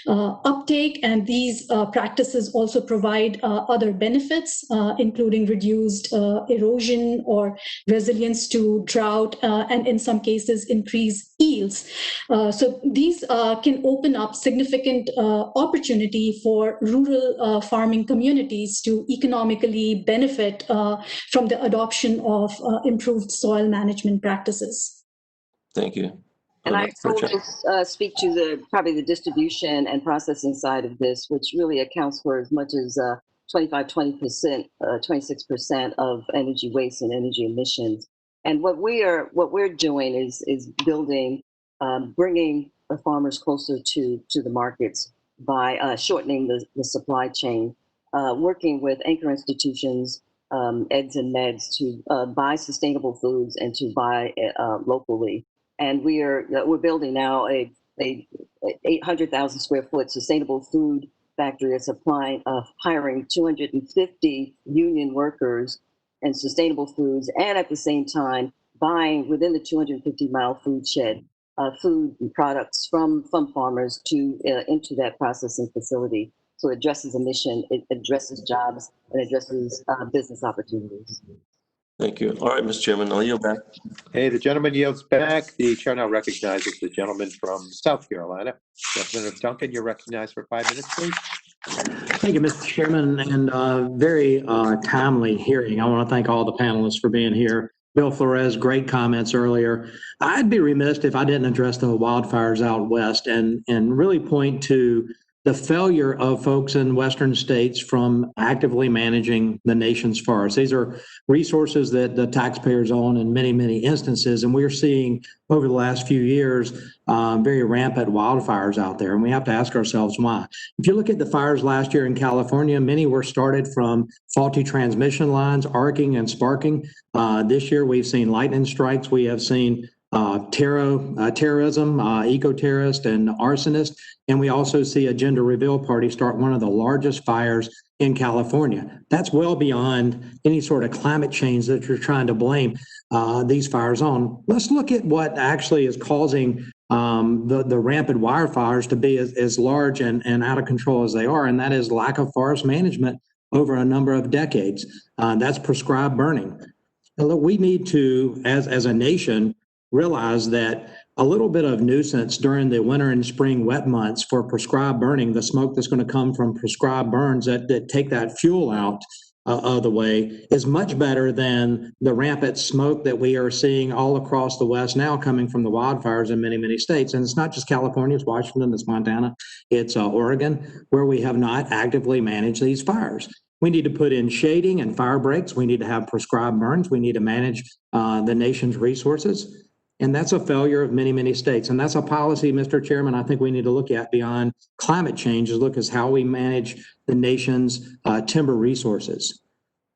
uptake. And these practices also provide other benefits, including reduced erosion or resilience to drought, and in some cases, increased yields. So these can open up significant opportunity for rural farming communities to economically benefit from the adoption of improved soil management practices. Thank you. And I will just speak to probably the distribution and processing side of this, which really accounts for as much as 26% of energy waste and energy emissions. And what we're doing is building, bringing the farmers closer to the markets by shortening the supply chain, working with anchor institutions, EDS and MEDS, to buy sustainable foods and to buy locally. And we're building now a 800,000 square foot sustainable food factory that's hiring 250 union workers and sustainable foods, and at the same time buying within the 250-mile food shed food and products from farmers into that processing facility. So it addresses emission, it addresses jobs, and addresses business opportunities. Thank you. All right, Mr. Chairman, I'll yield back. Hey, the gentleman yields back. The chair now recognizes the gentleman from South Carolina. Representative Duncan, you're recognized for 5 minutes, please. Thank you, Mr. Chairman, and very timely hearing. I want to thank all the panelists for being here. Bill Flores, great comments earlier. I'd be remiss if I didn't address the wildfires out west and really point to the failure of folks in Western states from actively managing the nation's forests. These are resources that the taxpayers own in many, many instances, and we're seeing over the last few years very rampant wildfires out there, and we have to ask ourselves why. If you look at the fires last year in California, many were started from faulty transmission lines, arcing and sparking. This year we've seen lightning strikes. We have seen terrorism, eco-terrorist and arsonist. And we also see a gender reveal party start one of the largest fires in California. That's well beyond any sort of climate change that you're trying to blame these fires on. Let's look at what actually is causing the rampant wildfires to be as large and out of control as they are, and that is lack of forest management over a number of decades. That's prescribed burning. Now, look, we need to, as a nation, realize that a little bit of nuisance during the winter and spring wet months for prescribed burning, the smoke that's going to come from prescribed burns that take that fuel out of the way, is much better than the rampant smoke that we are seeing all across the West now coming from the wildfires in many, many states. And it's not just California, it's Washington, it's Montana, it's Oregon, where we have not actively managed these fires. We need to put in shading and fire breaks. We need to have prescribed burns. We need to manage the nation's resources. And that's a failure of many, many states. And that's a policy, Mr. Chairman, I think we need to look at beyond climate change, is look at how we manage the nation's timber resources.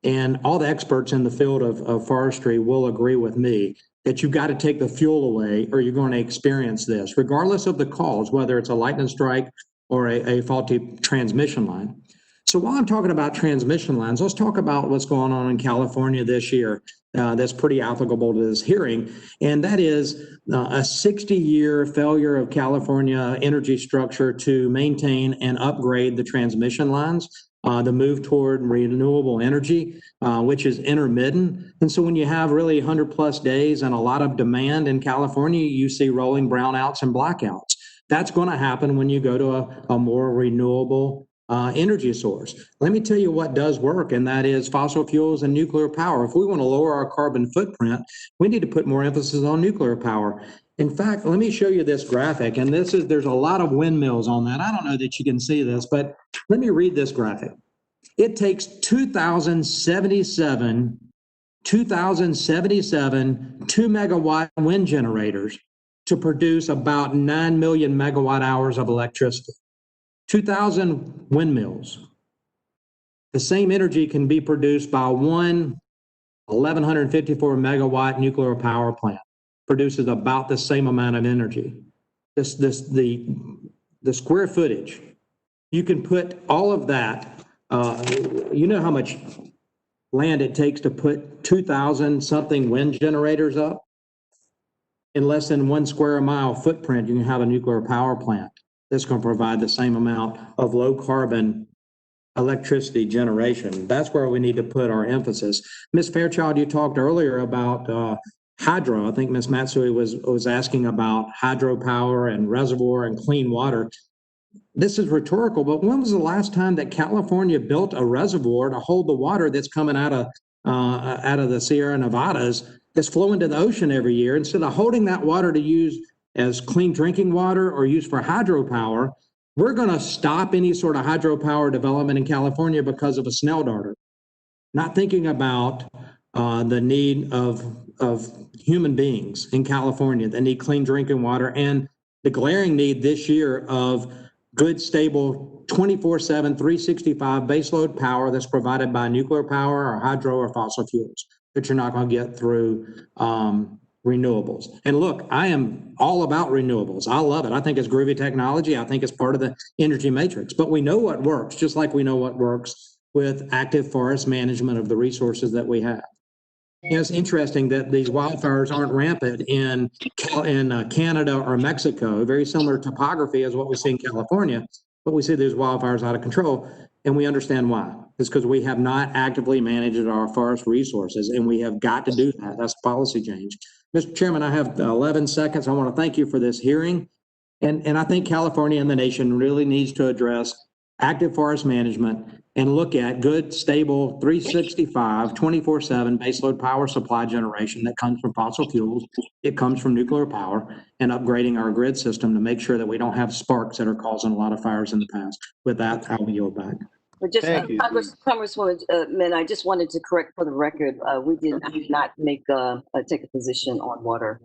And all the experts in the field of forestry will agree with me that you've got to take the fuel away or you're going to experience this, regardless of the cause, whether it's a lightning strike or a faulty transmission line. So while I'm talking about transmission lines, let's talk about what's going on in California this year. That's pretty applicable to this hearing, and that is a 60-year failure of California energy structure to maintain and upgrade the transmission lines. the move toward renewable energy, which is intermittent. And so when you have really 100+ days and a lot of demand in California, you see rolling brownouts and blackouts. That's going to happen when you go to a more renewable energy source. Let me tell you what does work, and that is fossil fuels and nuclear power. If we want to lower our carbon footprint, we need to put more emphasis on nuclear power. In fact, let me show you this graphic, and there's a lot of windmills on that. I don't know that you can see this, but let me read this graphic. It takes 2,077 2-megawatt wind generators to produce about 9 million megawatt hours of electricity. 2,000 windmills. The same energy can be produced by one 1,154 megawatt nuclear power plant. Produces about the same amount of energy. The square footage, you can put all of that. You know how much land it takes to put 2,000 something wind generators up? In less than 1 square mile footprint, you can have a nuclear power plant that's going to provide the same amount of low carbon electricity generation. That's where we need to put our emphasis. Ms. Fairchild, you talked earlier about hydro. I think Ms. Matsui was asking about hydropower and reservoir and clean water. This is rhetorical, but when was the last time that California built a reservoir to hold the water that's coming out of the Sierra Nevadas that's flowing to the ocean every year? Instead of holding that water to use as clean drinking water or use for hydropower, we're going to stop any sort of hydropower development in California because of a Snell darter. Not thinking about the need of human beings in California that need clean drinking water and the glaring need this year of good, stable, 24/7, 365 baseload power that's provided by nuclear power or hydro or fossil fuels that you're not going to get through renewables. And look, I am all about renewables. I love it. I think it's groovy technology. I think it's part of the energy matrix. But we know what works, just like we know what works with active forest management of the resources that we have. You know, it's interesting that these wildfires aren't rampant in Canada or Mexico. Very similar topography as what we see in California, but we see these wildfires out of control, and we understand why. It's because we have not actively managed our forest resources, and we have got to do that. That's policy change. Mr. Chairman, I have 11 seconds. I want to thank you for this hearing, and I think California and the nation really needs to address active forest management and look at good, stable, 365, 24/7 baseload power supply generation that comes from fossil fuels. It comes from nuclear power, and upgrading our grid system to make sure that we don't have sparks that are causing a lot of fires in the past. With that, I will yield back. But just Congresswoman, I just wanted to correct for the record, we did not make take a position on water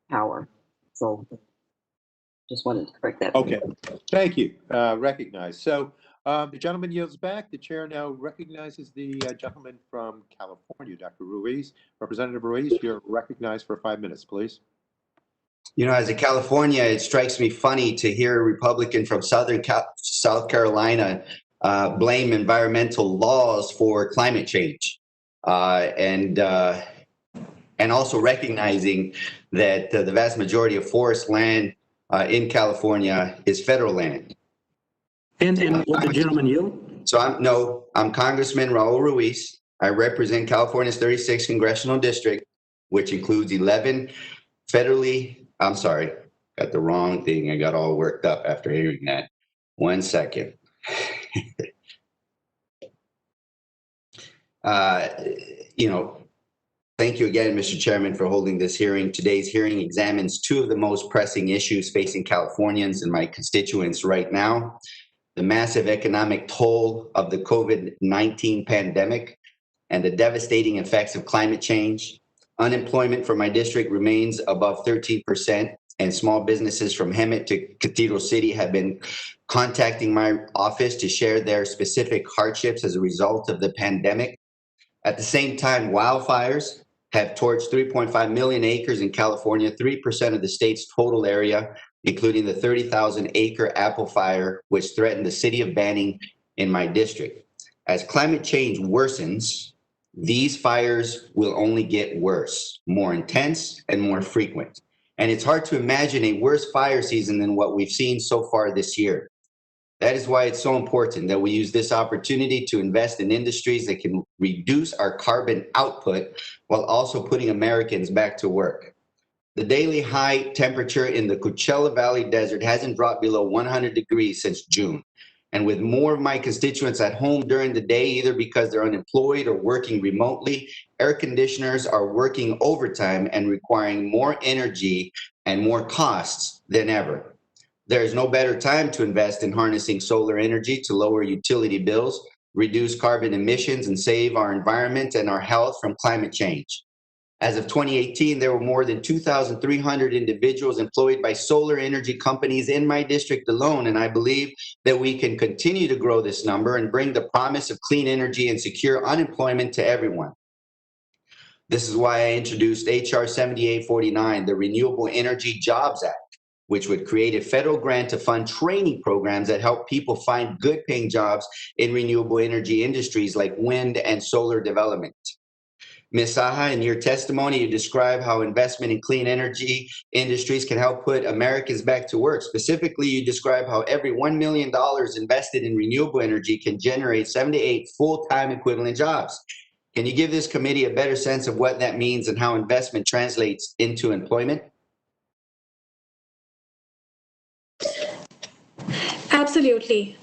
power. So just wanted to correct that. Okay, thank you. Recognized. So the gentleman yields back. The chair now recognizes the gentleman from California, Dr. Ruiz. Representative Ruiz, you're recognized for 5 minutes, please. You know, as a California, it strikes me funny to hear a Republican from South Carolina blame environmental laws for climate change, and also recognizing that the vast majority of forest land in California is federal land. And what the gentleman yield? So I'm Congressman Raul Ruiz. I represent California's 36th congressional district, which includes 11 federally. I'm sorry, got the wrong thing. I got all worked up after hearing that. 1 second. Thank you again, Mr. Chairman, for holding this hearing. Today's hearing examines two of the most pressing issues facing Californians and my constituents right now: the massive economic toll of the COVID-19 pandemic and the devastating effects of climate change. Unemployment for my district remains above 13%, and small businesses from Hemet to Cathedral City have been contacting my office to share their specific hardships as a result of the pandemic. At the same time, wildfires have torched 3.5 million acres in California, 3% of the state's total area, including the 30,000-acre Apple Fire, which threatened the city of Banning in my district. As climate change worsens, these fires will only get worse, more intense, and more frequent. And it's hard to imagine a worse fire season than what we've seen so far this year. That is why it's so important that we use this opportunity to invest in industries that can reduce our carbon output while also putting Americans back to work. The daily high temperature in the Coachella Valley Desert hasn't dropped below 100 degrees since June. And with more of my constituents at home during the day, either because they're unemployed or working remotely, air conditioners are working overtime and requiring more energy and more costs than ever. There is no better time to invest in harnessing solar energy to lower utility bills, reduce carbon emissions, and save our environment and our health from climate change. As of 2018, there were more than 2,300 individuals employed by solar energy companies in my district alone, and I believe that we can continue to grow this number and bring the promise of clean energy and secure unemployment to everyone. This is why I introduced HR 7849, the Renewable Energy Jobs Act, which would create a federal grant to fund training programs that help people find good-paying jobs in renewable energy industries like wind and solar development. Ms. Saha, in your testimony, you describe how investment in clean energy industries can help put Americans back to work. Specifically, you describe how every $1 million invested in renewable energy can generate 78 full-time equivalent jobs. Can you give this committee a better sense of what that means and how investment translates into employment? Absolutely.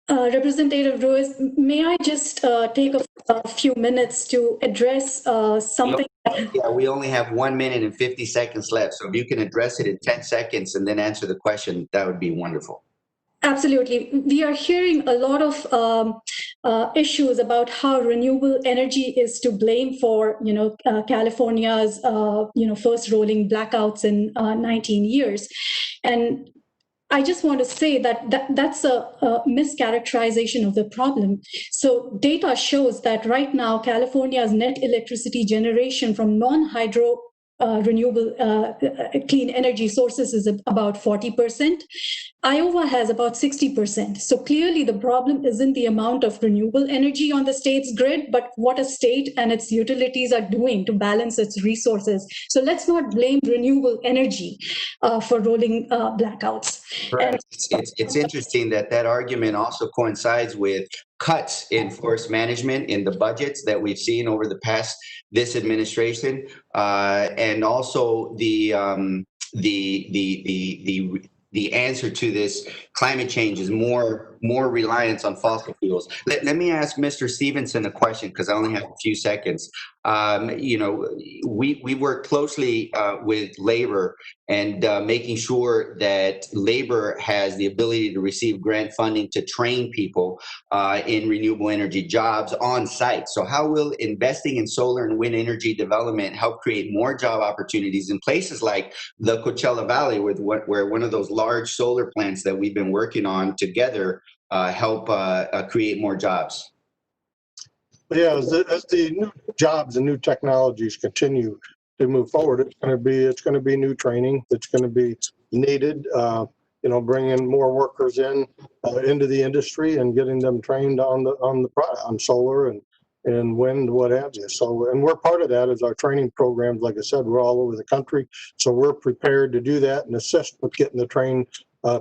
Representative Ruiz, may I just take a few minutes to address something? Yeah, we only have 1 minute and 50 seconds left. So if you can address it in 10 seconds and then answer the question, that would be wonderful. Absolutely. We are hearing a lot of issues about how renewable energy is to blame for, California's, first rolling blackouts in 19 years. And I just want to say that's a mischaracterization of the problem. So data shows that right now, California's net electricity generation from non-hydro renewable clean energy sources is about 40%. Iowa has about 60%. So clearly the problem isn't the amount of renewable energy on the state's grid, but what a state and its utilities are doing to balance its resources. So let's not blame renewable energy for rolling blackouts. Right. It's interesting that argument also coincides with cuts in forest management in the budgets that we've seen over this administration, and also the answer to this climate change is more reliance on fossil fuels. Let me ask Mr. Stevenson a question because I only have a few seconds. We work closely with labor and making sure that labor has the ability to receive grant funding to train people in renewable energy jobs on site. So how will investing in solar and wind energy development help create more job opportunities in places like the Coachella Valley, where one of those large solar plants that we've been working on together help create more jobs? Yeah, as the new jobs and new technologies continue to move forward, it's going to be new training that's going to be needed. Bringing more workers into the industry and getting them trained on solar and wind, what have you. So, and we're part of that as our training programs. Like I said, we're all over the country, so we're prepared to do that and assist with getting the trained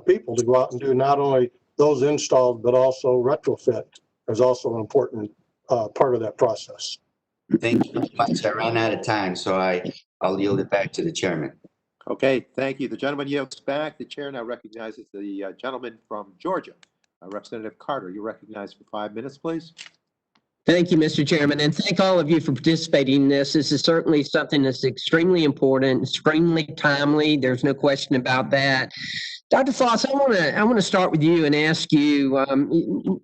people to go out and do not only those installed but also retrofit. Is also an important part of that process. Thank you very much. I ran out of time, so I'll yield it back to the chairman. Okay, thank you. The gentleman yields back. The chair now recognizes the gentleman from Georgia, Representative Carter. You're recognized for 5 minutes, please. Thank you, Mr. Chairman, and thank all of you for participating in this. This is certainly something that's extremely important, extremely timely. There's no question about that. Dr. Foss, I want to start with you and ask you,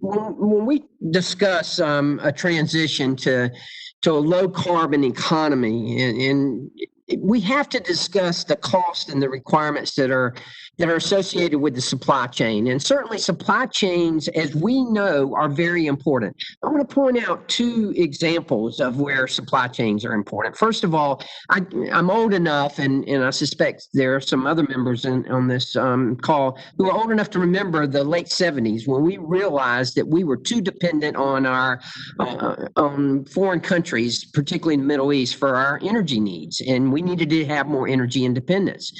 when we discuss a transition to a low carbon economy, and we have to discuss the cost and the requirements that are associated with the supply chain. And certainly supply chains, as we know, are very important. I want to point out two examples of where supply chains are important. First of all, I'm old enough, and I suspect there are some other members on this call who are old enough to remember the late 70s when we realized that we were too dependent on on foreign countries, particularly in the Middle East, for our energy needs. And we needed to have more energy independence.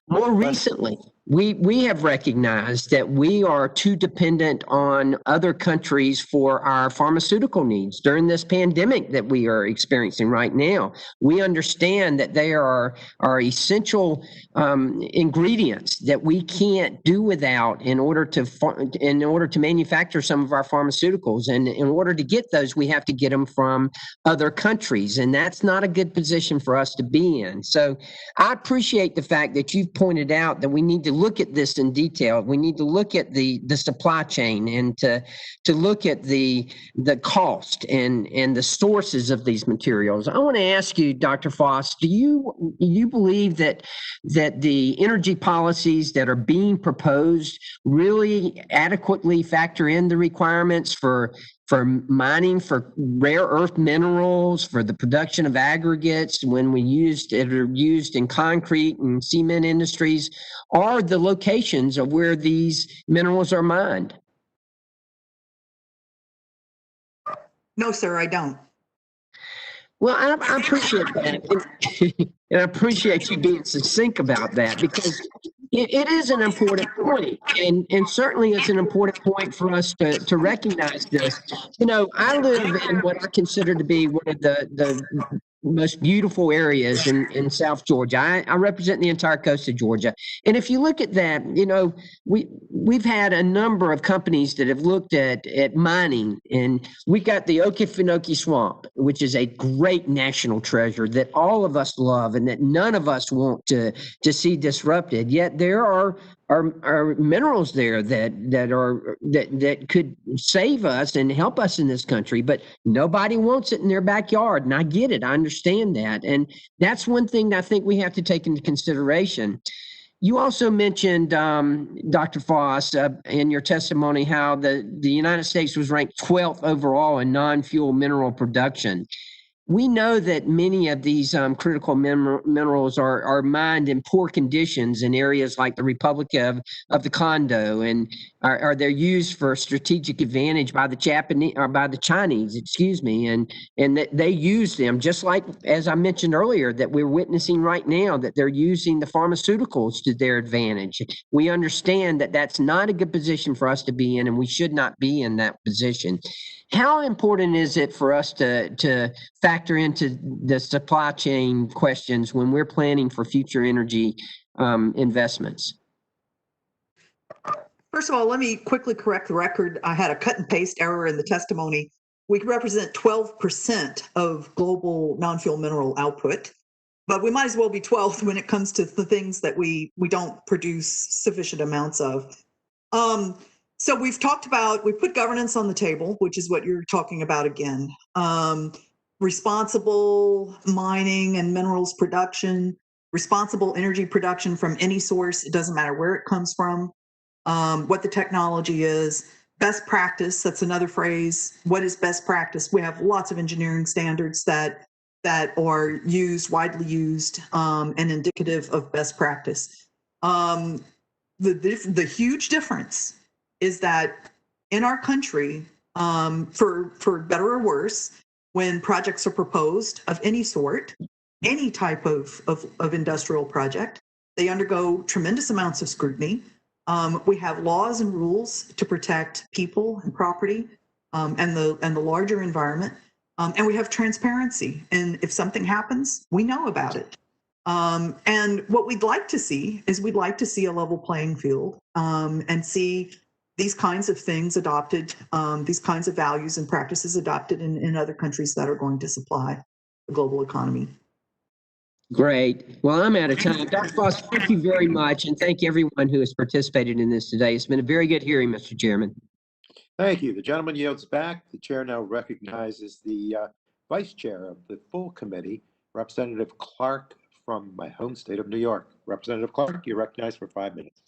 More recently, we have recognized that we are too dependent on other countries for our pharmaceutical needs during this pandemic that we are experiencing right now. We understand that they are essential ingredients that we can't do without in order to manufacture some of our pharmaceuticals. And in order to get those, we have to get them from other countries, and that's not a good position for us to be in. So I appreciate the fact that you've pointed out that we need to look at this in detail. We need to look at the supply chain and to look at the cost and the sources of these materials. I want to ask you, Dr. Foss, do you believe that the energy policies that are being proposed really adequately factor in the requirements for mining for rare earth minerals, for the production of aggregates that are used in concrete and cement industries, or the locations of where these minerals are mined? No, sir, I don't. Well, I appreciate that. And I appreciate you being succinct about that, because it is an important point. And certainly it's an important point for us to recognize this. You know, I live in what I consider to be one of the most beautiful areas in South Georgia. I represent the entire coast of Georgia. And if you look at that, you know, we've had a number of companies that have looked at mining, and we got the Okefenokee Swamp, which is a great national treasure that all of us love and that none of us want to see disrupted. Yet there are minerals there that could save us and help us in this country, but nobody wants it in their backyard. And I get it. I understand that. And that's one thing that I think we have to take into consideration. You also mentioned, Dr. Foss, in your testimony, how the United States was ranked 12th overall in non-fuel mineral production. We know that many of these critical minerals are mined in poor conditions in areas like the Republic of the Congo, and are they're used for strategic advantage by the Japanese or by the Chinese, excuse me, and that they use them just like, as I mentioned earlier, that we're witnessing right now, that they're using the pharmaceuticals to their advantage. We understand that that's not a good position for us to be in, and we should not be in that position. How important is it for us to factor into the supply chain questions when we're planning for future energy investments? First of all, let me quickly correct the record. I had a cut and paste error in the testimony. We represent 12% of global non-fuel mineral output, but we might as well be 12th when it comes to the things that we don't produce sufficient amounts of. So we've put governance on the table, which is what you're talking about again. Responsible mining and minerals production, responsible energy production from any source. It doesn't matter where it comes from, what the technology is. Best practice, that's another phrase. What is best practice? We have lots of engineering standards that are widely used, and indicative of best practice. The huge difference is that in our country, for better or worse, when projects are proposed of any sort, any type of industrial project, they undergo tremendous amounts of scrutiny. We have laws and rules to protect people and property, and the larger environment, and we have transparency. And if something happens, we know about it. And what we'd like to see is a level playing field, and see these kinds of things adopted, these kinds of values and practices adopted in other countries that are going to supply the global economy. Great. Well, I'm out of time. Dr. Foss, thank you very much, and thank everyone who has participated in this today. It's been a very good hearing, Mr. Chairman. Thank you. The gentleman yields back. The chair now recognizes the vice chair of the full committee, Representative Clark from my home state of New York. Representative Clark, you're recognized for 5 minutes.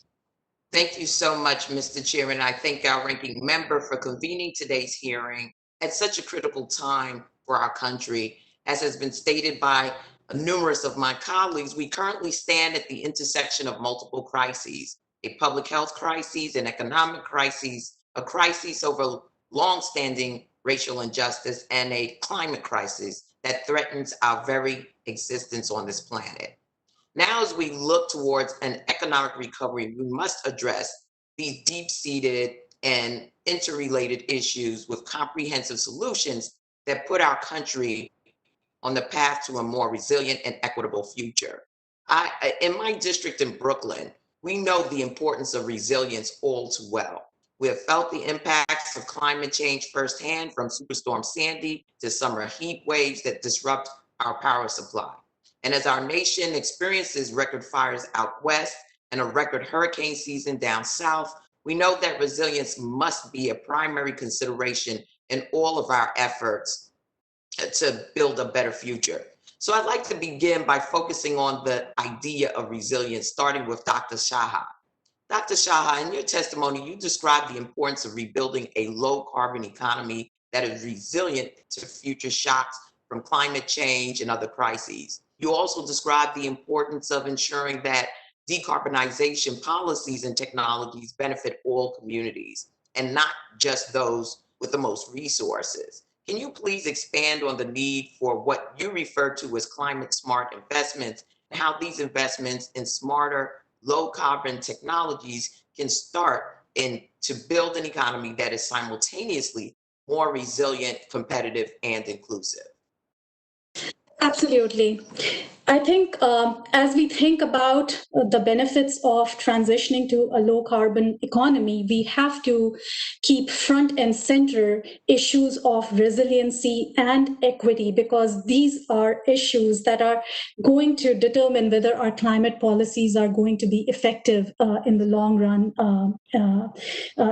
Thank you so much, Mr. Chairman. I thank our ranking member for convening today's hearing at such a critical time for our country. As has been stated by numerous of my colleagues, we currently stand at the intersection of multiple crises: a public health crisis, an economic crisis, a crisis over longstanding racial injustice, and a climate crisis that threatens our very existence on this planet. Now, as we look towards an economic recovery, we must address these deep-seated and interrelated issues with comprehensive solutions that put our country on the path to a more resilient and equitable future. In my district in Brooklyn, we know the importance of resilience all too well. We have felt the impacts of climate change firsthand, from Superstorm Sandy to summer heat waves that disrupt our power supply. And as our nation experiences record fires out west and a record hurricane season down south, we know that resilience must be a primary consideration in all of our efforts to build a better future. So I'd like to begin by focusing on the idea of resilience, starting with Dr. Shaha. Dr. Shaha, in your testimony, you described the importance of rebuilding a low carbon economy that is resilient to future shocks from climate change and other crises. You also described the importance of ensuring that decarbonization policies and technologies benefit all communities and not just those with the most resources. Can you please expand on the need for what you refer to as climate smart investments and how these investments in smarter, low carbon technologies can start to build an economy that is simultaneously more resilient, competitive, and inclusive? Absolutely. I think as we think about the benefits of transitioning to a low carbon economy, we have to keep front and center issues of resiliency and equity, because these are issues that are going to determine whether our climate policies are going to be effective in the long run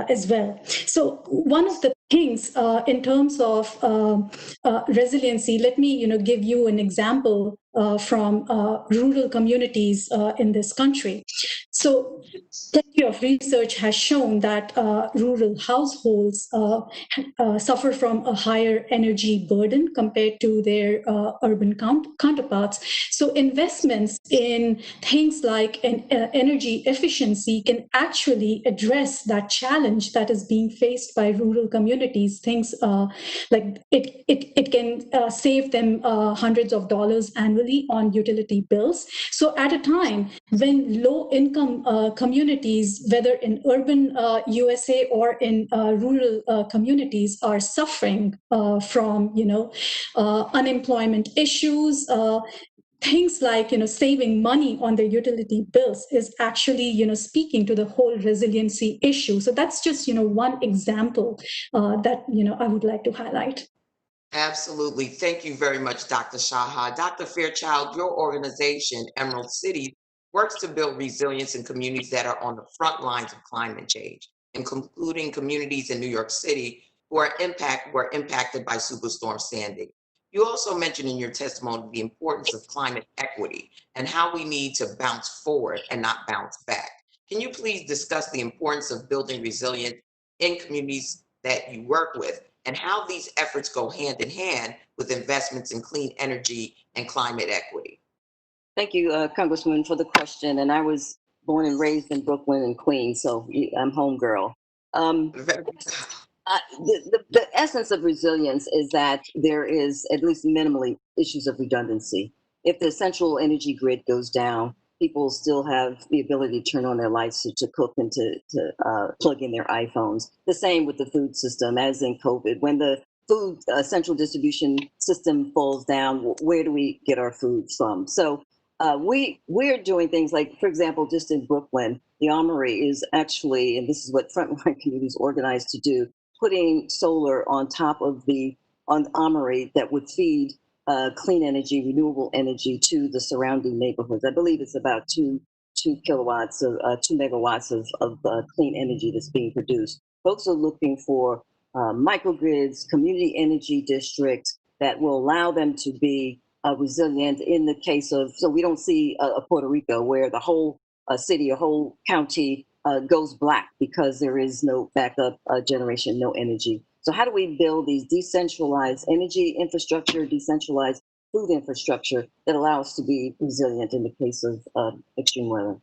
as well. So one of the things in terms of resiliency, let me give you an example from rural communities in this country. So plenty of research has shown that rural households suffer from a higher energy burden compared to their urban counterparts. So investments in things like energy efficiency can actually address that challenge that is being faced by rural communities. Things like it can save them hundreds of dollars annually on utility bills. So at a time when low income communities, whether in urban USA or in rural communities, are suffering from unemployment issues, things like saving money on their utility bills is actually speaking to the whole resiliency issue. So that's just one example that I would like to highlight. Absolutely. Thank you very much, Dr. Shaha. Dr. Fairchild, your organization, Emerald City, works to build resilience in communities that are on the front lines of climate change, including communities in New York City who are impacted by Superstorm Sandy. You also mentioned in your testimony the importance of climate equity and how we need to bounce forward and not bounce back. Can you please discuss the importance of building resilience in communities that you work with, and how these efforts go hand in hand with investments in clean energy and climate equity? Thank you, Congresswoman, for the question. And I was born and raised in Brooklyn and Queens, so I'm homegirl. The essence of resilience is that there is, at least minimally, issues of redundancy. If the central energy grid goes down, people still have the ability to turn on their lights to cook and to plug in their iPhones. The same with the food system, as in COVID. When the food central distribution system falls down, where do we get our food from? So we're doing things like, for example, just in Brooklyn, the Armory is actually, and this is what frontline communities organized to do, putting solar on top of the Armory that would feed clean energy, renewable energy to the surrounding neighborhoods. I believe it's about 2 kilowatts of 2 megawatts of clean energy that's being produced. Folks are looking for microgrids, community energy districts that will allow them to be resilient in the case of, so we don't see a Puerto Rico where the whole city or whole county goes black because there is no backup generation, no energy. So how do we build these decentralized energy infrastructure, decentralized food infrastructure that allow us to be resilient in the case of extreme weather?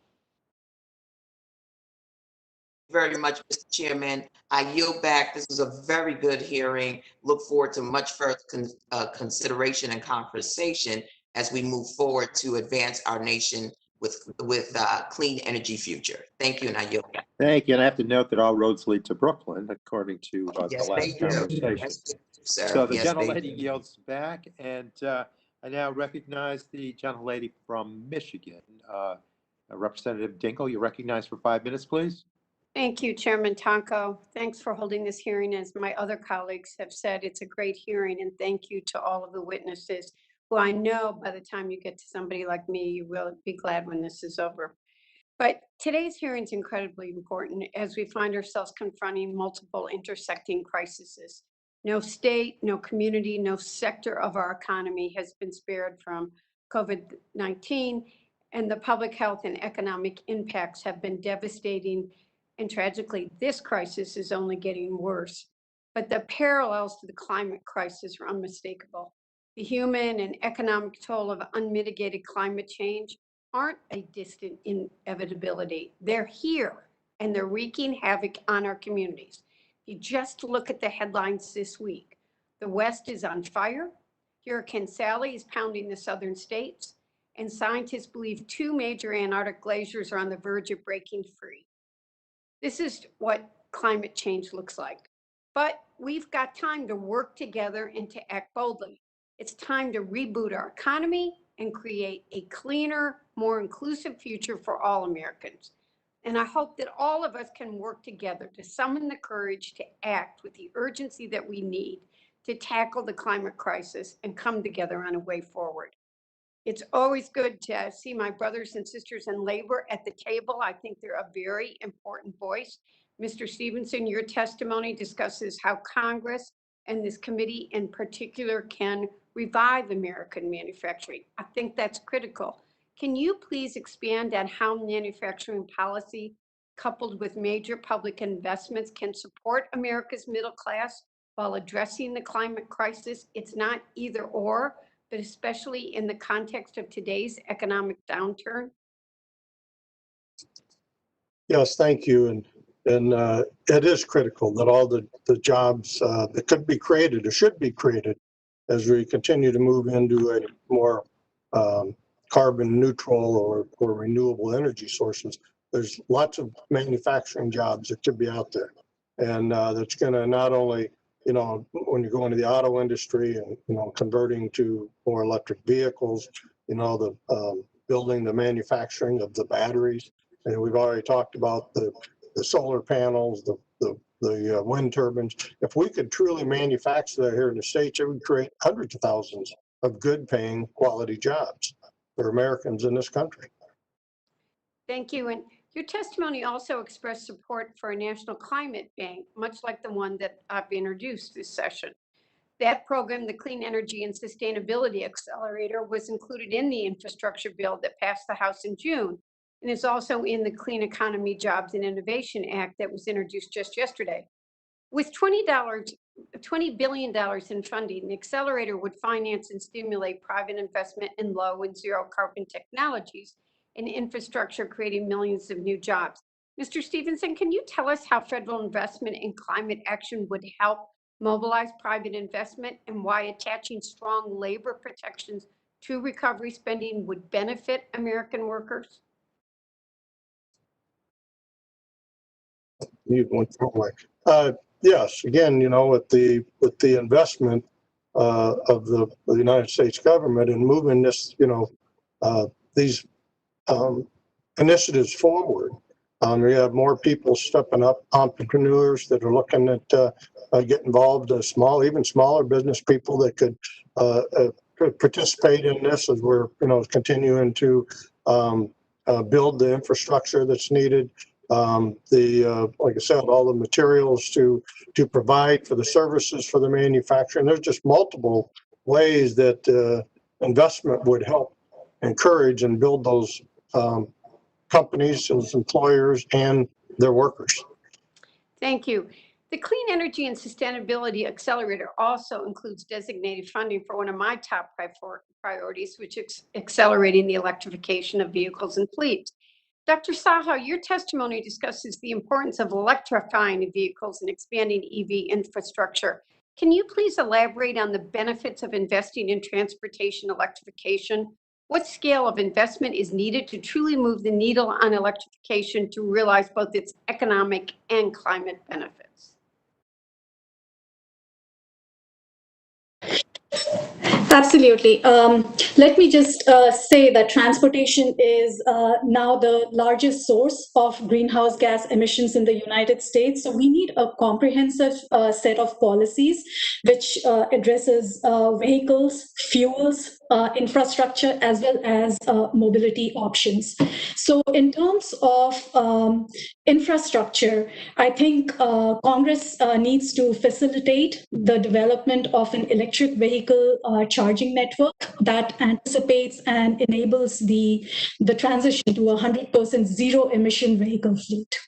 Very much, Mr. Chairman. I yield back. This was a very good hearing. Look forward to much further consideration and conversation as we move forward to advance our nation with clean energy future. Thank you, and I yield. Thank you. And I have to note that all roads lead to Brooklyn, according to the Yes, they last do. conversation. Yes, they do, sir. So the Yes, they gentlelady do. yields back, and I now recognize the gentlelady from Michigan. Representative Dinkle, you're recognized for 5 minutes, please. Thank you, Chairman Tonko. Thanks for holding this hearing. As my other colleagues have said, it's a great hearing, and thank you to all of the witnesses who I know by the time you get to somebody like me, you will be glad when this is over. But today's hearing is incredibly important as we find ourselves confronting multiple intersecting crises. No state, no community, no sector of our economy has been spared from COVID-19, and the public health and economic impacts have been devastating. And tragically, this crisis is only getting worse. But the parallels to the climate crisis are unmistakable. The human and economic toll of unmitigated climate change aren't a distant inevitability. They're here, and they're wreaking havoc on our communities. If you just look at the headlines this week, the West is on fire, Hurricane Sally is pounding the southern states, and scientists believe 2 major Antarctic glaciers are on the verge of breaking free. This is what climate change looks like. But we've got time to work together and to act boldly. It's time to reboot our economy and create a cleaner, more inclusive future for all Americans. And I hope that all of us can work together to summon the courage to act with the urgency that we need to tackle the climate crisis and come together on a way forward. It's always good to see my brothers and sisters in labor at the table. I think they're a very important voice. Mr. Stevenson, your testimony discusses how Congress and this committee in particular can revive American manufacturing. I think that's critical. Can you please expand on how manufacturing policy coupled with major public investments can support America's middle class while addressing the climate crisis? It's not either or, but especially in the context of today's economic downturn? Yes, thank you. And it is critical that all the jobs that could be created or should be created as we continue to move into a more carbon neutral or renewable energy sources. There's lots of manufacturing jobs that could be out there. And that's going to not only, when you go into the auto industry and, converting to more electric vehicles, the building the manufacturing of the batteries. And we've already talked about the solar panels, the wind turbines. If we could truly manufacture that here in the States, it would create hundreds of thousands of good paying quality jobs for Americans in this country. Thank you. And your testimony also expressed support for a national climate bank, much like the one that I've introduced this session. That program, the Clean Energy and Sustainability Accelerator, was included in the infrastructure bill that passed the House in June, and is also in the Clean Economy, Jobs and Innovation Act that was introduced just yesterday. With $20 billion in funding, the accelerator would finance and stimulate private investment in low and zero carbon technologies and infrastructure, creating millions of new jobs. Mr. Stevenson, can you tell us how federal investment in climate action would help mobilize private investment and why attaching strong labor protections to recovery spending would benefit American workers? Yes, again, with the investment of the United States government and moving this, these initiatives forward. We have more people stepping up, entrepreneurs that are looking at get involved, even smaller business people that could participate in this as we're, continuing to build the infrastructure that's needed. Like I said, all the materials to provide for the services for the manufacturing. There's just multiple ways that investment would help encourage and build those companies, those employers, and their workers. Thank you. The Clean Energy and Sustainability Accelerator also includes designated funding for one of my top priorities, which is accelerating the electrification of vehicles and fleets. Dr. Saha, your testimony discusses the importance of electrifying vehicles and expanding EV infrastructure. Can you please elaborate on the benefits of investing in transportation electrification What scale of investment is needed to truly move the needle on electrification to realize both its economic and climate benefits? Absolutely. Let me just say that transportation is now the largest source of greenhouse gas emissions in the United States. So we need a comprehensive set of policies which addresses vehicles, fuels, infrastructure, as well as mobility options. So in terms of infrastructure, I think Congress needs to facilitate the development of an electric vehicle charging network that anticipates and enables the transition to a 100% zero emission vehicle fleet.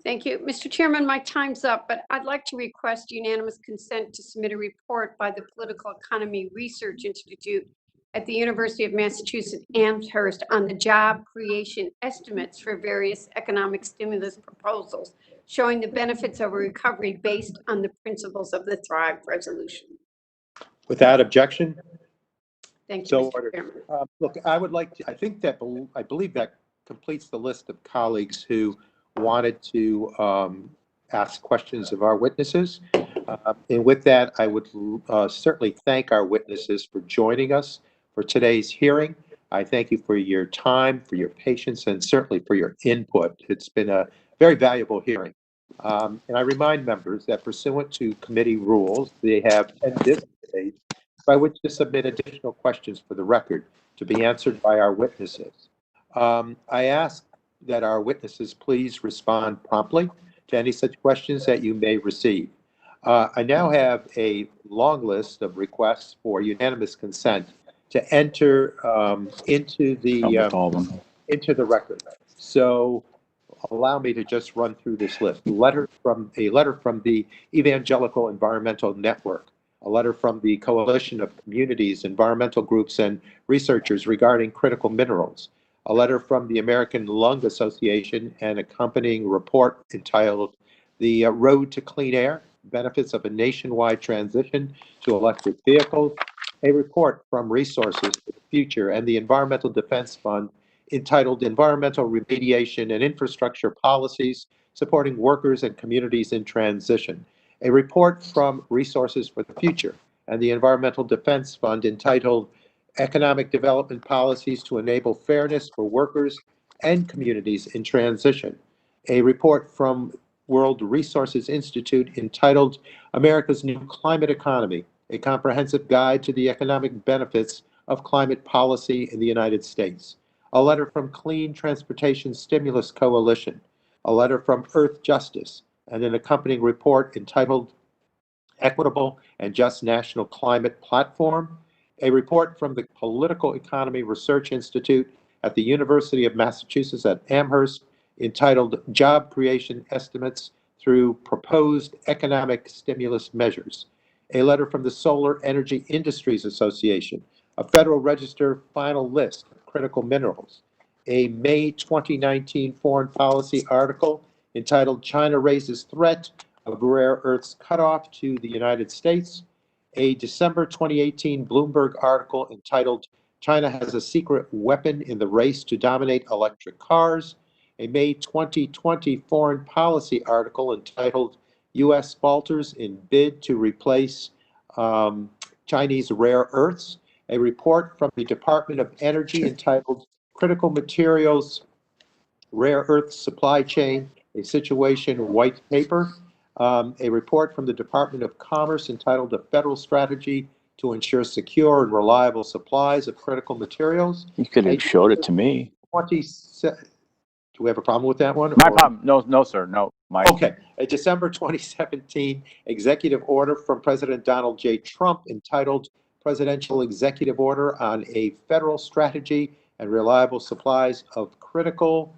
Thank you. Mr. Chairman, my time's up, but I'd like to request unanimous consent to submit a report by the Political Economy Research Institute at the University of Massachusetts Amherst on the job creation estimates for various economic stimulus proposals, showing the benefits of a recovery based on the principles of the Thrive Resolution. Without objection? Thank you, So Mr. ordered. Chairman. Look, I would like to, I believe that completes the list of colleagues who wanted to ask questions of our witnesses. And with that, I would certainly thank our witnesses for joining us for today's hearing. I thank you for your time, for your patience, and certainly for your input. It's been a very valuable hearing. And I remind members that pursuant to committee rules, they have 10 business days by which to submit additional questions for the record to be answered by our witnesses. I ask that our witnesses please respond promptly to any such questions that you may receive. I now have a long list of requests for unanimous consent to enter into the record. So allow me to just run through this list. A letter from the Evangelical Environmental Network, a letter from the Coalition of Communities, Environmental Groups, and Researchers regarding critical minerals, a letter from the American Lung Association, and accompanying report entitled The Road to Clean Air, Benefits of a Nationwide Transition to Electric Vehicles, a report from Resources for the Future and the Environmental Defense Fund entitled Environmental Remediation and Infrastructure Policies Supporting Workers and Communities in Transition, a report from Resources for the Future and the Environmental Defense Fund entitled Economic Development Policies to Enable Fairness for Workers and Communities in Transition, a report from World Resources Institute entitled America's New Climate Economy, a comprehensive guide to the economic benefits of climate policy in the United States, a letter from Clean Transportation Stimulus Coalition, a letter from Earth Justice, and an accompanying report entitled Equitable and Just National Climate Platform, a report from the Political Economy Research Institute at the University of Massachusetts at Amherst entitled Job Creation Estimates Through Proposed Economic Stimulus Measures, a letter from the Solar Energy Industries Association, a Federal Register final list of critical minerals, a May 2019 foreign policy article entitled China Raises Threat of Rare Earths Cutoff to the United States, a December 2018 Bloomberg article entitled China Has a Secret Weapon in the Race to Dominate Electric Cars, a May 2020 foreign policy article entitled U.S. Falters in Bid to Replace Chinese Rare Earths, a report from the Department of Energy entitled Critical Materials Rare Earth Supply Chain, a Situation White Paper, a report from the Department of Commerce entitled A Federal Strategy to Ensure Secure and Reliable Supplies of Critical Materials. You could have showed it to me. Do we have a problem with that one? My problem? No, sir. No. Okay. A December 2017 executive order from President Donald J. Trump entitled Presidential Executive Order on a Federal Strategy and Reliable Supplies of Critical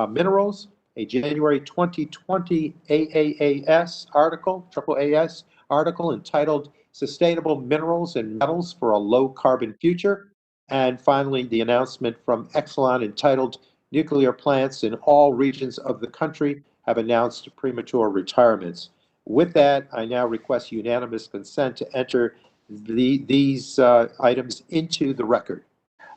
Minerals. A January 2020 AAAS article, AAAS article entitled Sustainable Minerals and Metals for a Low Carbon Future. And finally, the announcement from Exelon entitled Nuclear plants in all regions of the country have announced premature retirements. With that, I now request unanimous consent to enter these items into the record.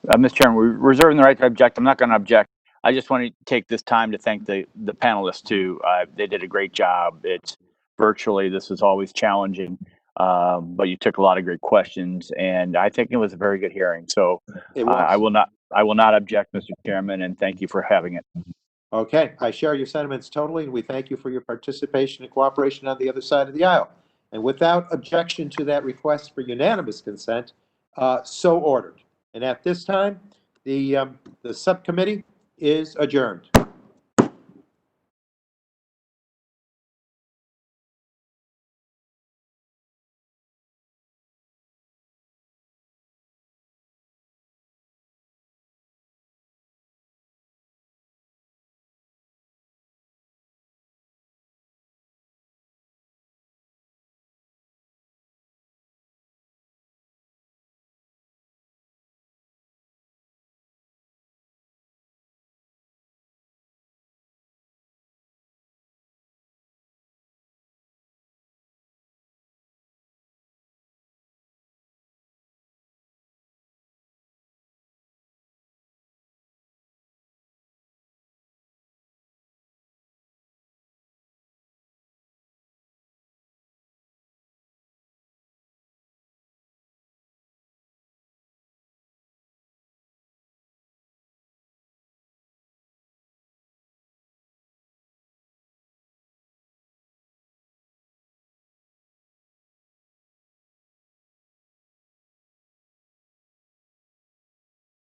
Mr. Chairman, we're reserving the right to object. I'm not going to object. I just want to take this time to thank the panelists too. They did a great job. It's virtually, this is always challenging, but you took a lot of great questions, and I think it was a very good hearing. So I will not object, Mr. Chairman, and thank you for having it. Okay, I share your sentiments totally, and we thank you for your participation and cooperation on the other side of the aisle. And without objection to that request for unanimous consent, so ordered. And at this time, the subcommittee is adjourned.